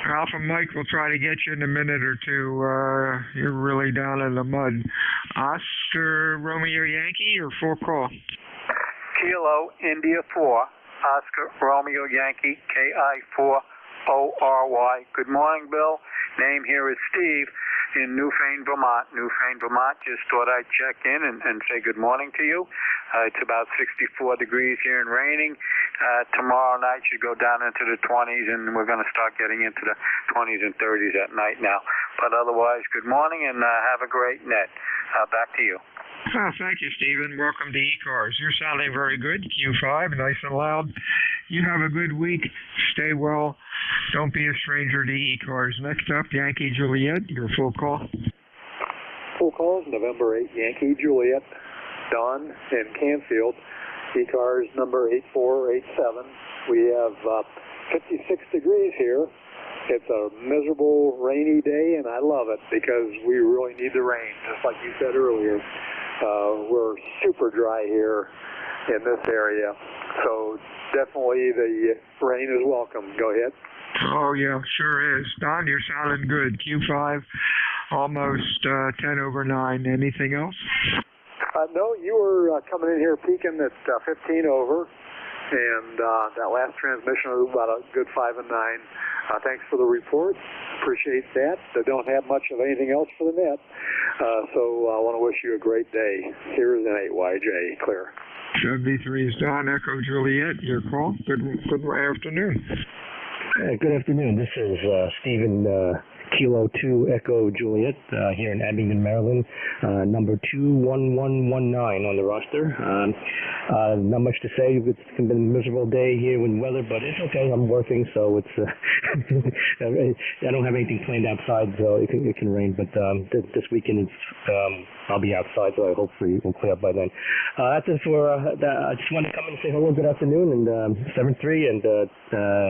Alpha Mike will try to get you in a minute or two. You're really down in the mud. Oscar Romeo Yankee or full call? Kilo India 4, Oscar Romeo Yankee, KI4ORY. Good morning, Bill. Name here is Steve in Newfane, Vermont. Just thought I'd check in and say good morning to you. It's about 64 degrees here and raining. Tomorrow night should go down into the 20s, and we're going to start getting into the 20s and 30s at night now. But otherwise, good morning, and have a great net. Back to you. Oh, thank you, Stephen. Welcome to ECARS. You're sounding very good. Q5, nice and loud. You have a good week. Stay well. Don't be a stranger to ECARS. Next up, Yankee Juliet, your full call. Full calls, November 8, Yankee Juliet, Don in Canfield, ECARS number 8487. We have 56 degrees here. It's a miserable, rainy day, and I love it because we really need the rain, just like you said earlier. We're super dry here in this area, so definitely the rain is welcome. Go ahead. Oh, yeah, sure is. Don, you're sounding good. Q5, almost 10 over 9. Anything else? No, you were coming in here peaking at 15 over, and that last transmission was about a good 5 and 9. Thanks for the report. Appreciate that. I don't have much of anything else for the net, so I want to wish you a great day. Here is an 8YJ, clear. 73 is Don, Echo Juliet. Your call. Good afternoon. Good afternoon. This is Stephen Kilo 2 Echo Juliet here in Abingdon, Maryland. Number 21119 on the roster. Not much to say. It's been a miserable day here with weather, but it's okay. I'm working, so it's. I don't have anything planned outside, so it can rain. But this weekend I'll be outside, so hopefully it will clear up by then. That's it for. I just wanted to come in and say hello. Good afternoon, and 7-3, and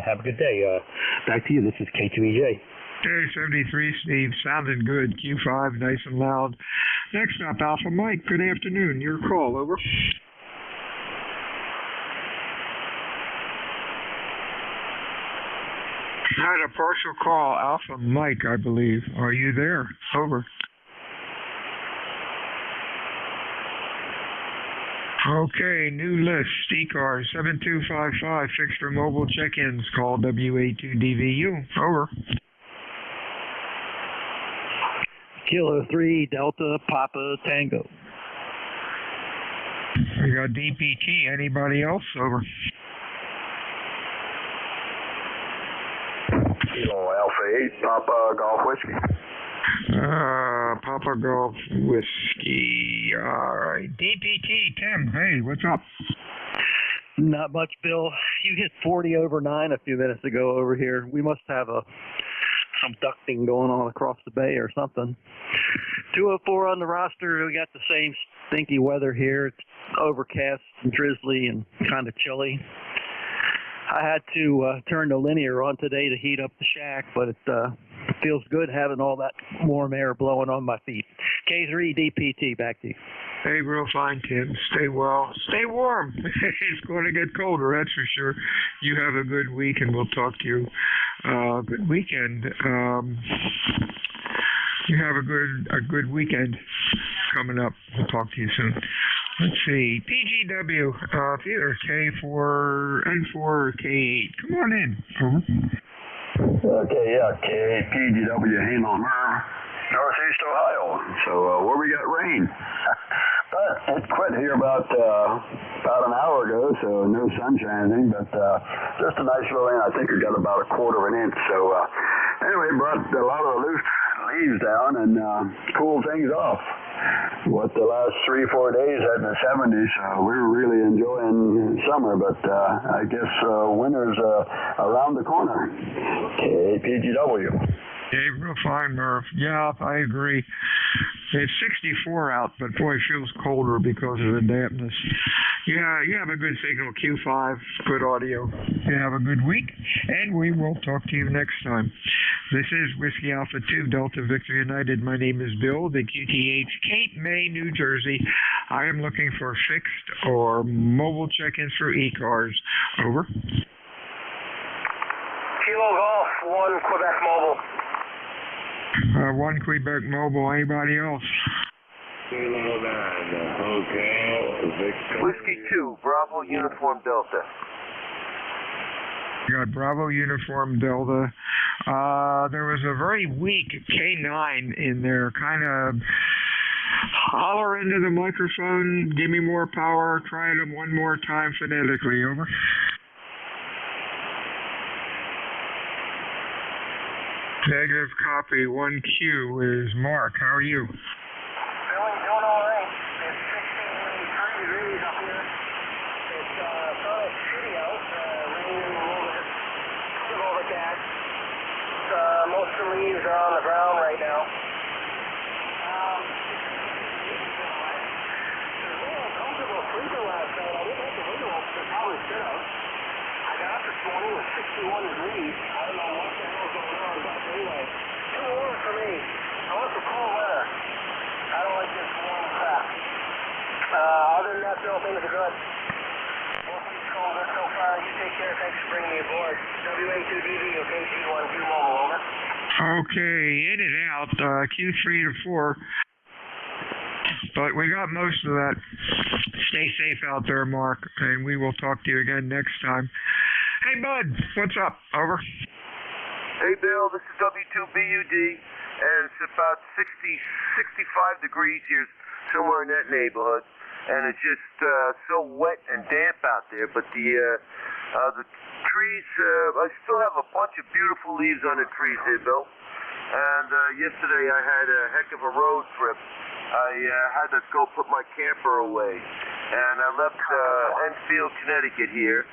have a good day. Back to you. This is K2EJ. Okay, 73, Steve, sounding good. Q5, nice and loud. Next up, Alpha Mike, good afternoon. Your call, over. I had a partial call, Alpha Mike, I believe. Are you there? Over. Okay, new list, ECARS 7255, fixed for mobile check-ins, call WA2DVU. Over. Kilo 3, Delta, Papa, Tango. We got DPT. Anybody else? Over. Kilo Alpha 8, Papa Golf Whiskey. Papa Golf Whiskey. All right. DPT, Tim. Hey, what's up? Not much, Bill. You hit 40 over 9 a few minutes ago over here. We must have some ducting going on across the bay or something. 204 on the roster. We got the same stinky weather here. It's overcast and drizzly and kind of chilly. I had to turn the linear on today to heat up the shack, but it feels good having all that warm air blowing on my feet. K3 DPT, back to you. Hey, real fine, Tim. Stay well. Stay warm. It's going to get colder, that's for sure. You have a good week, and we'll talk to you. Good weekend. You have a good weekend coming up. We'll talk to you soon. Let's see. PGW, either K4, N4, or K8. Come on in. Okay, yeah, K8, PGW, Hamel, Northeast Ohio. So, where we got rain? About It quit here about an hour ago, so no sunshine or anything, but just a nice little rain. I think it got about a quarter of an inch. So anyway, brought a lot of the loose leaves down and cooled things off. What the last 3-4 days had in the 70s, we were really enjoying summer, but I guess winter's around the corner. KPGW. Dave, real fine, Murph. Yeah, I agree. It's 64 out, but boy, it feels colder because of the dampness. Yeah, you have a good signal, Q5, good audio. You have a good week, and we will talk to you next time. This is Whiskey Alpha 2, Delta Victor United. My name is Bill, the QTH, Cape May, New Jersey. I am looking for fixed or mobile check-ins for ECARS. Over. Kilo Golf, 1 Quebec Mobile. 1 Quebec Mobile. Anybody else? Whiskey 2, Bravo Uniform Delta. You got Bravo Uniform Delta. There was a very weak K9 in there. Kind of holler into the microphone. Give me more power. Try it one more time phonetically. Over. Negative copy. 1Q is Mark. How are you? Doing all right. It's 63 degrees up here. It's sort of shitty out. Raining a little bit. Sort of overcast. Most of the leaves are on the ground right now. There's a little uncomfortable sleeping last night. I didn't have the window open. It probably should have. I got up this morning with 61 degrees. I don't know what the hell's going on, but anyway, too warm for me. I want some cool weather. I don't like this warm crap. Other than that, Bill, things are good. Mostly cold so far. You take care. Thanks for bringing me aboard. WA2DD, okay, G12 Mobile, over. Okay, in and out, Q3 to 4. But we got most of that. Stay safe out there, Mark, and we will talk to you again next time. Hey, Bud, what's up? Over. Hey, Bill, this is W2BUD, and it's about 65 degrees here, somewhere in that neighborhood, and it's just so wet and damp out there, but the trees, I still have a bunch of beautiful leaves on the trees here, Bill, and yesterday I had a heck of a road trip. I had to go put my camper away, and I left Enfield, Connecticut here,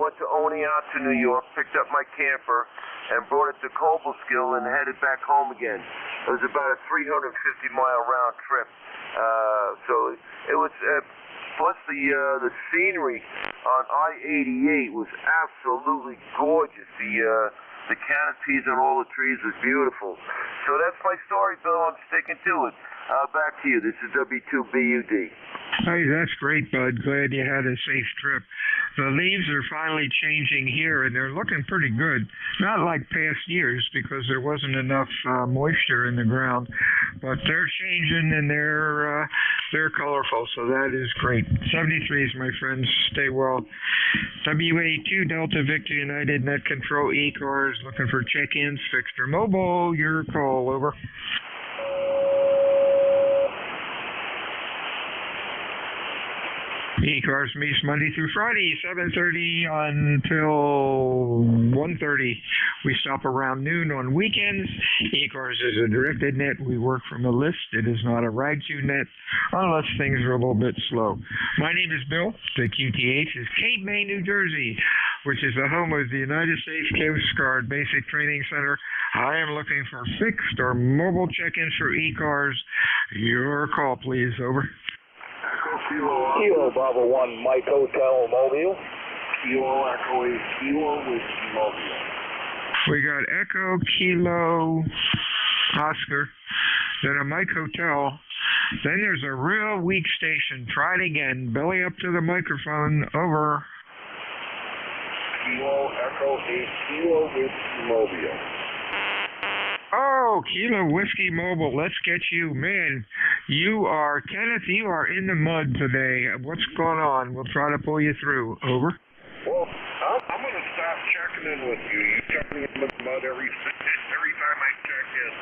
went to Oneonta, New York, picked up my camper, and brought it to Cobleskill and headed back home again. It was about a 350-mile round trip. So it was, plus the scenery on I-88 was absolutely gorgeous. The canopies on all the trees was beautiful. So that's my story, Bill. I'm sticking to it. Back to you. This is W2BUD. Hey, that's great, Bud. Glad you had a safe trip. The leaves are finally changing here, and they're looking pretty good. Not like past years, because there wasn't enough moisture in the ground, but they're changing, and they're colorful, so that is great. 73s, my friends. Stay well. WA2 Delta Victor United Net Control ECARS looking for check-ins. Fixed or mobile. Your call. Over. ECARS meets Monday through Friday, 7:30 until 1:30. We stop around noon on weekends. ECARS is a directed net. We work from a list. It is not a ride-to net unless things are a little bit slow. My name is Bill. The QTH is Cape May, New Jersey, which is the home of the United States Coast Guard Basic Training Center. I am looking for fixed or mobile check-ins for ECARS. Your call, please. Over. Kilo Bravo 1 Mike Hotel Mobile. Kilo Echo Kilo Whiskey Mobile. We got Echo Kilo Oscar, then a Mike Hotel. Then there's a real weak station. Try it again. Belly up to the microphone. Over. Kilo Echo Kilo Whiskey Mobile. Oh, Kilo Whiskey Mobile. Let's get you. Man, Kenneth, you are in the mud today. What's going on? We'll try to pull you through. Over. Well, I'm going to stop checking in with you. You kept me in the mud every time I check in.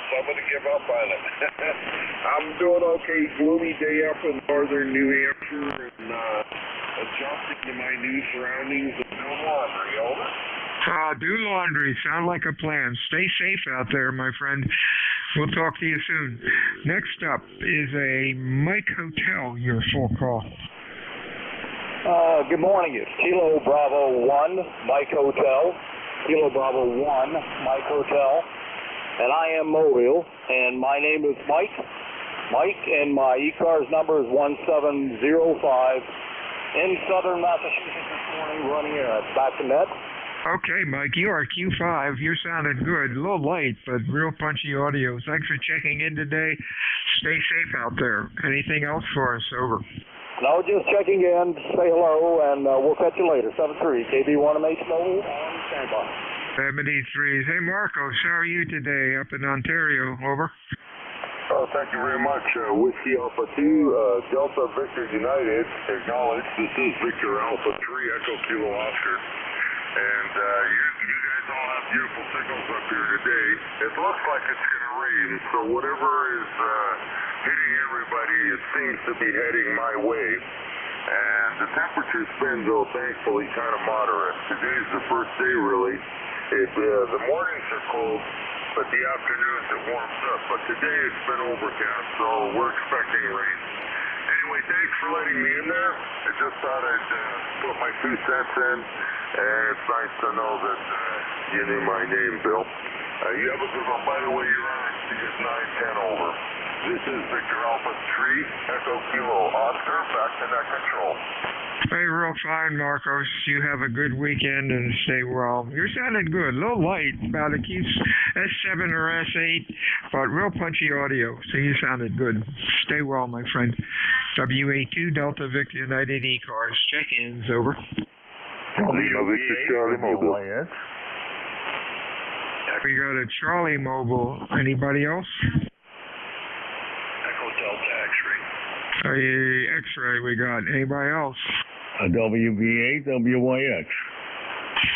I'm going to give up on it. I'm doing okay. Gloomy day up in northern New Hampshire and adjusting to my new surroundings and doing laundry. Over. Do laundry. Sound like a plan. Stay safe out there, my friend. We'll talk to you soon. Next up is a Mike Hotel, your full call. Good morning. It's Kilo Bravo 1, Mike Hotel. Kilo Bravo 1, Mike Hotel. And I am Mobile, and my name is Mike. Mike, and my ECARS number is 1705. In southern Massachusetts this morning, running back to net. Okay, Mike, you are Q5. You're sounding good. A little light, but real punchy audio. Thanks for checking in today. Stay safe out there. Anything else for us? Over. No, just checking in. Say hello, and we'll catch you later. 7-3, KB1MH Mobile on standby. 73s. Hey, Marcos, how are you today up in Ontario? Over. Thank you very much. Whiskey Alpha 2, Delta Victor United, acknowledge. This is Victor Alpha 3, Echo Kilo Oscar. And you guys all have beautiful signals up here today. It looks like it's going to rain, so whatever is hitting everybody, it seems to be heading my way. And the temperature's been, though, thankfully kind of moderate. Today's the first day, really. The mornings are cold, but the afternoons it warms up. But today it's been overcast, so we're expecting rain. Anyway, thanks for letting me in there. I just thought I'd put my 2 cents in, and it's nice to know that you knew my name, Bill. You have a good one. By the way, you're on CS 910 over. This is Victor Alpha 3, Echo Kilo Oscar, back to net control. Hey, real fine, Marcos. You have a good weekend and stay well. You're sounding good. A little light, about a keeps S7 or S8, but real punchy audio, so you sounded good. Stay well, my friend. WA2 Delta Victor United ECARS. Check-ins, over. Lima Victor Charlie Mobile. We got a Charlie Mobile. Anybody else? Echo Delta X-ray. X-ray we got. Anybody else? WB8, WYX.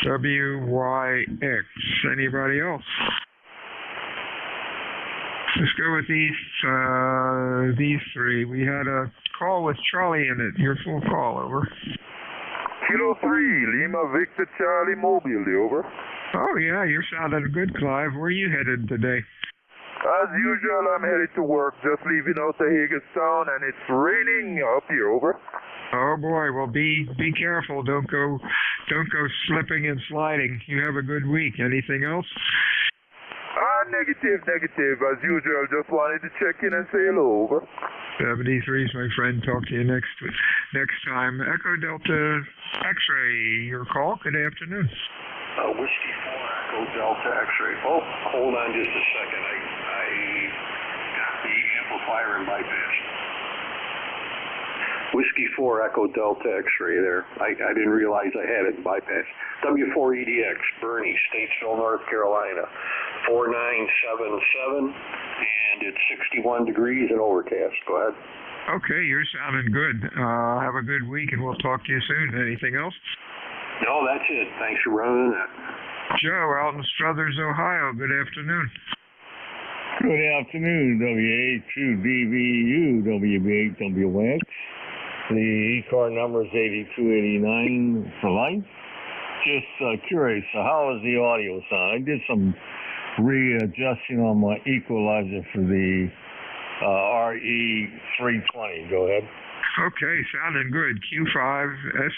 WYX. Anybody else? Let's go with these 3. We had a call with Charlie in it. Your full call, over. Kilo 3, Lima Victor Charlie Mobile, over. Oh, yeah, you're sounding good, Clive. Where are you headed today? As usual, I'm headed to work, just leaving out the Hagerstown, and it's raining up here, over. Oh boy, well be careful. Don't go slipping and sliding. You have a good week. Anything else? Negative. As usual, just wanted to check in and say hello, over. 73's my friend. Talk to you next time. Echo Delta X-ray, your call. Good afternoon. Whiskey 4, Echo Delta X-ray. Oh, hold on just a second. I got the amplifier in bypass. Whiskey 4, Echo Delta X-ray there. I didn't realize I had it in bypass. W4EDX, Bernie, Statesville, North Carolina. 4977, and it's 61 degrees and overcast. Go ahead. Okay, you're sounding good. Have a good week, and we'll talk to you soon. Anything else? No, that's it. Thanks for running that. Joe, out in Struthers, Ohio. Good afternoon. Good afternoon, WA2DVU, WB8WX. The ECAR number is 8289 for life. Just curious, so how is the audio sound? I did some readjusting on my equalizer for the RE320. Go ahead. Okay, sounding good. Q5,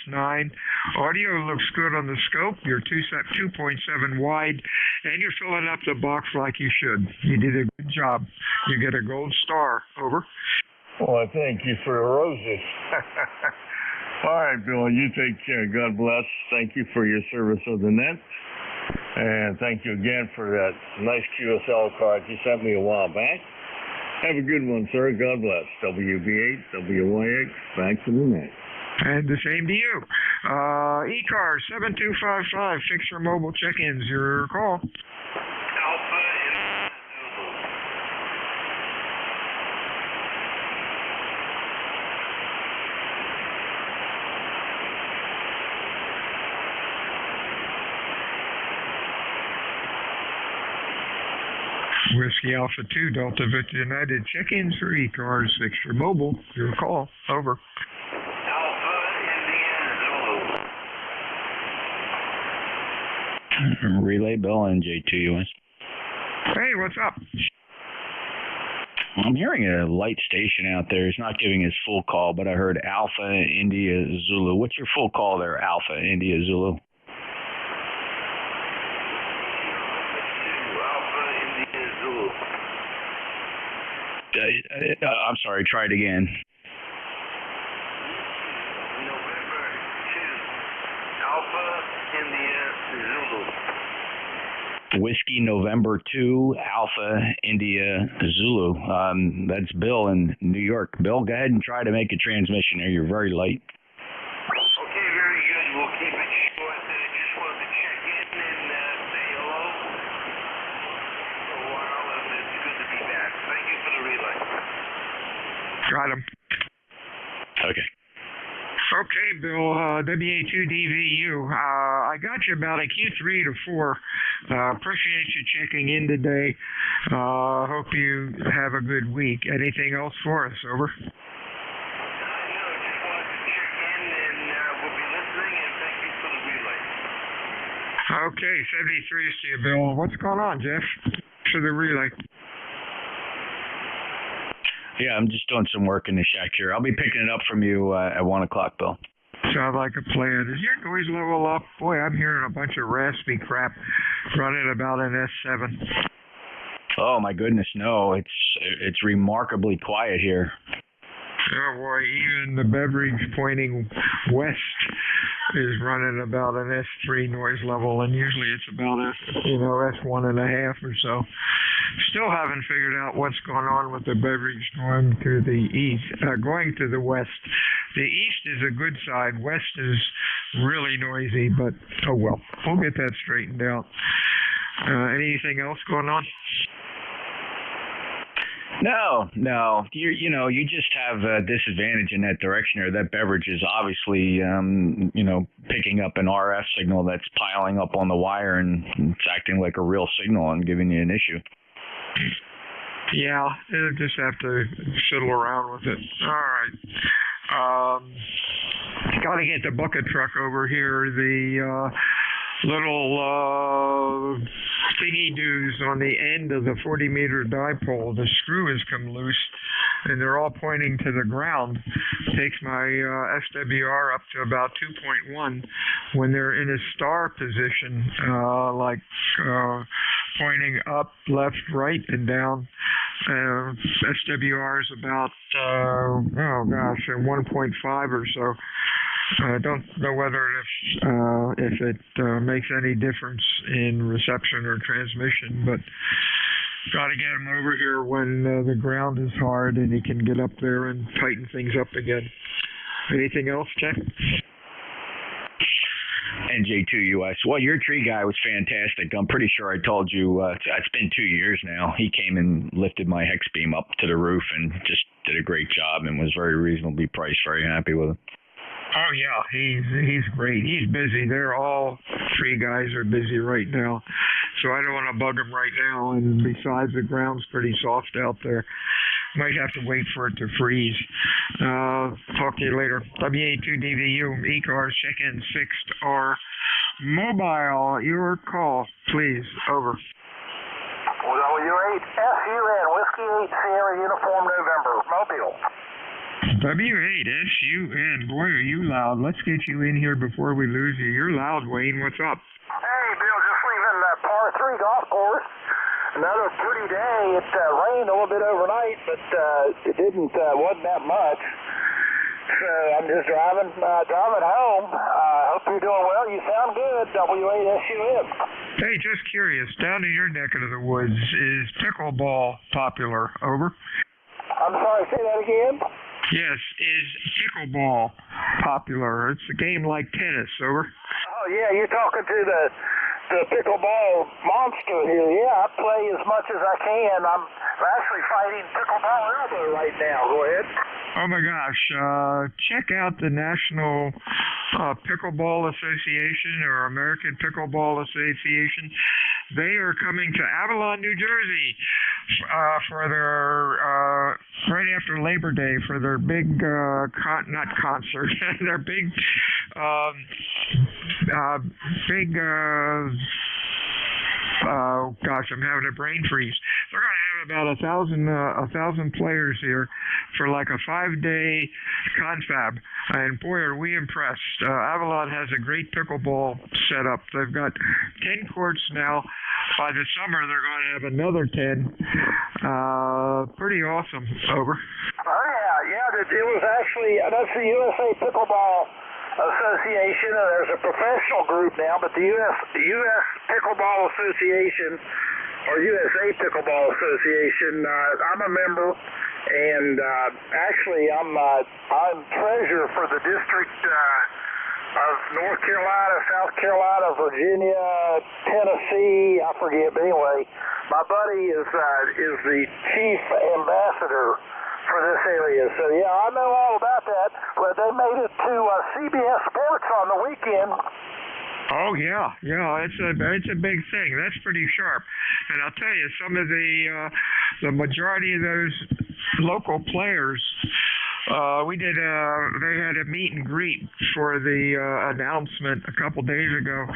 S9. Audio looks good on the scope. You're 2.7 wide, and you're filling up the box like you should. You did a good job. You get a gold star. Over. Well, I thank you for the roses. All right, Bill, you take care. God bless. Thank you for your service of the net. And thank you again for that nice QSL card you sent me a while back. Have a good one, sir. God bless. WB8, WYX, back to the net. And the same to you. ECARS 7255, fix your mobile check-ins. Your call. Whiskey Alpha 2, Delta Victor United. Check-ins for ECARS 6 for mobile. Your call. Over. Relay Bill, NJ2US. Hey, what's up? I'm hearing a light station out there. It's not giving his full call, but I heard Alpha India Zulu. What's your full call there, Alpha India Zulu? I'm sorry, try it again. November 2, Alpha India Zulu. Whiskey November 2, Alpha India Zulu. That's Bill in New York. Bill, go ahead and try to make a transmission there. You're very light. Okay, very good. We'll keep it short. Just wanted to check in and say hello for a while, and it's good to be back. Thank you for the relay. Got him. Okay. Okay, Bill, WA2DVU. I got you about a Q3 to 4. Appreciate you checking in today. Hope you have a good week. Anything else for us? Over. Okay, 73 to you, Bill. What's going on, Jeff? To the relay. Yeah, I'm just doing some work in the shack here. I'll be picking it up from you at 1 o'clock, Bill. Sounds like a plan. Is your noise level up? Boy, I'm hearing a bunch of raspy crap running about an S7. Oh my goodness, no! It's remarkably quiet here. Oh boy, even the beverage pointing west is running about an S3 noise level, and usually it's about a S1.5 or so. Still haven't figured out what's going on with the beverage going to the east, going to the west. The east is a good side. West is really noisy, but oh well. We'll get that straightened out. Anything else going on? No. You just have a disadvantage in that direction there. That beverage is obviously, picking up an RF signal that's piling up on the wire, and it's acting like a real signal and giving you an issue. Yeah, you'll just have to fiddle around with it. All right. Got to get the bucket truck over here. The little thingy-doos on the end of the 40-meter dipole, the screw has come loose, and they're all pointing to the ground. Takes my SWR up to about 2.1 when they're in a star position, pointing up, left, right, and down. SWR is about, 1.5 or so. I don't know whether if it makes any difference in reception or transmission, but got to get him over here when the ground is hard and he can get up there and tighten things up again. Anything else, Jeff? NJ2US. Well, your tree guy was fantastic. I'm pretty sure I told you it's been 2 years now. He came and lifted my hex beam up to the roof and just did a great job and was very reasonably priced. Very happy with it. Oh yeah, he's great. He's busy. They're all tree guys are busy right now, so I don't want to bug him right now. And besides, the ground's pretty soft out there. Might have to wait for it to freeze. Talk to you later. WA2DVU, ECARS, check-in 6R mobile. Your call, please. Over. W8SUN, Whiskey 8 Sierra Uniform November, Mobile. W8SUN. Boy, are you loud. Let's get you in here before we lose you. You're loud, Wayne. What's up? Hey, Bill, just leaving that par 3 golf course. Another pretty day. It rained a little bit overnight, but it wasn't that much. So I'm just driving home. Hope you're doing well. You sound good. W8SUN. Hey, just curious. Down in your neck of the woods, is pickleball popular? Over. I'm sorry. Say that again. Yes, is pickleball popular? It's a game like tennis. Over. Oh yeah, you're talking to the pickleball monster here. Yeah, I play as much as I can. I'm actually fighting pickleball elbow right now. Go ahead. Oh my gosh, check out the National Pickleball Association or American Pickleball Association. They are coming to Avalon, New Jersey for their right after Labor Day for their big not concert, their big oh gosh, I'm having a brain freeze. They're going to have about 1,000 players here for like a 5-day confab, and boy, are we impressed. Avalon has a great pickleball setup. They've got 10 courts now. By the summer, they're going to have another 10. Pretty awesome. Over. Oh yeah. It was actually that's the USA Pickleball Association, and there's a professional group now, but the US Pickleball Association, or USA Pickleball Association, I'm a member, and actually I'm treasurer for the district of North Carolina, South Carolina, Virginia, Tennessee, I forget, but anyway, my buddy is the chief ambassador for this area. So yeah, I know all about that. But they made it to CBS Sports on the weekend. Oh yeah, it's a big thing. That's pretty sharp. And I'll tell you, some of the majority of those local players, they had a meet and greet for the announcement a couple days ago,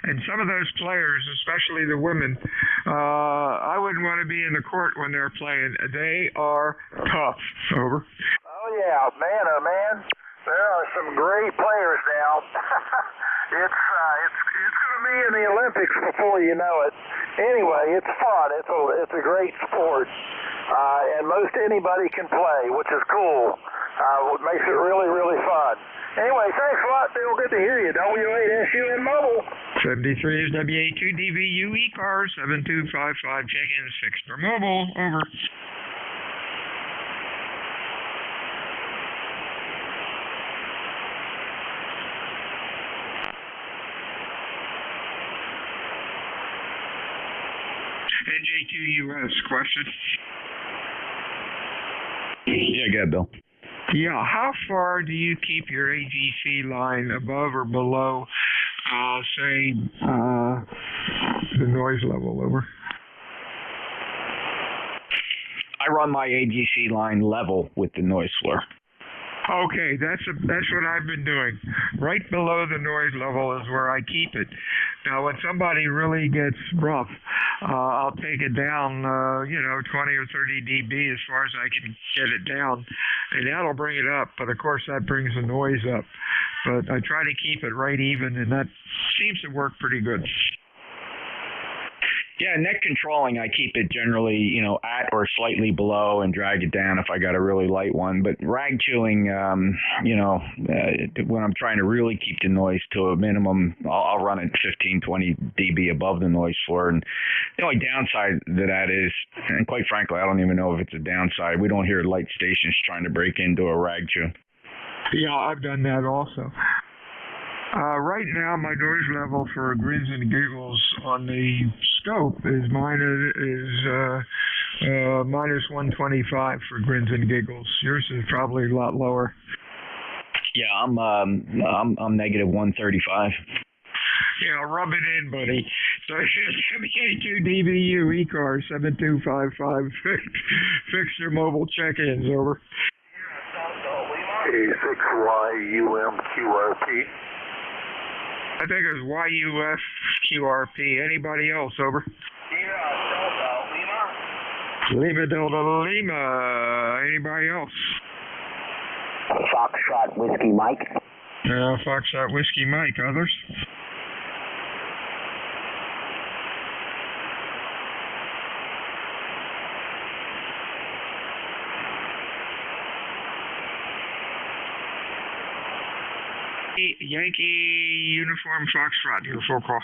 and some of those players, especially the women, I wouldn't want to be in the court when they're playing. They are tough. Over. Oh yeah, man, oh man, there are some great players now. It's going to be in the Olympics before you know it. Anyway, it's fun. It's a great sport, and most anybody can play, which is cool. What makes it really, really fun. Anyway, thanks a lot, Bill. Good to hear you. W8SUN Mobile. 73 is WA2DVU ECARS 7255. Check-in 6 for mobile. Over. NJ2US question. Yeah, go ahead, Bill. Yeah, how far do you keep your AGC line above or below, say, the noise level? Over. I run my AGC line level with the noise floor. Okay, that's what I've been doing. Right below the noise level is where I keep it. Now, when somebody really gets rough, I'll take it down, 20 or 30 dB as far as I can get it down, and that'll bring it up. But of course, that brings the noise up. But I try to keep it right even, and that seems to work pretty good. Yeah, neck controlling, I keep it generally, at or slightly below and drag it down if I got a really light one. But rag chewing, when I'm trying to really keep the noise to a minimum, I'll run it 15, 20 dB above the noise floor. And the only downside to that is, and quite frankly, I don't even know if it's a downside, we don't hear light stations trying to break into a rag chew. Yeah, I've done that also. Right now, my noise level for grins and giggles on the scope is minus 125 for grins and giggles. Yours is probably a lot lower. Yeah, I'm negative 135. Yeah, rub it in, buddy. So WA2DVU ECARS 7255. Fix your mobile check-ins. Over. A6YUMQRP. I think it was YUFQRP. Anybody else? Over. Lima Delta Lima. Anybody else? Foxtrot Whiskey Mike. Foxtrot Whiskey Mike. Others? Yankee Uniform Foxtrot, your full call.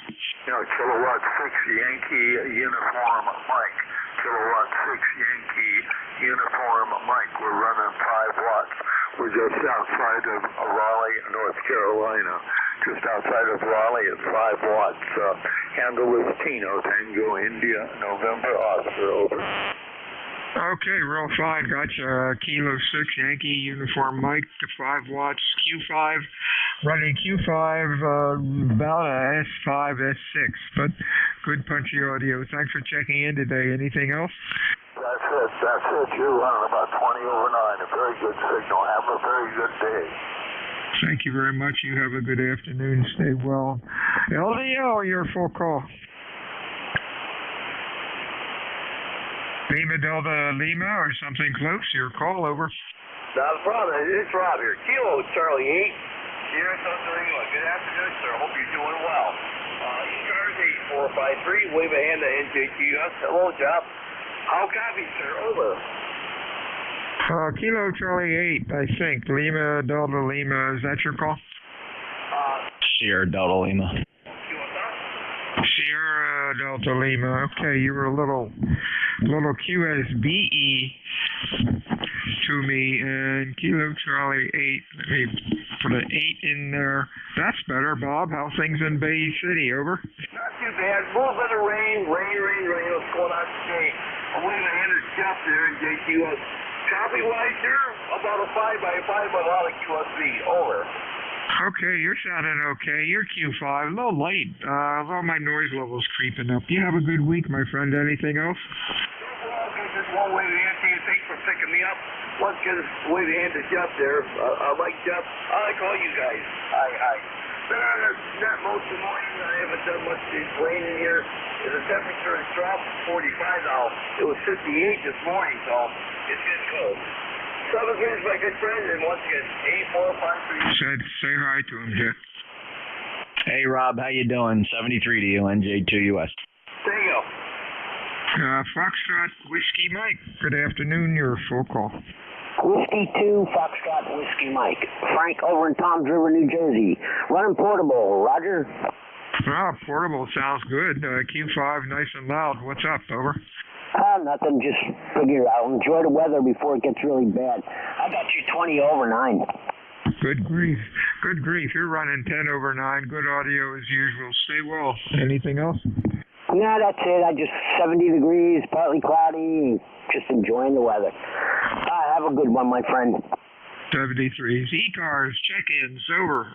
Kilowatt 6 Yankee Uniform Mike. Kilowatt 6 Yankee Uniform Mike. We're running 5 watts. We're just outside of Raleigh, North Carolina. Just outside of Raleigh at 5 watts. Handle is Tino, Tango, India, November, Oscar. Over. Okay, real fine. Gotcha. Kilo 6 Yankee Uniform Mike to 5 watts. Q5 running Q5, about a S5, S6, but good punchy audio. Thanks for checking in today. Anything else? That's it. You're running about 20 over 9. A very good signal. Have a very good day. Thank you very much. You have a good afternoon. Stay well. LDL, your full call. Lima Delta Lima or something close. Your call, over. Not a problem. It's Rob here. Kilo Charlie 8. Sierra Delta Lima. Good afternoon, sir. Hope you're doing well. ECARS 8453. Wave a hand to NJ2US. Hello, Job. How copy, sir? Over. Kilo Charlie 8, I think. Lima Delta Lima. Is that your call? Sierra Delta Lima. Sierra Delta Lima. Okay, you were a little QSBE to me, and Kilo Charlie 8. Let me put an 8 in there. That's better, Bob. How's things in Bay City? Over. Not too bad. A little bit of rain. What's going on today? I'm waiting to hand it to Jeff there in JQS. Copy-wise, sir, about a 5x5 by a lot of QSB. Over. Okay, you're sounding okay. You're Q5. A little late. All my noise level's creeping up. You have a good week, my friend. Anything else? Just one way to answer you. Thanks for picking me up. Once again, way to hand to Jeff there. I like Jeff. I like all you guys. Hi. Been on the net most of the morning. I haven't done much. It's raining here. The temperature has dropped to 45 now. It was 58 this morning, so it's getting cold. 7-3 is my good friend, and once again, 8453. Say hi to him, Jeff. Hey, Rob, how you doing? 73 to you, NJ2US. There you go. Foxtrot Whiskey Mike. Good afternoon. Your full call. Whiskey 2, Foxtrot Whiskey Mike. Frank over in Toms River, New Jersey. Running portable. Roger. Portable sounds good. Q5, nice and loud. What's up? Over. Nothing. Just figure I'll enjoy the weather before it gets really bad. I got you 20 over 9. Good grief. You're running 10 over 9. Good audio as usual. Stay well. Anything else? No, that's it. I just 70 degrees, partly cloudy, just enjoying the weather. Have a good one, my friend. 73s. ECARS, check-ins, over.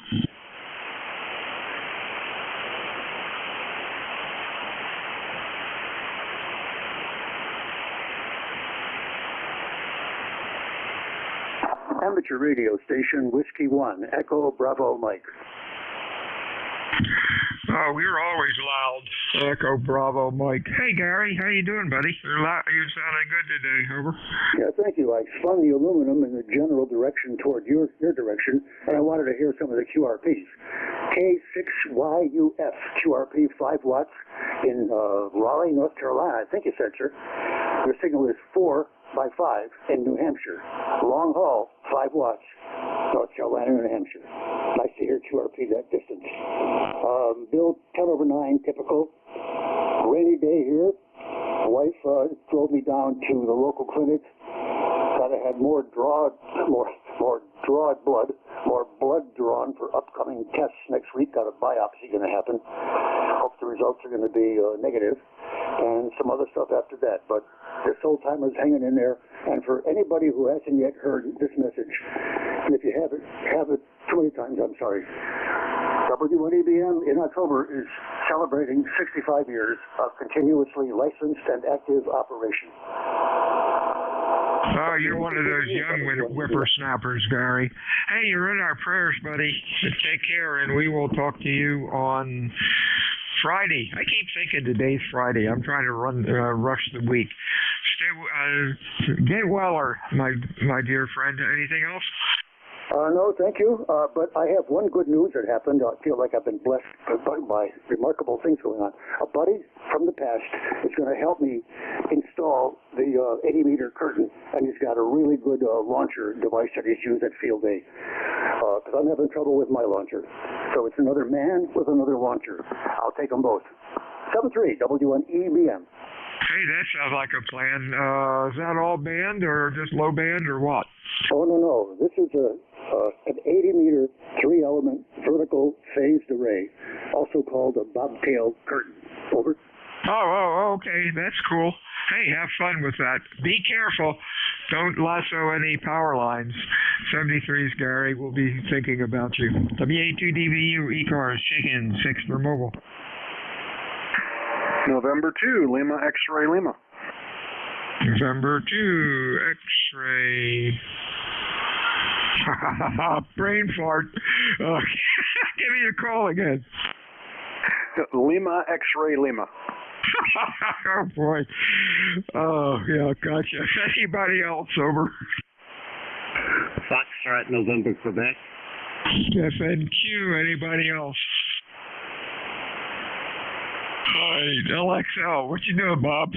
Amateur radio station, Whiskey 1, Echo Bravo Mike. Oh, we're always loud. Echo Bravo Mike. Hey, Gary, how you doing, buddy? You're sounding good today. Over. Yeah, thank you. I spun the aluminum in the general direction toward your direction, and I wanted to hear some of the QRPs. K6YUF, QRP 5 watts in Raleigh, North Carolina. I think you said, sir. Your signal is 4 by 5 in New Hampshire. Long haul, 5 watts, North Carolina, New Hampshire. Nice to hear QRP that distance. Bill 10 over 9, typical. Rainy day here. My wife drove me down to the local clinic. Thought I had more blood drawn for upcoming tests next week. Got a biopsy going to happen. Hope the results are going to be negative, and some other stuff after that. But this old timer's hanging in there. And for anybody who hasn't yet heard this message, and if you have it too many times, I'm sorry. W1EBM in October is celebrating 65 years of continuously licensed and active operation. Oh, you're one of those young whippersnappers, Gary. Hey, you're in our prayers, buddy. Take care, and we will talk to you on Friday. I keep thinking today's Friday. I'm trying to rush the week. Get weller, my dear friend. Anything else? No, thank you. But I have one good news that happened. I feel like I've been blessed by remarkable things going on. A buddy from the past is going to help me install the 80-meter curtain, and he's got a really good launcher device that he's used at field day. Because I'm having trouble with my launcher. So it's another man with another launcher. I'll take them both. 73 W1EBM. Hey, that sounds like a plan. Is that all band or just low band or what? Oh, no. This is an 80-meter, 3-element vertical phased array, also called a bobtail curtain. Over. Oh, okay. That's cool. Hey, have fun with that. Be careful. Don't lasso any power lines. 73's Gary. We'll be thinking about you. WA2DVU, ECARS, check-in, 6 for mobile. November 2, Lima X-Ray Lima. November 2, X-Ray. Brain fart. Give me a call again. Lima X-Ray Lima. Oh, boy. Oh, yeah, gotcha. Anybody else, over? Foxtrot, November, Quebec. FNQ, anybody else? Hi, LXL, what you doing, Bob?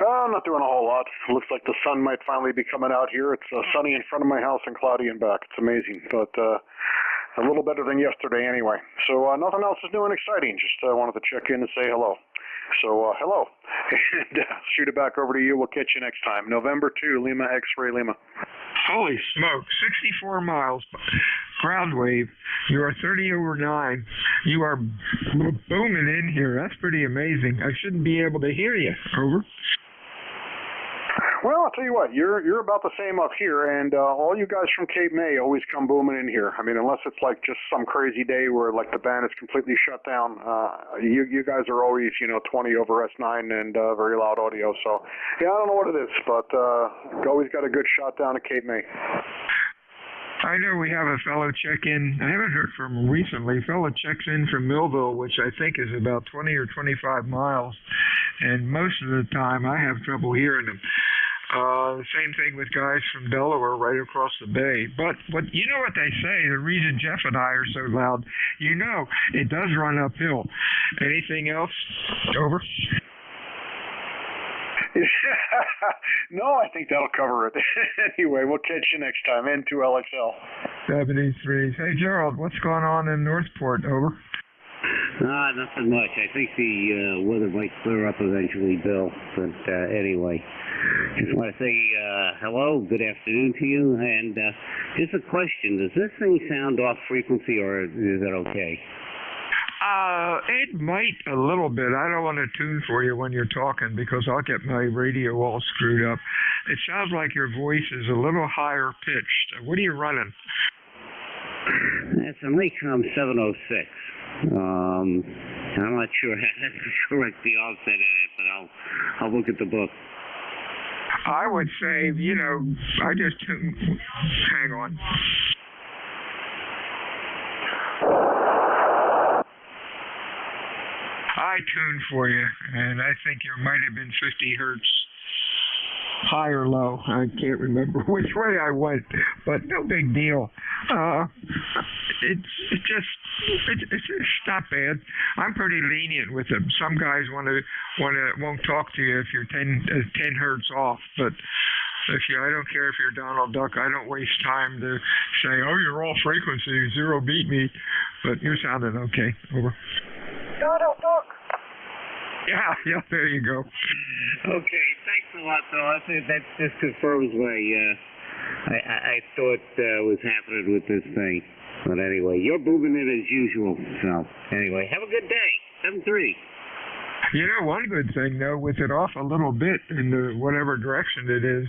I'm not doing a whole lot. Looks like the sun might finally be coming out here. It's sunny in front of my house and cloudy in back. It's amazing, but a little better than yesterday anyway. So nothing else is new and exciting. Just wanted to check in and say hello. So hello, and shoot it back over to you. We'll catch you next time. November 2, Lima X-Ray Lima. Holy smoke, 64 miles, ground wave. You are 30 over 9. You are booming in here. That's pretty amazing. I shouldn't be able to hear you. Over. Well, I'll tell you what, you're about the same up here, and all you guys from Cape May always come booming in here. I mean, unless it's like just some crazy day where like the band is completely shut down, you guys are always 20 over S9 and very loud audio. So yeah, I don't know what it is, but always got a good shot down at Cape May. I know we have a fellow check-in. I haven't heard from him recently. Fellow checks in from Millville, which I think is about 20 or 25 miles, and most of the time I have trouble hearing him. The same thing with guys from Delaware right across the bay. But you know what they say, the reason Jeff and I are so loud, it does run uphill. Anything else? Over. No, I think that'll cover it. Anyway, we'll catch you next time. N2LXL. 73s. Hey, Gerald, what's going on in Northport? Over. Nothing much. I think the weather might clear up eventually, Bill. But anyway, just want to say hello, good afternoon to you. And just a question. Does this thing sound off frequency, or is that okay? It might a little bit. I don't want to tune for you when you're talking because I'll get my radio all screwed up. It sounds like your voice is a little higher pitched. What are you running? It's a Maycom 706. I'm not sure how to correct the offset in it, but I'll look at the book. I would say, I just hang on. I tuned for you, and I think you might have been 50 hertz high or low. I can't remember which way I went, but no big deal. It's not bad. I'm pretty lenient with them. Some guys won't talk to you if you're 10 hertz off, but I don't care if you're Donald Duck. I don't waste time to say, oh, you're all frequency, zero beat me, but you're sounding okay. Over. Donald Duck. Yeah, there you go. Okay, thanks a lot, though. I think that just confirms what I thought was happening with this thing. But anyway, you're booming it as usual. So anyway, have a good day. 7-3. One good thing, though, with it off a little bit in whatever direction it is,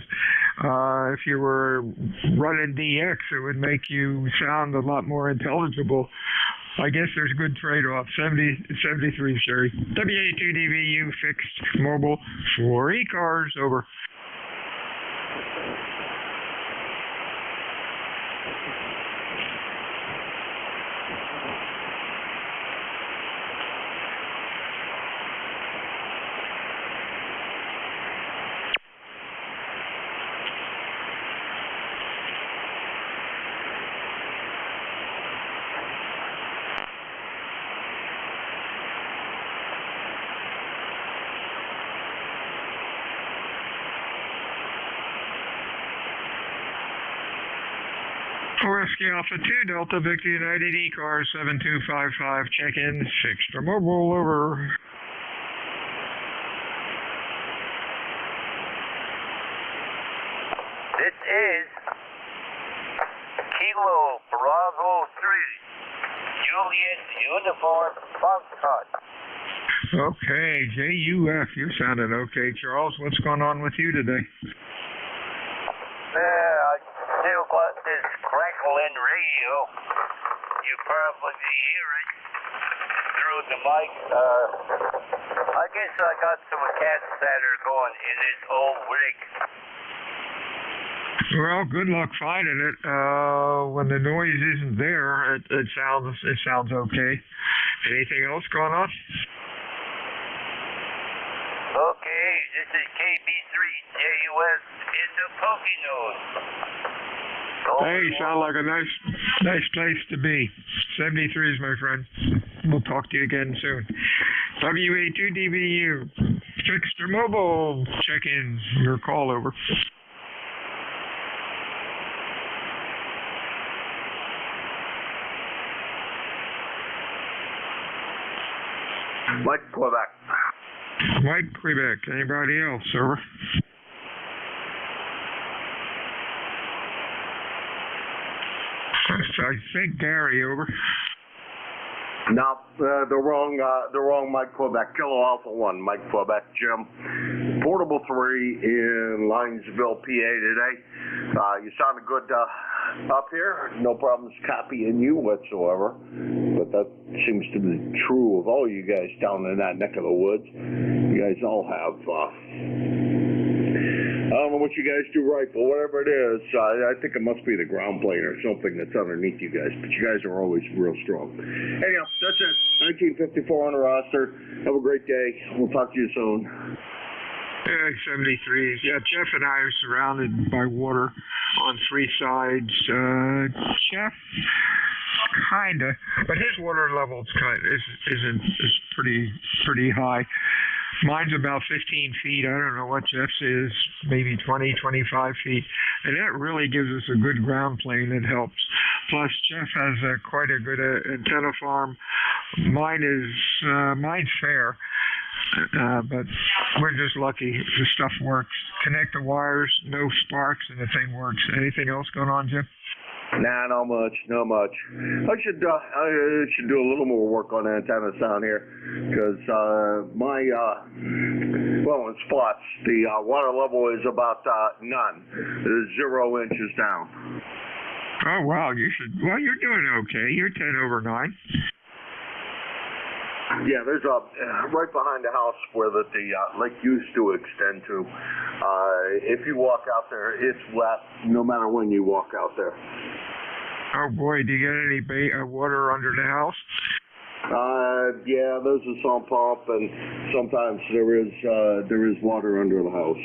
if you were running DX, it would make you sound a lot more intelligible. I guess there's a good trade-off. 73, Sherry. WA2DVU fixed mobile for ECARS. Over. Whiskey Alpha 2, Delta Victor United, ECARS 7255, check-in, 6 for mobile, over. This is Kilo Bravo 3, Juliet Uniform Foxtrot. Okay, JUF, you're sounding okay. Charles, what's going on with you today? Yeah, still got this crackle in radio. You probably hear it through the mic. I guess I got some cats that are going in this old rig. Well, good luck finding it. When the noise isn't there, it sounds okay. Anything else going on? Okay, this is KB3JUS in the Poconos. Hey, sound like a nice place to be. 73s, my friend. We'll talk to you again soon. WA2DBU, fixed or mobile check-ins. Your call over. Mike, Quebec. Mike, Quebec. Anybody else? Over. I think Gary, over. No, the wrong Mike, Quebec. Kilo Alpha 1, Mike, Quebec. Jim. Portable 3 in Linesville, PA today. You sounded good up here. No problems copying you whatsoever. But that seems to be true of all you guys down in that neck of the woods. You guys all have I don't know what you guys do right, but whatever it is, I think it must be the ground plane or something that's underneath you guys. But you guys are always real strong. Anyhow, that's it. 1954 on the roster. Have a great day. We'll talk to you soon. Yeah, 73s. Yeah, Jeff and I are surrounded by water on three sides. Jeff, kinda, but his water level is pretty high. Mine's about 15 feet. I don't know what Jeff's is, maybe 20, 25 feet. And that really gives us a good ground plane that helps. Plus, Jeff has quite a good antenna farm. Mine's fair, but we're just lucky. The stuff works. Connect the wires, no sparks, and the thing works. Anything else going on, Jeff? Nah, not much. I should do a little more work on antennas down here, because in spots, the water level is about none. It's 0 inches down. Oh, wow, well, you're doing okay. You're 10 over 9. Yeah, there's right behind the house where the lake used to extend to. If you walk out there, it's wet no matter when you walk out there. Oh boy, do you get any water under the house? Yeah, there's a sump pump, and sometimes there is water under the house.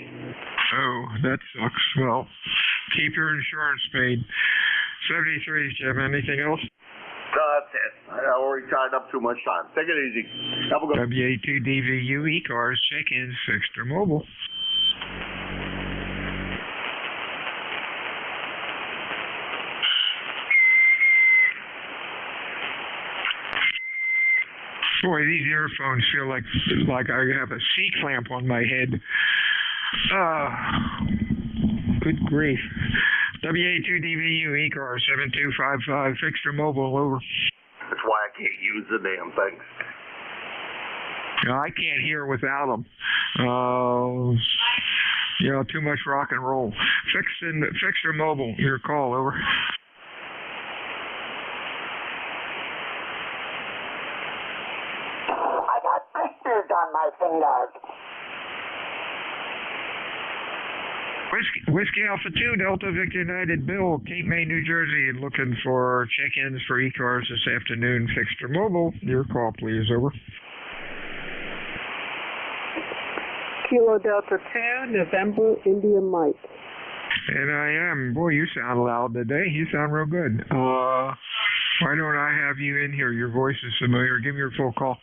Oh, that sucks. Well, keep your insurance paid. 73s, Jim. Anything else? That's it. I already tied up too much time. Take it easy. Have a good WA2DVU ECARS check-ins fixed or mobile. Boy, these earphones feel like I have a C-clamp on my head. Good grief. WA2DVU ECARS 7255 fixed or mobile, over. That's why I can't use the damn things. No, I can't hear without them. Too much rock and roll. Fixed or mobile, your call, over. I got blisters on my fingers. Whiskey Alpha 2, Delta Victor United, Bill, Cape May, New Jersey, looking for check-ins for ECARS this afternoon, fixed or mobile. Your call, please, over. Kilo Delta 2, November, India Mike. And I am. Boy, you sound loud today. You sound real good. Why don't I have you in here? Your voice is familiar. Give me your full call.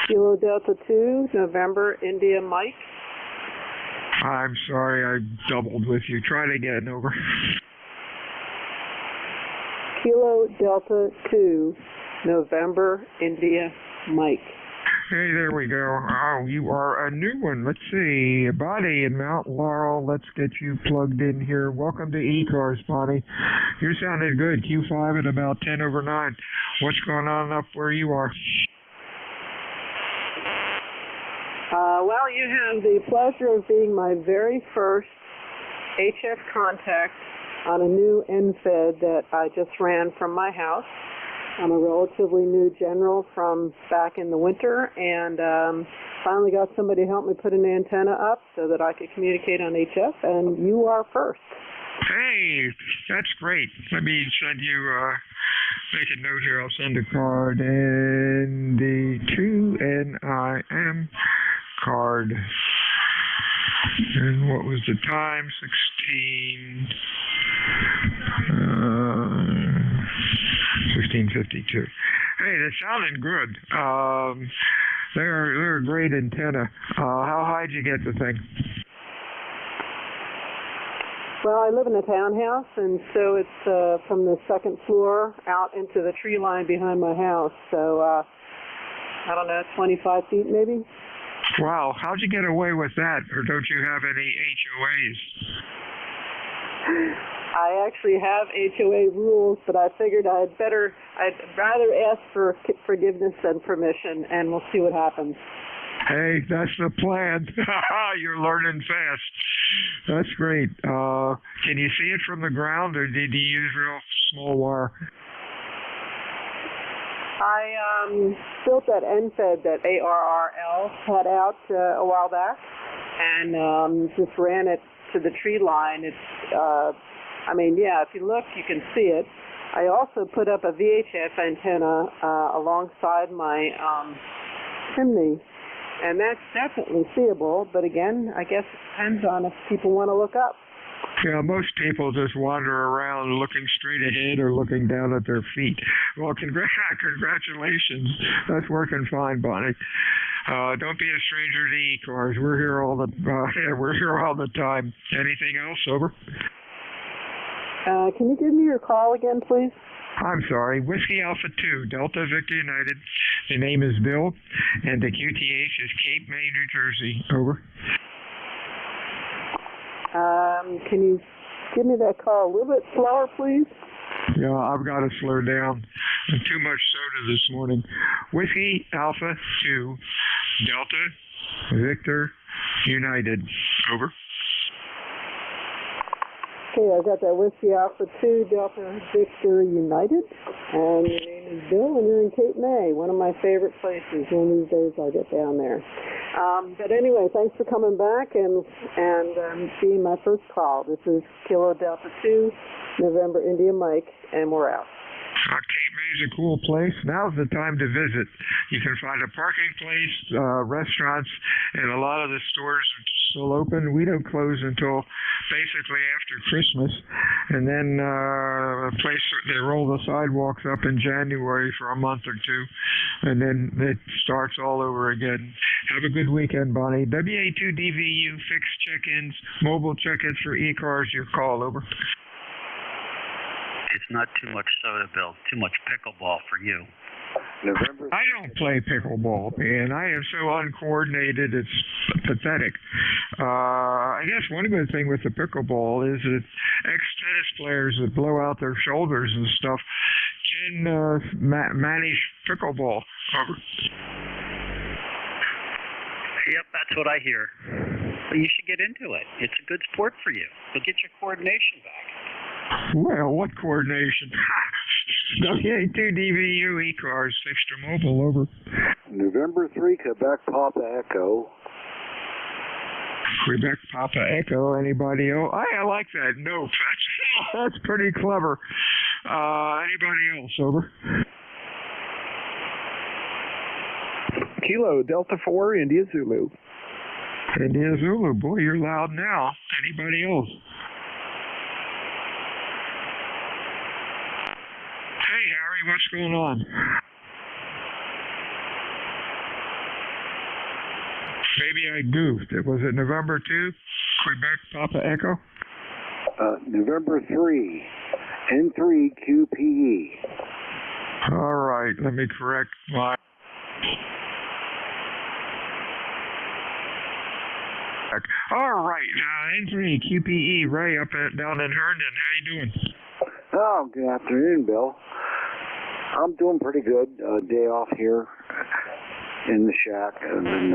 Kilo Delta 2, November, India Mike. I'm sorry, I doubled with you. Try it again, over. Kilo Delta 2, November, India Mike. Hey, there we go. Oh, you are a new one. Let's see. Bonnie in Mount Laurel. Let's get you plugged in here. Welcome to ECARS, Bonnie. You sounded good. Q5 at about 10 over 9. What's going on up where you are? Well, you have the pleasure of being my very first HF contact on a new NFED that I just ran from my house. I'm a relatively new general from back in the winter, and finally got somebody to help me put an antenna up so that I could communicate on HF, and you are first. Hey, that's great. Let me send you, make a note here. I'll send a card. ND2NIM card. And what was the time? 1652. Hey, that's sounding good. They're a great antenna. How high did you get the thing? Well, I live in a townhouse, and so it's from the second floor out into the tree line behind my house. So, I don't know, 25 feet maybe? Wow, how'd you get away with that? Or don't you have any HOAs? I actually have HOA rules, but I figured I'd rather ask for forgiveness than permission, and we'll see what happens. Hey, that's the plan. You're learning fast. That's great. Can you see it from the ground, or did you use real small wire? I built that NFED that ARRL had out a while back, and just ran it to the tree line. It's, if you look, you can see it. I also put up a VHF antenna alongside my chimney, and that's definitely seeable, but again, I guess it depends on if people want to look up. Yeah, most people just wander around looking straight ahead or looking down at their feet. Well, congratulations. That's working fine, Bonnie. Don't be a stranger to ECARS. We're here all the time. Anything else? Over. Can you give me your call again, please? I'm sorry. Whiskey Alpha 2, Delta Victor United. The name is Bill, and the QTH is Cape May, New Jersey. Over. Can you give me that call a little bit slower, please? Yeah, I've got to slow down. Too much soda this morning. Whiskey Alpha 2, Delta Victor United. Over. Okay, I got that Whiskey Alpha 2, Delta Victor United, and your name is Bill, and you're in Cape May, one of my favorite places. One of these days I'll get down there. But anyway, thanks for coming back and being my first call. This is Kilo Delta 2, November India Mike, and we're out. Cape May is a cool place. Now's the time to visit. You can find a parking place, restaurants, and a lot of the stores are still open. We don't close until basically after Christmas. And then a place, they roll the sidewalks up in January for a month or two. And then it starts all over again. Have a good weekend, Bonnie. WA2DVU, fixed check-ins, mobile check-ins for ECARS. Your call, over. It's not too much soda, Bill. Too much pickleball for you. I don't play pickleball, man. I am so uncoordinated, it's pathetic. I guess one good thing with the pickleball is that ex-tennis players that blow out their shoulders and stuff can manage pickleball. Over. Yep, that's what I hear. But you should get into it. It's a good sport for you. You'll get your coordination back. Well, what coordination? WA2DVU ECARS, extra mobile, over. November 3, Quebec Papa Echo. Quebec Papa Echo, anybody else? I like that. No, that's pretty clever. Anybody else, over? Kilo Delta 4, India Zulu. India Zulu, boy, you're loud now. Anybody else? Hey, Harry, what's going on? Maybe I goofed. Was it November 2, Quebec Papa Echo? November 3, N3QPE. All right, let me correct my... All right, N3QPE, Ray, down in Herndon. How you doing? Oh, good afternoon, Bill. I'm doing pretty good. Day off here in the shack, and then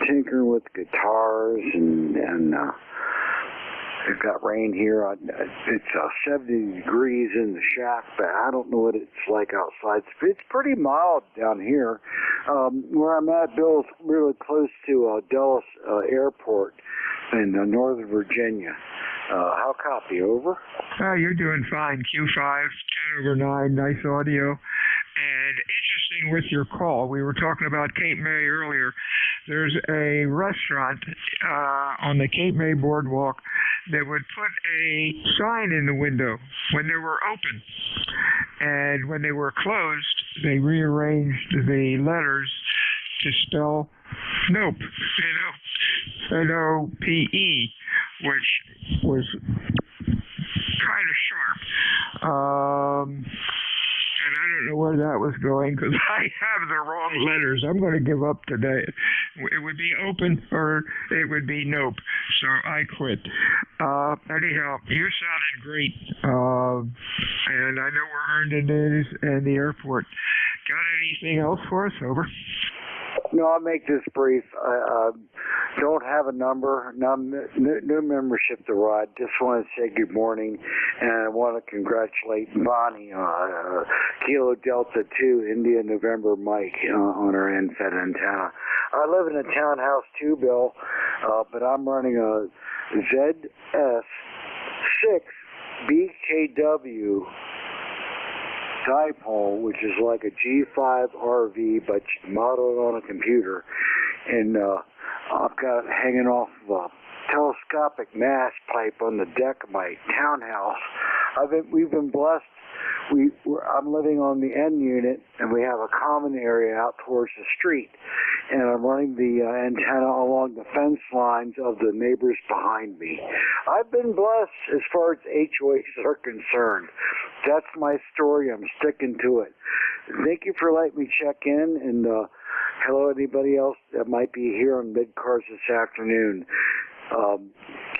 tinkering with guitars and we've got rain here. It's 70 degrees in the shack, but I don't know what it's like outside. It's pretty mild down here. Where I'm at, Bill's really close to Dulles Airport in Northern Virginia. How copy? Over? You're doing fine. Q5, 10/9, nice audio. And interesting with your call, we were talking about Cape May earlier. There's a restaurant on the Cape May Boardwalk that would put a sign in the window when they were open. And when they were closed, they rearranged the letters to spell nope, N-O-P-E, which was kind of sharp. And I don't know where that was going because I have the wrong letters. I'm going to give up today. It would be open or it would be nope. So I quit. Anyhow, you sounded great. And I know where Herndon is and the airport. Got anything else for us? Over. No, I'll make this brief. Don't have a number, no membership to ride. Just want to say good morning, and I want to congratulate Bonnie, Kilo Delta 2, India November Mike, on her NFED antenna. I live in a townhouse too, Bill, but I'm running a ZS6 BKW dipole, which is like a G5 RV, but modeled on a computer. And I've got it hanging off of a telescopic mast pipe on the deck of my townhouse. We've been blessed. I'm living on the end unit, and we have a common area out towards the street. And I'm running the antenna along the fence lines of the neighbors behind me. I've been blessed as far as HOAs are concerned. That's my story. I'm sticking to it. Thank you for letting me check in, and hello anybody else that might be here on Mid-Cars this afternoon.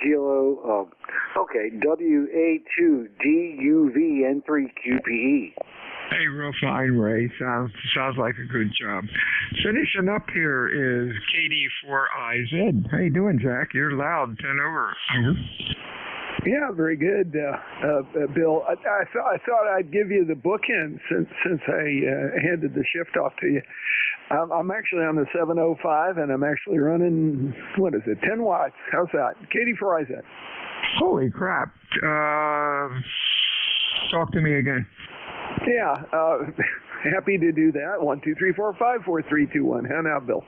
Kilo, WA2DUVN3QPE. Hey, real fine, Ray. Sounds like a good job. Finishing up here is KD4IZ. How you doing, Jack? You're loud. 10 over. Yeah, very good, Bill. I thought I'd give you the bookend since I handed the shift off to you. I'm actually on the 705, and I'm actually running, 10 watts. How's that? KD4IZ. Holy crap. Talk to me again. Yeah, happy to do that. 1, 2, 3, 4, 5, 4, 3, 2, 1. How now, Bill?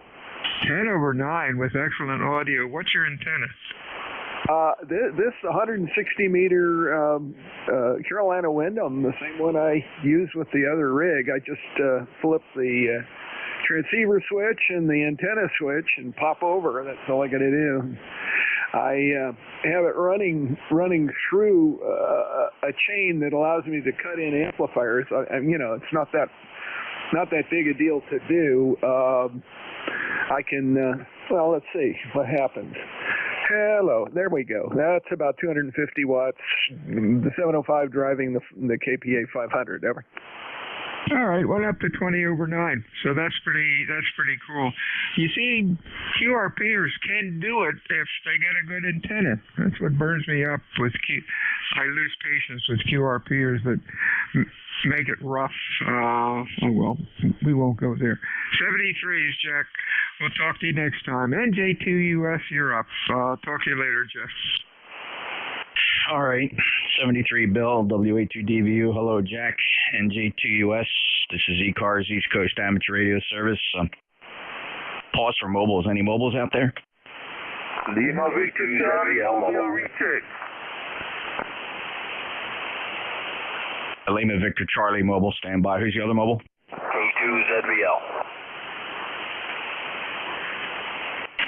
10/9 with excellent audio. What's your antenna? This 160-meter Carolina Wyndham, the same one I use with the other rig. I just flip the transceiver switch and the antenna switch and pop over. That's all I got to do. I have it running through a chain that allows me to cut in amplifiers. It's not that big a deal to do. I can. Let's see what happens. Hello, there we go. That's about 250 watts. The 705 driving the KPA 500. Over. All right, went up to 20/9. So that's pretty cool. You see, QRPers can do it if they get a good antenna. That's what burns me up with I lose patience with QRPers that make it rough. Well, we won't go there. 73s, Jack. We'll talk to you next time. NJ2US, you're up. Talk to you later, Jeff. All right, 73 Bill, WA2DVU. Hello, Jack, NJ2US. This is ECARS, East Coast Amateur Radio Service. Pause for mobiles. Any mobiles out there? Lima Victor Charlie, audio recheck. Lima Victor Charlie mobile, stand by. Who's the other mobile? K2ZVL.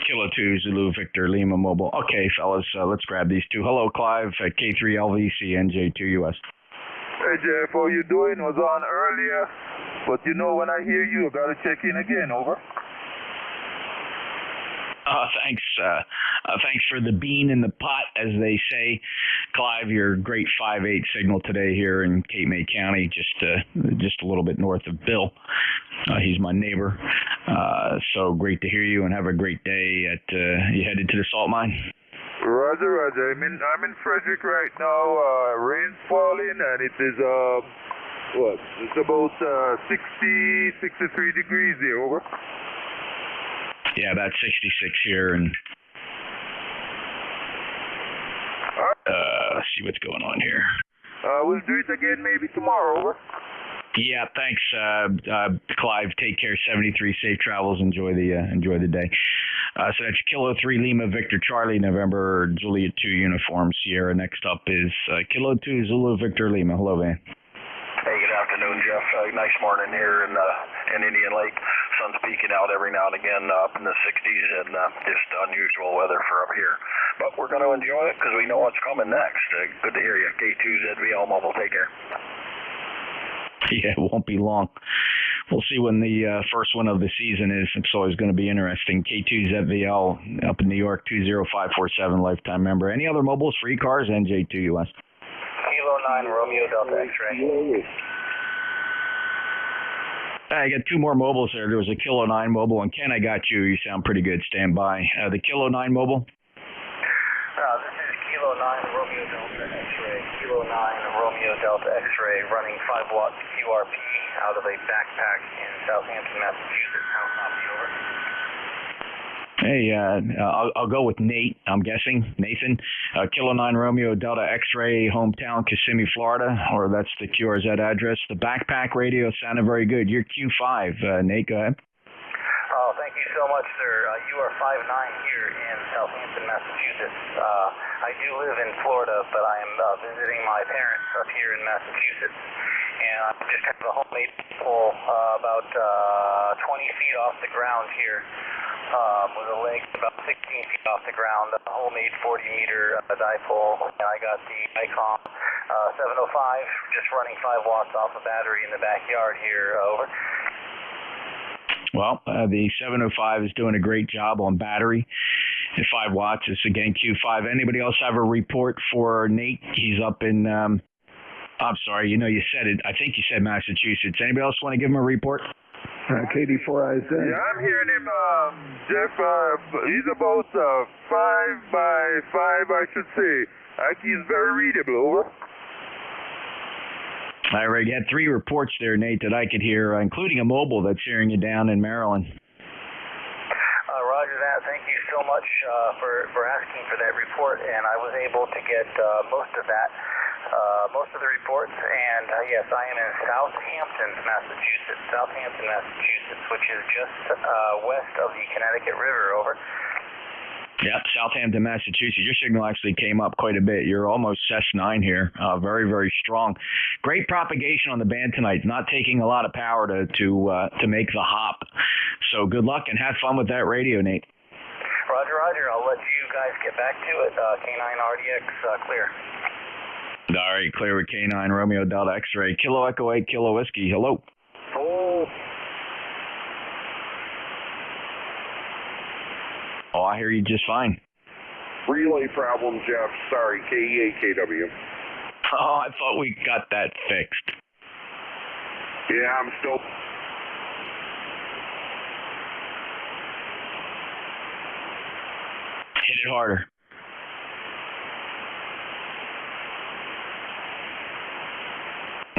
Kilo 2 Zulu Victor Lima mobile. Okay, fellas, let's grab these two. Hello, Clive at K3LVC NJ2US. Hey, Jeff, how you doing? I was on earlier, but when I hear you, I gotta check in again. Over. Thanks. Thanks for the bean in the pot, as they say. Clive, your great 5/8 signal today here in Cape May County, just a little bit north of Bill. He's my neighbor. So great to hear you, and have a great day. You headed to the salt mine? Roger, Roger. I'm in Frederick right now. Rain's falling, and it is it's about 63 degrees here. Over. Yeah, about 66 here, and let's see what's going on here. We'll do it again maybe tomorrow. Over. Yeah, thanks, Clive. Take care. 73. Safe travels. Enjoy the day. So that's Kilo 3 Lima Victor Charlie November Juliet 2 uniform Sierra. Next up is Kilo 2 Zulu Victor Lima. Hello, Van. Hey, good afternoon, Jeff. Nice morning here in Indian Lake. Sun's peeking out every now and again up in the 60s, and just unusual weather for up here. But we're going to enjoy it because we know what's coming next. Good to hear you. K2ZVL Mobile. Take care. Yeah, it won't be long. We'll see when the first one of the season is. It's always going to be interesting. K2ZVL up in New York, 20547, lifetime member. Any other mobiles for ECARS? NJ2US. Kilo 9 Romeo Delta X-ray. I got two more mobiles there. There was a Kilo 9 mobile, and Ken, I got you. You sound pretty good. Stand by. The Kilo 9 mobile? This is Kilo 9 Romeo Delta X-ray. Kilo 9 Romeo Delta X-ray running 5 watts QRP out of a backpack in Southampton, Massachusetts. How copy, over? Hey, I'll go with Nate, I'm guessing. Nathan. Kilo 9 Romeo Delta X-ray, hometown, Kissimmee, Florida, or that's the QRZ address. The backpack radio sounded very good. You're Q5. Nate, go ahead. Oh, thank you so much, sir. You are 5'9" here in Southampton, Massachusetts. I do live in Florida, but I am visiting my parents up here in Massachusetts. And I just have a homemade pole about 20 feet off the ground here, with a leg about 16 feet off the ground, a homemade 40-meter dipole. And I got the ICOM 705 just running 5 watts off a battery in the backyard here. Over. Well, the 705 is doing a great job on battery at 5 watts. It's again Q5. Anybody else have a report for Nate? He's up in, I'm sorry, you said it. I think you said Massachusetts. Anybody else want to give him a report? KD4IZ. Yeah, I'm hearing him, Jeff. He's about 5 by 5, I should say. He's very readable. Over. I already had 3 reports there, Nate, that I could hear, including a mobile that's hearing you down in Maryland. Roger that. Thank you so much for asking for that report, and I was able to get most of the reports. And yes, I am in Southampton, Massachusetts, which is just west of the Connecticut River. Over. Yep, Southampton, Massachusetts. Your signal actually came up quite a bit. You're almost CES9 here. Very, very strong. Great propagation on the band tonight. Not taking a lot of power to make the hop. So good luck and have fun with that radio, Nate. Roger. I'll let you guys get back to it. K9 RDX clear. All right, clear with K9 Romeo Delta X-ray. Kilo Echo 8 Kilo Whiskey. Hello. Oh, I hear you just fine. Relay problem, Jeff. Sorry, KE8KW. Oh, I thought we got that fixed. Yeah, I'm still... Hit it harder.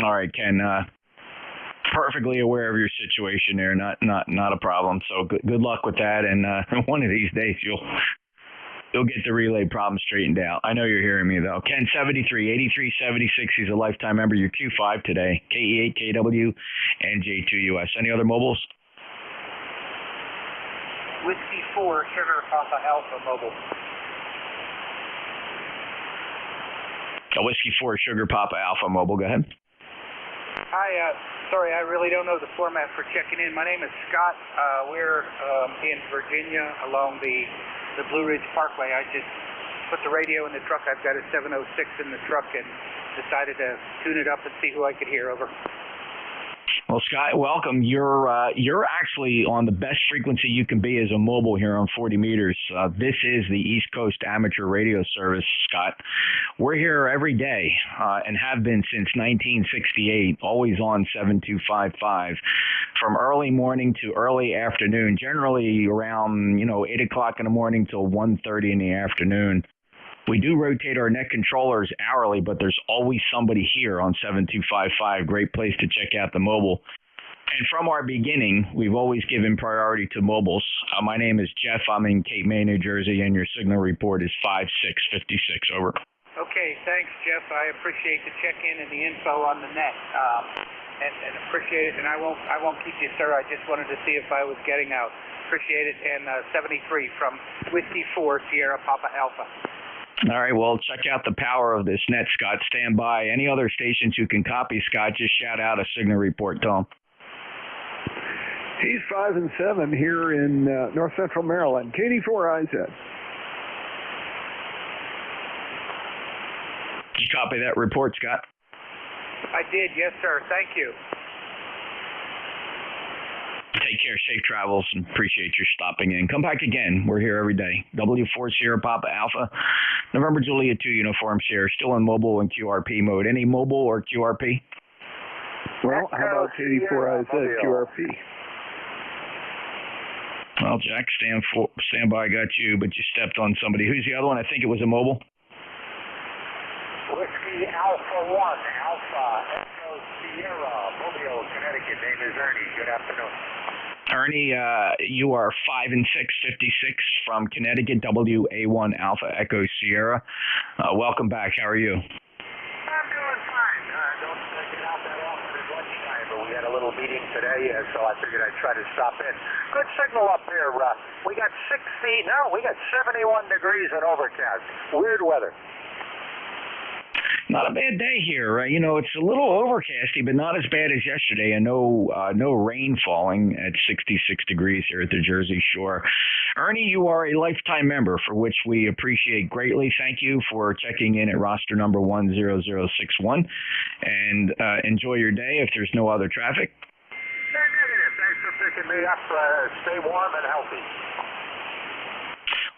All right, Ken. Perfectly aware of your situation there. Not a problem. So good luck with that. And one of these days you'll get the relay problem straightened out. I know you're hearing me though. Ken 73 8376. He's a lifetime member. You're Q5 today. KE8KW NJ2US. Any other mobiles? Whiskey 4 Sugar Papa Alpha mobile. A Whiskey 4 Sugar Papa Alpha mobile. Go ahead. Hi, sorry, I really don't know the format for checking in. My name is Scott. We're in Virginia along the Blue Ridge Parkway. I just put the radio in the truck. I've got a 706 in the truck and decided to tune it up and see who I could hear. Over. Well, Scott, welcome. You're actually on the best frequency you can be as a mobile here on 40 meters. This is the East Coast Amateur Radio Service, Scott. We're here every day and have been since 1968, always on 7255, from early morning to early afternoon, generally around 8 o'clock in the morning till 1:30 in the afternoon. We do rotate our net controllers hourly, but there's always somebody here on 7255. Great place to check out the mobile. And from our beginning, we've always given priority to mobiles. My name is Jeff. I'm in Cape May, New Jersey, and your signal report is 5656. Over. Okay, thanks, Jeff. I appreciate the check-in and the info on the net, and appreciate it. And I won't keep you, sir. I just wanted to see if I was getting out. Appreciate it. And 73 from Whiskey 4 Sierra Papa Alpha. All right, well, check out the power of this net, Scott. Stand by. Any other stations you can copy, Scott, just shout out a signal report to them. He's 5 and 7 here in North Central Maryland. KD4IZ. Did you copy that report, Scott? I did, yes, sir. Thank you. Take care, safe travels, and appreciate your stopping in. Come back again. We're here every day. W4 Sierra Papa Alpha, November Juliet 2 Uniform Sierra, still in mobile and QRP mode. Any mobile or QRP? Well, how about KD4IZ QRP? Well, Jack, stand by. Got you, but you stepped on somebody. Who's the other one? I think it was a mobile. Whiskey Alpha 1, Alpha Echo Sierra, Mobile, Connecticut. Name is Ernie. Good afternoon. Ernie, you are 5 and 656 from Connecticut, WA1 Alpha Echo Sierra. Welcome back. How are you? I'm doing fine. Don't get out that often at lunchtime, but we had a little meeting today, so I figured I'd try to stop in. Good signal up here. We got 71 degrees and overcast. Weird weather. Not a bad day here, right? It's a little overcasty, but not as bad as yesterday, and no rain falling at 66 degrees here at the Jersey Shore. Ernie, you are a lifetime member, for which we appreciate greatly. Thank you for checking in at roster number 10061, and enjoy your day if there's no other traffic. Negative. Thanks for picking me up. Stay warm and healthy.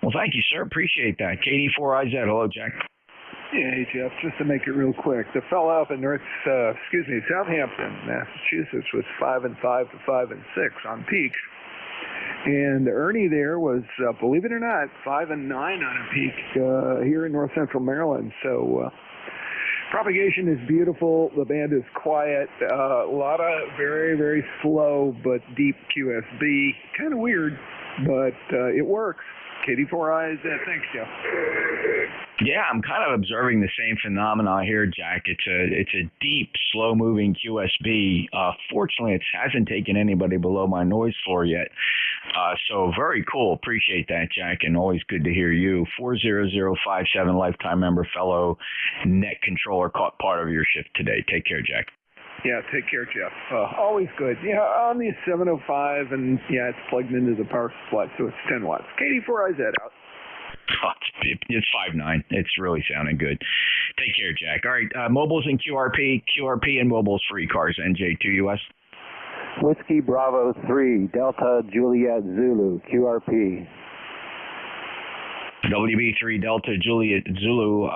Well, thank you, sir. Appreciate that. KD4IZ. Hello, Jack. Yeah, hey, Jeff, just to make it real quick, the fellow up in Southampton, Massachusetts was 5 and 5 to 5 and 6 on peaks. And Ernie there was, believe it or not, 5 and 9 on a peak here in North Central Maryland. So propagation is beautiful. The band is quiet. A lot of very, very slow but deep QSB. Kind of weird, but it works. KD4IZ. Thanks, Jeff. Yeah, I'm kind of observing the same phenomena here, Jack. It's a deep, slow-moving QSB. Fortunately, it hasn't taken anybody below my noise floor yet. So very cool. Appreciate that, Jack, and always good to hear you. 40057, lifetime member, fellow net controller, caught part of your shift today. Take care, Jack. Yeah, take care, Jeff. Always good. Yeah, on the 705, and yeah, it's plugged into the power supply, so it's 10 watts. KD4IZ out. Oh, it's 5.9. It's really sounding good. Take care, Jack. All right, mobiles and QRP and mobiles for ECARS, NJ2US. Whiskey Bravo 3, Delta Juliet Zulu, QRP. WB3 Delta Juliet Zulu.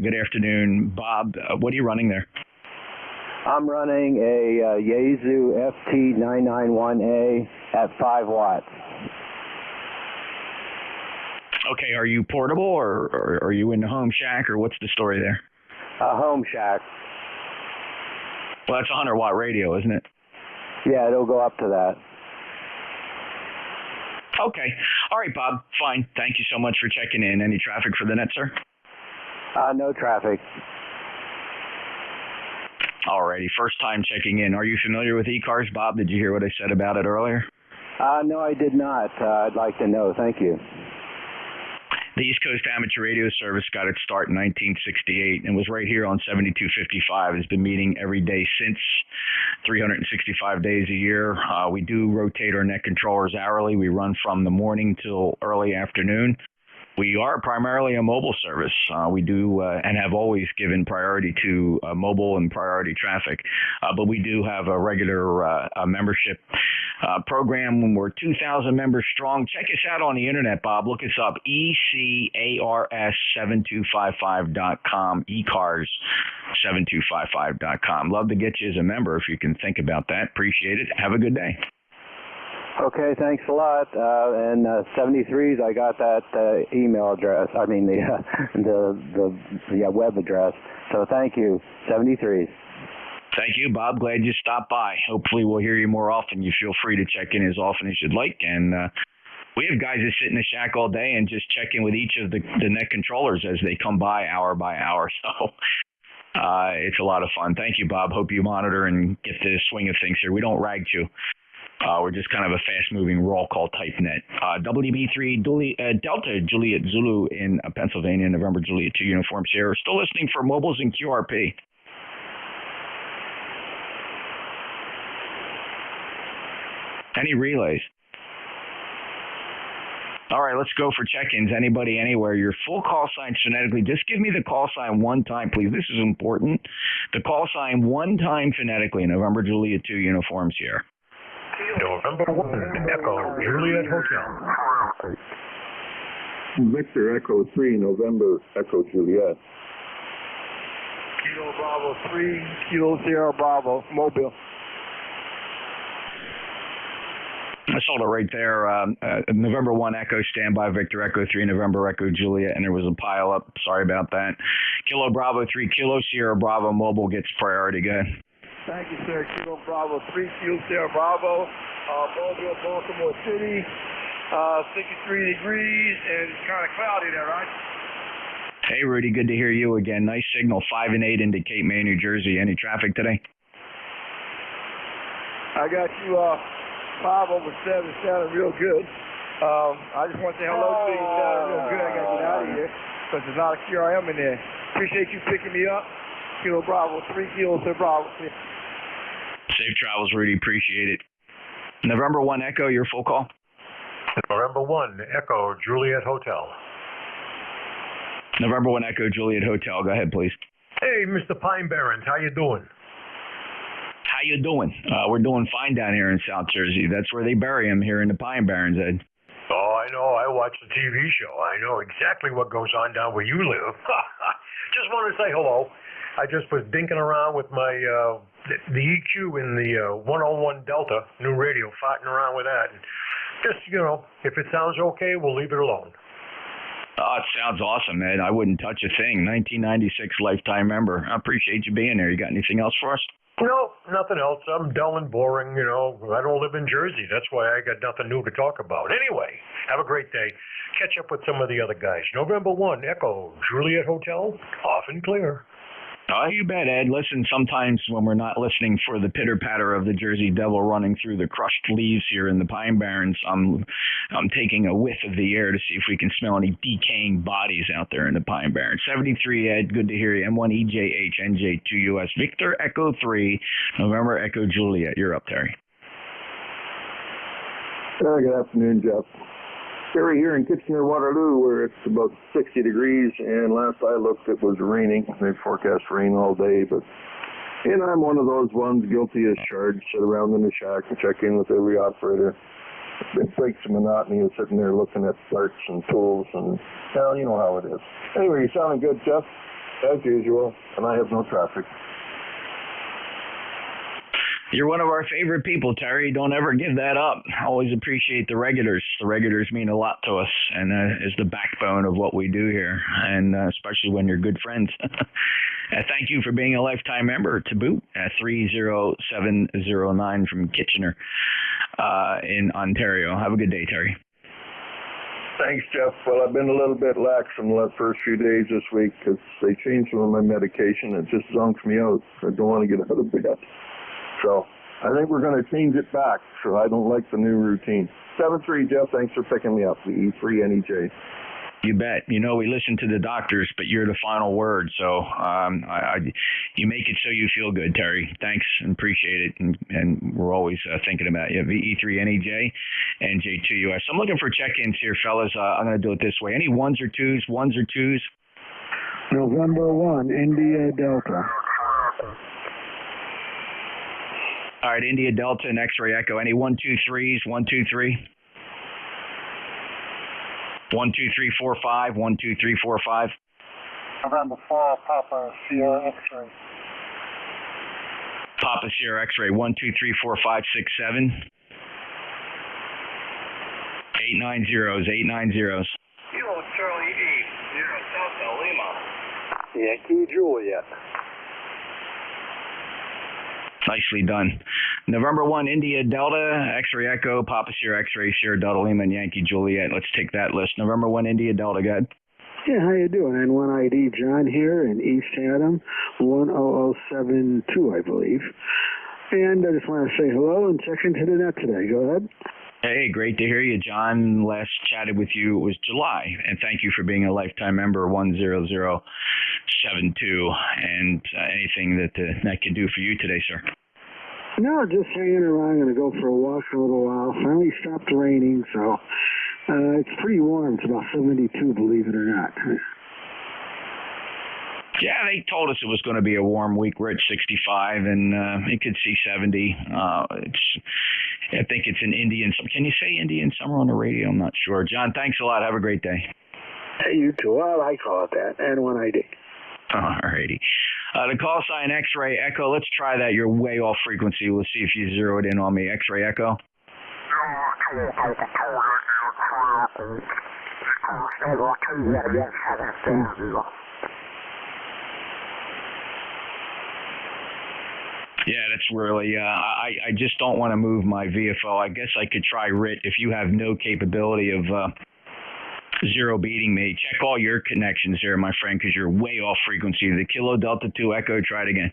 Good afternoon, Bob. What are you running there? I'm running a Yaesu FT991A at 5 watts. Okay, are you portable or are you in the home shack, or what's the story there? Home shack. Well, that's a 100-watt radio, isn't it? Yeah, it'll go up to that. Okay. All right, Bob. Fine. Thank you so much for checking in. Any traffic for the net, sir? No traffic. Alrighty, first time checking in. Are you familiar with ECARS, Bob? Did you hear what I said about it earlier? No, I did not. I'd like to know. Thank you. The East Coast Amateur Radio Service got its start in 1968 and was right here on 7255. Has been meeting every day since, 365 days a year. We do rotate our net controllers hourly. We run from the morning till early afternoon. We are primarily a mobile service. We do and have always given priority to mobile and priority traffic, but we do have a regular membership program when we're 2,000 members strong. Check us out on the internet, Bob. Look us up, ECARS7255.com, ECARS7255.com. Love to get you as a member if you can think about that. Appreciate it. Have a good day. Okay, thanks a lot. And 73s, I got that email address. I mean the web address. So thank you, 73s. Thank you, Bob. Glad you stopped by. Hopefully we'll hear you more often. You feel free to check in as often as you'd like. And we have guys that sit in the shack all day and just check in with each of the net controllers as they come by hour. So it's a lot of fun. Thank you, Bob. Hope you monitor and get the swing of things here. We don't rag you. We're just kind of a fast-moving roll call type net. WB3 Delta Juliet Zulu in Pennsylvania, November Juliet 2 Uniform Sierra. Still listening for mobiles and QRP. Any relays? All right, let's go for check-ins. Anybody, anywhere. Your full call sign phonetically. Just give me the call sign one time, please. This is important. The call sign one time phonetically. November Juliet 2 Uniform Sierra. November 1, Echo, Juliet Hotel. Victor Echo 3, November Echo Juliet. Kilo Bravo 3, Kilo Sierra Bravo, Mobile. I sold it right there. November 1 Echo, standby, Victor Echo 3, November Echo Juliet, and there was a pile up. Sorry about that. Kilo Bravo 3, Kilo Sierra Bravo, Mobile gets priority. Go ahead. Thank you, sir. Kilo Bravo 3, Kilo Sierra Bravo, Mobile, Baltimore City, 63 degrees, and it's kind of cloudy there, right? Hey, Rudy, good to hear you again. Nice signal, 5 and 8 into Cape May, New Jersey. Any traffic today? I got you 5 over 7, sounding real good. I just want to say hello to you. Sounding real good. I got to get out of here because there's a lot of QRM in there. Appreciate you picking me up. Kilo Bravo 3, Kilo Sierra Bravo. Safe travels, Rudy. Appreciate it. November 1 Echo, your full call. November 1 Echo, Juliet Hotel. November 1 Echo, Juliet Hotel. Go ahead, please. Hey, Mr. Pine Barrens, how you doing? How you doing? We're doing fine down here in South Jersey. That's where they bury him, here in the Pine Barrens, Ed. Oh, I know. I watch the TV show. I know exactly what goes on down where you live. Just wanted to say hello. I just was dinking around with my the EQ in the 101 Delta, new radio, farting around with that. And just, if it sounds okay, we'll leave it alone. Oh, it sounds awesome, Ed. I wouldn't touch a thing. 1996 lifetime member. I appreciate you being there. You got anything else for us? No, nothing else. I'm dull and boring, I don't live in Jersey. That's why I got nothing new to talk about. Anyway, have a great day. Catch up with some of the other guys. November 1, Echo, Juliet Hotel, off and clear. Oh, you bet, Ed. Listen, sometimes when we're not listening for the pitter-patter of the Jersey Devil running through the crushed leaves here in the Pine Barrens, I'm taking a whiff of the air to see if we can smell any decaying bodies out there in the Pine Barrens. 73, Ed, good to hear you. M1EJH, NJ2US, Victor Echo 3, November Echo Juliet. You're up, Terry. Good afternoon, Jeff. Terry here in Kitchener-Waterloo, where it's about 60 degrees, and last I looked it was raining. They forecast rain all day, and I'm one of those ones guilty as charged, sit around in the shack and check in with every operator. It breaks the monotony of sitting there looking at darts and tools, and you know how it is. Anyway, you're sounding good, Jeff, as usual, and I have no traffic. You're one of our favorite people, Terry. Don't ever give that up. Always appreciate the regulars. The regulars mean a lot to us and is the backbone of what we do here, and especially when you're good friends. Thank you for being a lifetime member to boot at 30709 from Kitchener in Ontario. Have a good day, Terry. Thanks, Jeff. Well, I've been a little bit lax in the first few days this week because they changed some of my medication. It just zonks me out. I don't want to get out of bed. So I think we're going to change it back, so I don't like the new routine. 7-3, Jeff, thanks for picking me up, the E3 NEJ. You bet. You know, we listen to the doctors, but you're the final word. So you make it so you feel good, Terry. Thanks and appreciate it. And we're always thinking about you. VE3NEJ, NJ2US. I'm looking for check-ins here, fellas. I'm going to do it this way. Any ones or twos? November 1, India Delta. All right, India Delta and X-Ray Echo. Any 1, 2, 3s? 1, 2, 3. 1, 2, 3, 4, 5. 1, 2, 3, 4, 5. November 4, Papa Sierra X-Ray. Papa Sierra X-Ray. 1, 2, 3, 4, 5, 6, 7. 8 9 zeros. 8 9 zeros. Kilo Charlie 8, 0 Delta Lima. Yankee Juliet. Nicely done. November 1, India Delta, X-Ray Echo, Papa Sierra X-Ray, Sierra Delta Lima, and Yankee Juliet. Let's take that list. November 1, India Delta, go ahead. Yeah, how you doing? N1ID John here in East Haddam, 10072, I believe. And I just want to say hello and check into the net today. Go ahead. Hey, great to hear you, John. Last chatted with you, it was July, and thank you for being a lifetime member, 10072, and anything that that can do for you today, sir. No, just hanging around. Going to go for a walk for a little while. Finally stopped raining, so it's pretty warm. It's about 72, believe it or not. Yeah, they told us it was going to be a warm week. We're at 65, and it could see 70. I think it's an Indian. Can you say Indian summer on the radio? I'm not sure. John, thanks a lot. Have a great day. Hey, you too. Well, I call it that. N1ID. All righty. The call sign X-Ray Echo. Let's try that. You're way off frequency. We'll see if you zero it in on me. X-Ray Echo. Yeah, that's really, I just don't want to move my VFO. I guess I could try RIT if you have no capability of zero beating me. Check all your connections there, my friend, because you're way off frequency. The Kilo Delta 2 Echo, try it again.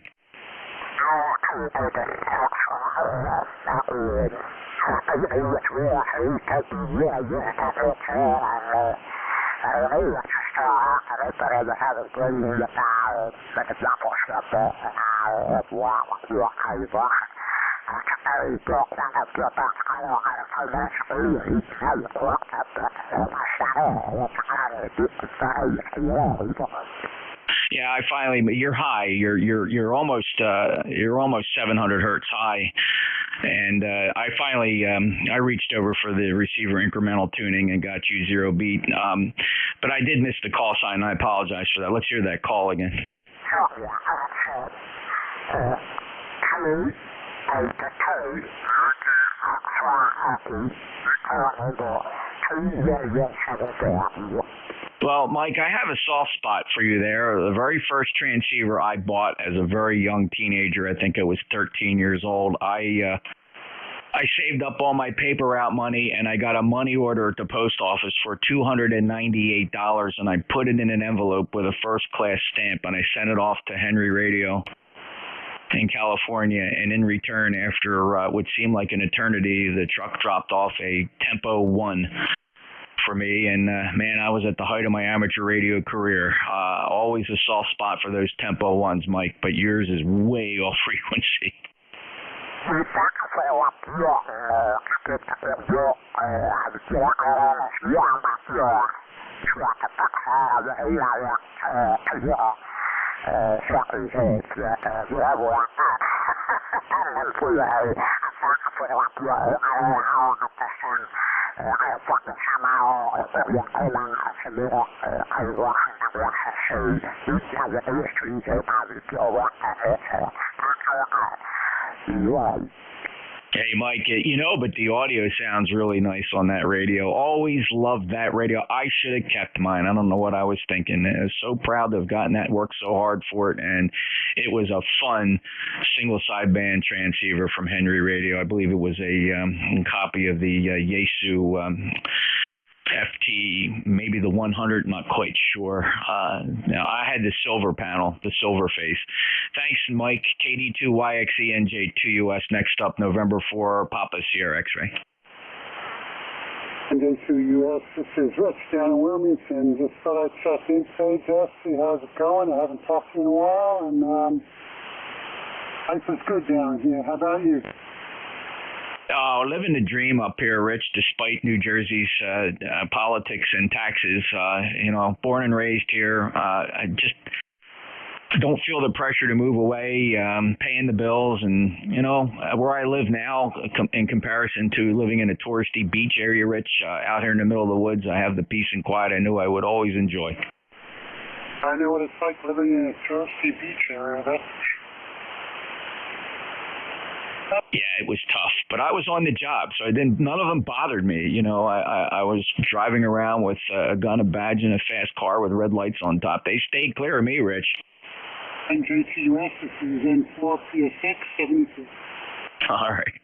Yeah, I finally. You're high. You're almost 700 hertz high, and I finally I reached over for the receiver incremental tuning and got you zero beat. But I did miss the call sign. And I apologize for that. Let's hear that call again. Well, Mike, I have a soft spot for you there. The very first transceiver I bought as a very young teenager, I think I was 13 years old, I saved up all my paper route money, and I got a money order at the post office for $298, and I put it in an envelope with a first-class stamp, and I sent it off to Henry Radio in California, and in return, after what seemed like an eternity, the truck dropped off a Tempo 1 for me, and man, I was at the height of my amateur radio career. Always a soft spot for those Tempo 1s, Mike, but yours is way off frequency. Hey, Mike, but the audio sounds really nice on that radio. Always loved that radio. I should have kept mine. I don't know what I was thinking. I was so proud to have gotten that, worked so hard for it, and it was a fun single sideband transceiver from Henry Radio. I believe it was a copy of the Yaesu FT, maybe the 100, not quite sure. Now, I had the silver panel, the silver face. Thanks, Mike. KD2YXE NJ2US. Next up, November 4, Papa Sierra X-Ray. NJ2US, this is Rich down in Wilmington. Just thought I'd check in, say, Jeff, see how's it going. I haven't talked to you in a while, and life is good down here. How about you? Oh, living the dream up here, Rich, despite New Jersey's politics and taxes. Born and raised here. I just don't feel the pressure to move away, paying the bills. And, where I live now, in comparison to living in a touristy beach area, Rich, out here in the middle of the woods, I have the peace and quiet I knew I would always enjoy. I know what it's like living in a touristy beach area. Yeah, it was tough, but I was on the job, so none of them bothered me. I was driving around with a gun, a badge, and a fast car with red lights on top. They stayed clear of me, Rich. NJ2US, this is N4PSX 72. All right.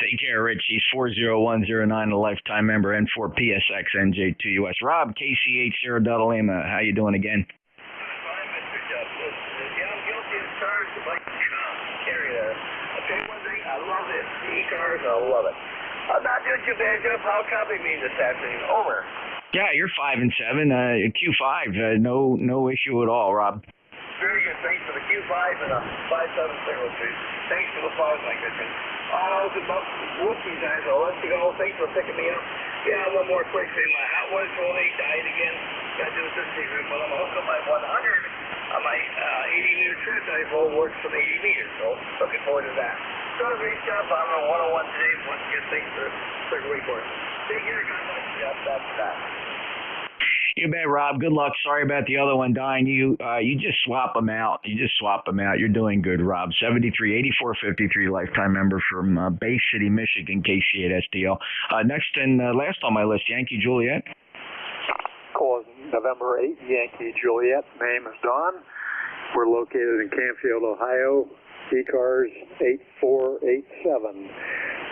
Take care, Rich. He's 40109, a lifetime member, N4PSX, NJ2US. Rob, KCH, Sierra Delta Lima. How you doing again? Fine, Mr. Justice. Yeah, I'm guilty of charge of carry that. I'll tell you one thing, I love this. The ECARS, I love it. I'm not doing too bad, Jeff. How copy me this afternoon? Over. Yeah, you're 5 and 7. Q5, no issue at all, Rob. Very good. Thanks for the Q5 and a 57 signal, too. Thanks for the pause, my good friend. Oh, good luck. Whoopsies, guys. I'll let you go. Thanks for picking me up. Yeah, one more quick thing. My hot water trolley died again. Got to do this secret, but I'm hooked on my 100 on my 80-meter transite roll works for the 80 meters, so looking forward to that. So, great job. I'm on 101 today. Once again, thanks for the report. Take care, God bless you. That's that. You bet, Rob. Good luck. Sorry about the other one dying. You just swap them out. You're doing good, Rob. 73-8453 lifetime member from Bay City, Michigan, KC8STL. Next and last on my list, Yankee Juliet. Call November 8, Yankee Juliet. Name is Don. We're located in Canfield, Ohio. ECARS 8487.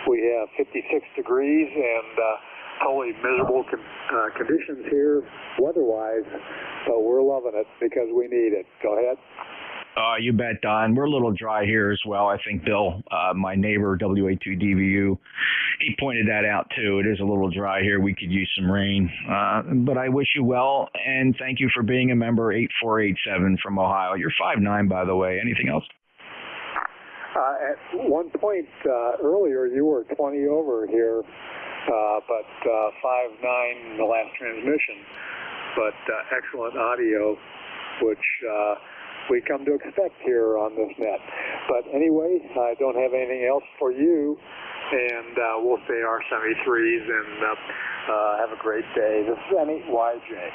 We have 56 degrees and totally miserable conditions here weather-wise, but we're loving it because we need it. Go ahead. You bet, Don. We're a little dry here as well. I think Bill, my neighbor, WA2DVU, he pointed that out too. It is a little dry here. We could use some rain. But I wish you well, and thank you for being a member, 8487 from Ohio. You're 5'9", by the way. Anything else? At one point earlier, you were 20 over here. But 5'9" the last transmission, but excellent audio, which we come to expect here on this net. But anyway, I don't have anything else for you, and we'll say our 73s and have a great day. This is NJ2US.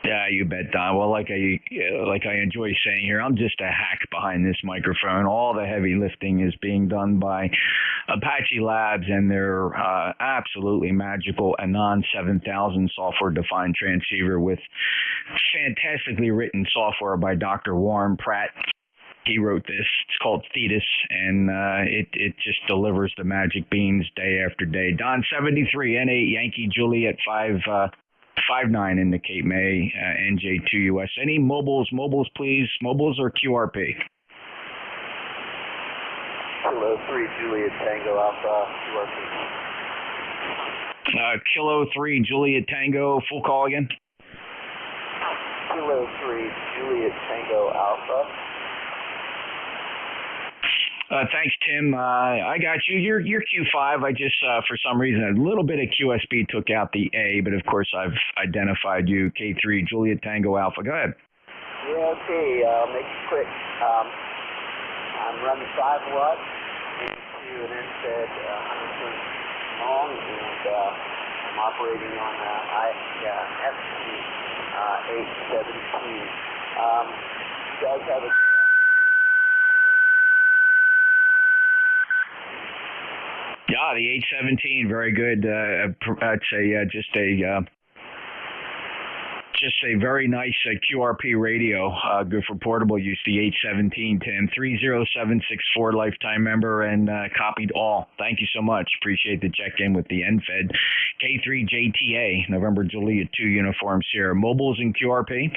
Yeah, you bet, Don. Well, like I enjoy saying here, I'm just a hack behind this microphone. All the heavy lifting is being done by Apache Labs and their absolutely magical Anon 7000 software-defined transceiver with fantastically written software by Dr. Warren Pratt. He wrote this. It's called Thetis, and it just delivers the magic beans day after day. Don 73, N8 Yankee Juliet 5'9" in the Cape May, NJ2US. Any mobiles, please? Mobiles or QRP? Kilo 3 Juliet Tango Alpha QRP. Kilo 3 Juliet Tango, full call again? Kilo 3 Juliet Tango Alpha. Thanks, Tim. I got you. You're Q5. I just, for some reason, a little bit of QSB took out the A, but of course I've identified you. K3 Juliet Tango Alpha. Go ahead. Yeah, okay. I'll make it quick. I'm running 5 watts into an NFED 100% long, and I'm operating on FC 817. You guys have a Yeah, the 817, very good. I'd say just a very nice QRP radio, good for portable use. The 817, Tim, 30764 lifetime member and copied all. Thank you so much. Appreciate the check-in with the NFED. K3 JTA, November Juliet 2 Uniform Sierra. Mobiles and QRP.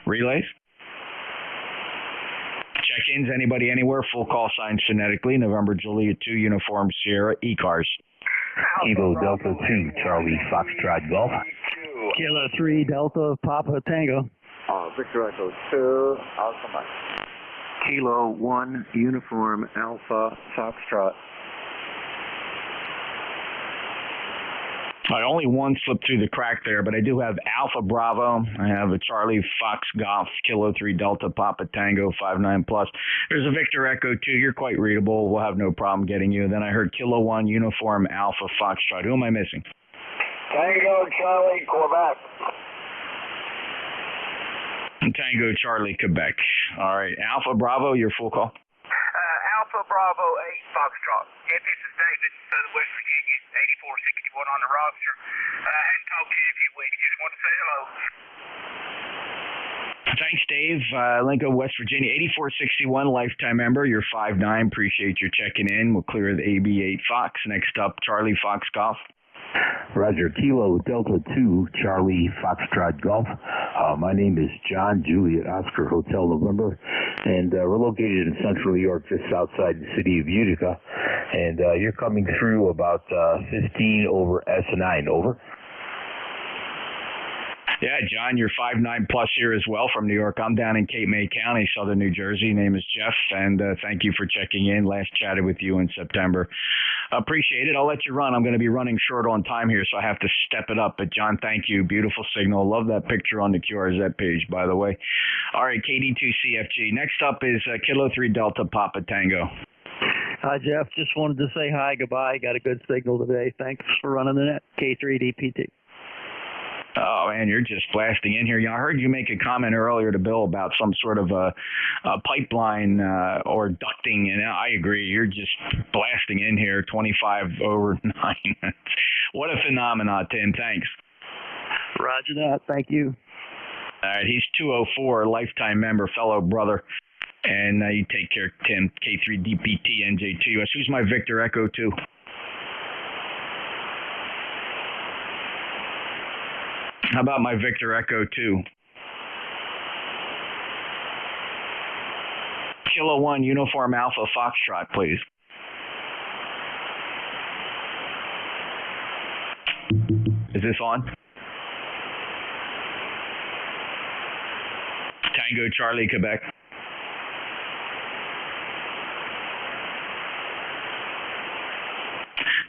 Relays. Check-ins, anybody anywhere, full call signs phonetically, November Juliet 2, Uniform Sierra, ECARS. Kilo Delta 2, Charlie Foxtrot Golf. Kilo 3, Delta Papa Tango. Victor Echo 2, Alpha Mike. Kilo 1, Uniform Alpha Foxtrot. I only one slipped through the crack there, but I do have Alpha Bravo. I have a Charlie Fox Golf, Kilo 3 Delta Papa Tango 59 plus. There's a Victor Echo 2. You're quite readable. We'll have no problem getting you. Then I heard Kilo 1 Uniform Alpha Foxtrot. Who am I missing? Tango Charlie Quebec. Tango Charlie Quebec. All right. Alpha Bravo, your full call. Alpha Bravo 8 Foxtrot. Yes, this is David, West Virginia, 8461 on the roster. I hadn't talked to you in a few weeks. Just want to say hello. Thanks, Dave. Lincoln, West Virginia, 8461, lifetime member. You're 5'9". Appreciate your checking in. We'll clear the AB8 Fox. Next up, Charlie Fox Golf. Roger, Kilo Delta 2, Charlie Foxtrot Golf. My name is John Juliet Oscar Hotel November, and we're located in central New York, just outside the city of Utica. And you're coming through about 15 over S9, over. Yeah, John, you're 5'9" plus here as well from New York. I'm down in Cape May County, southern New Jersey. Name is Jeff, and thank you for checking in. Last chatted with you in September. Appreciate it. I'll let you run. I'm going to be running short on time here, so I have to step it up. But, John, thank you. Beautiful signal. Love that picture on the QRZ page, by the way. All right, KD2CFG. Next up is Kilo 3 Delta Papa Tango. Hi, Jeff. Just wanted to say hi, goodbye. Got a good signal today. Thanks for running the net. K3DPT. Oh, man, you're just blasting in here. I heard you make a comment earlier to Bill about some sort of a pipeline or ducting, and I agree. You're just blasting in here, 25 over 9. What a phenomenon, Tim. Thanks. Roger that. Thank you. All right, he's 204, lifetime member, fellow brother. And you take care, Tim. K3DPT, NJ2US. Who's my Victor Echo 2? How about my Victor Echo 2? Kilo 1 Uniform Alpha Foxtrot, please. Is this on? Tango Charlie Quebec.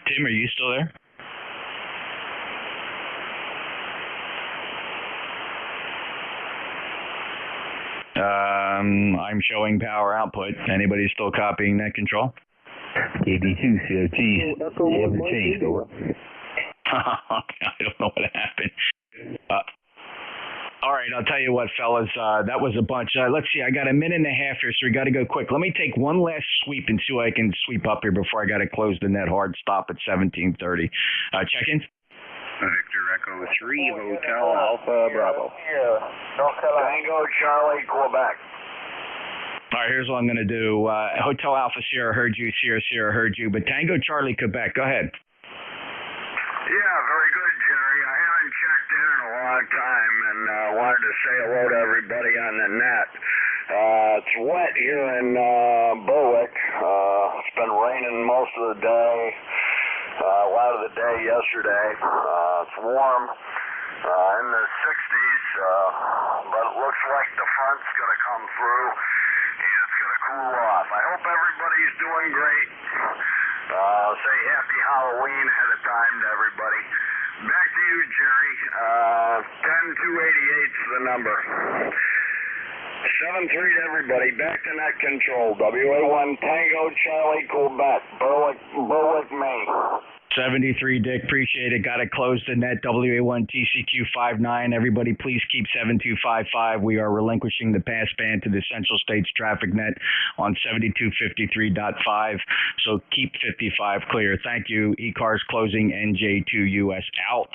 Tim, are you still there? I'm showing power output. Anybody still copying net control? KB2, COT. You haven't changed, over. I don't know what happened. All right, I'll tell you what, fellas. That was a bunch. Let's see. I got a minute and a half here, so we got to go quick. Let me take one last sweep and see what I can sweep up here before I got to close the net hard stop at 17:30. Check-ins? Victor Echo 3, Hotel Alpha Bravo. Tango Charlie Quebec. All right, here's what I'm going to do. Hotel Alpha Sierra heard you, Sierra heard you, but Tango Charlie Quebec, go ahead. Yeah, very good, Jerry. I haven't checked in a long time and wanted to say hello to everybody on the net. It's wet here in Berwick. It's been raining most of the day, a lot of the day yesterday. It's warm in the 60s, but it looks like the front's going to come through and it's going to cool off. I hope everybody's doing great. Say happy Halloween ahead of time to everybody. Back to you, Jerry. 10288's the number. 7-3 to everybody. Back to net control. WA1 Tango Charlie Quebec. Berwick, Maine. 73, Dick. Appreciate it. Got to close the net. WA1 TCQ 59. Everybody, please keep 7255. We are relinquishing the pass band to the Central States Traffic Net on 7253.5. So keep 55 clear. Thank you. ECARS closing. NJ2US out.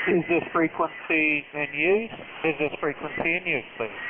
Is this frequency in use? Is this frequency in use, please?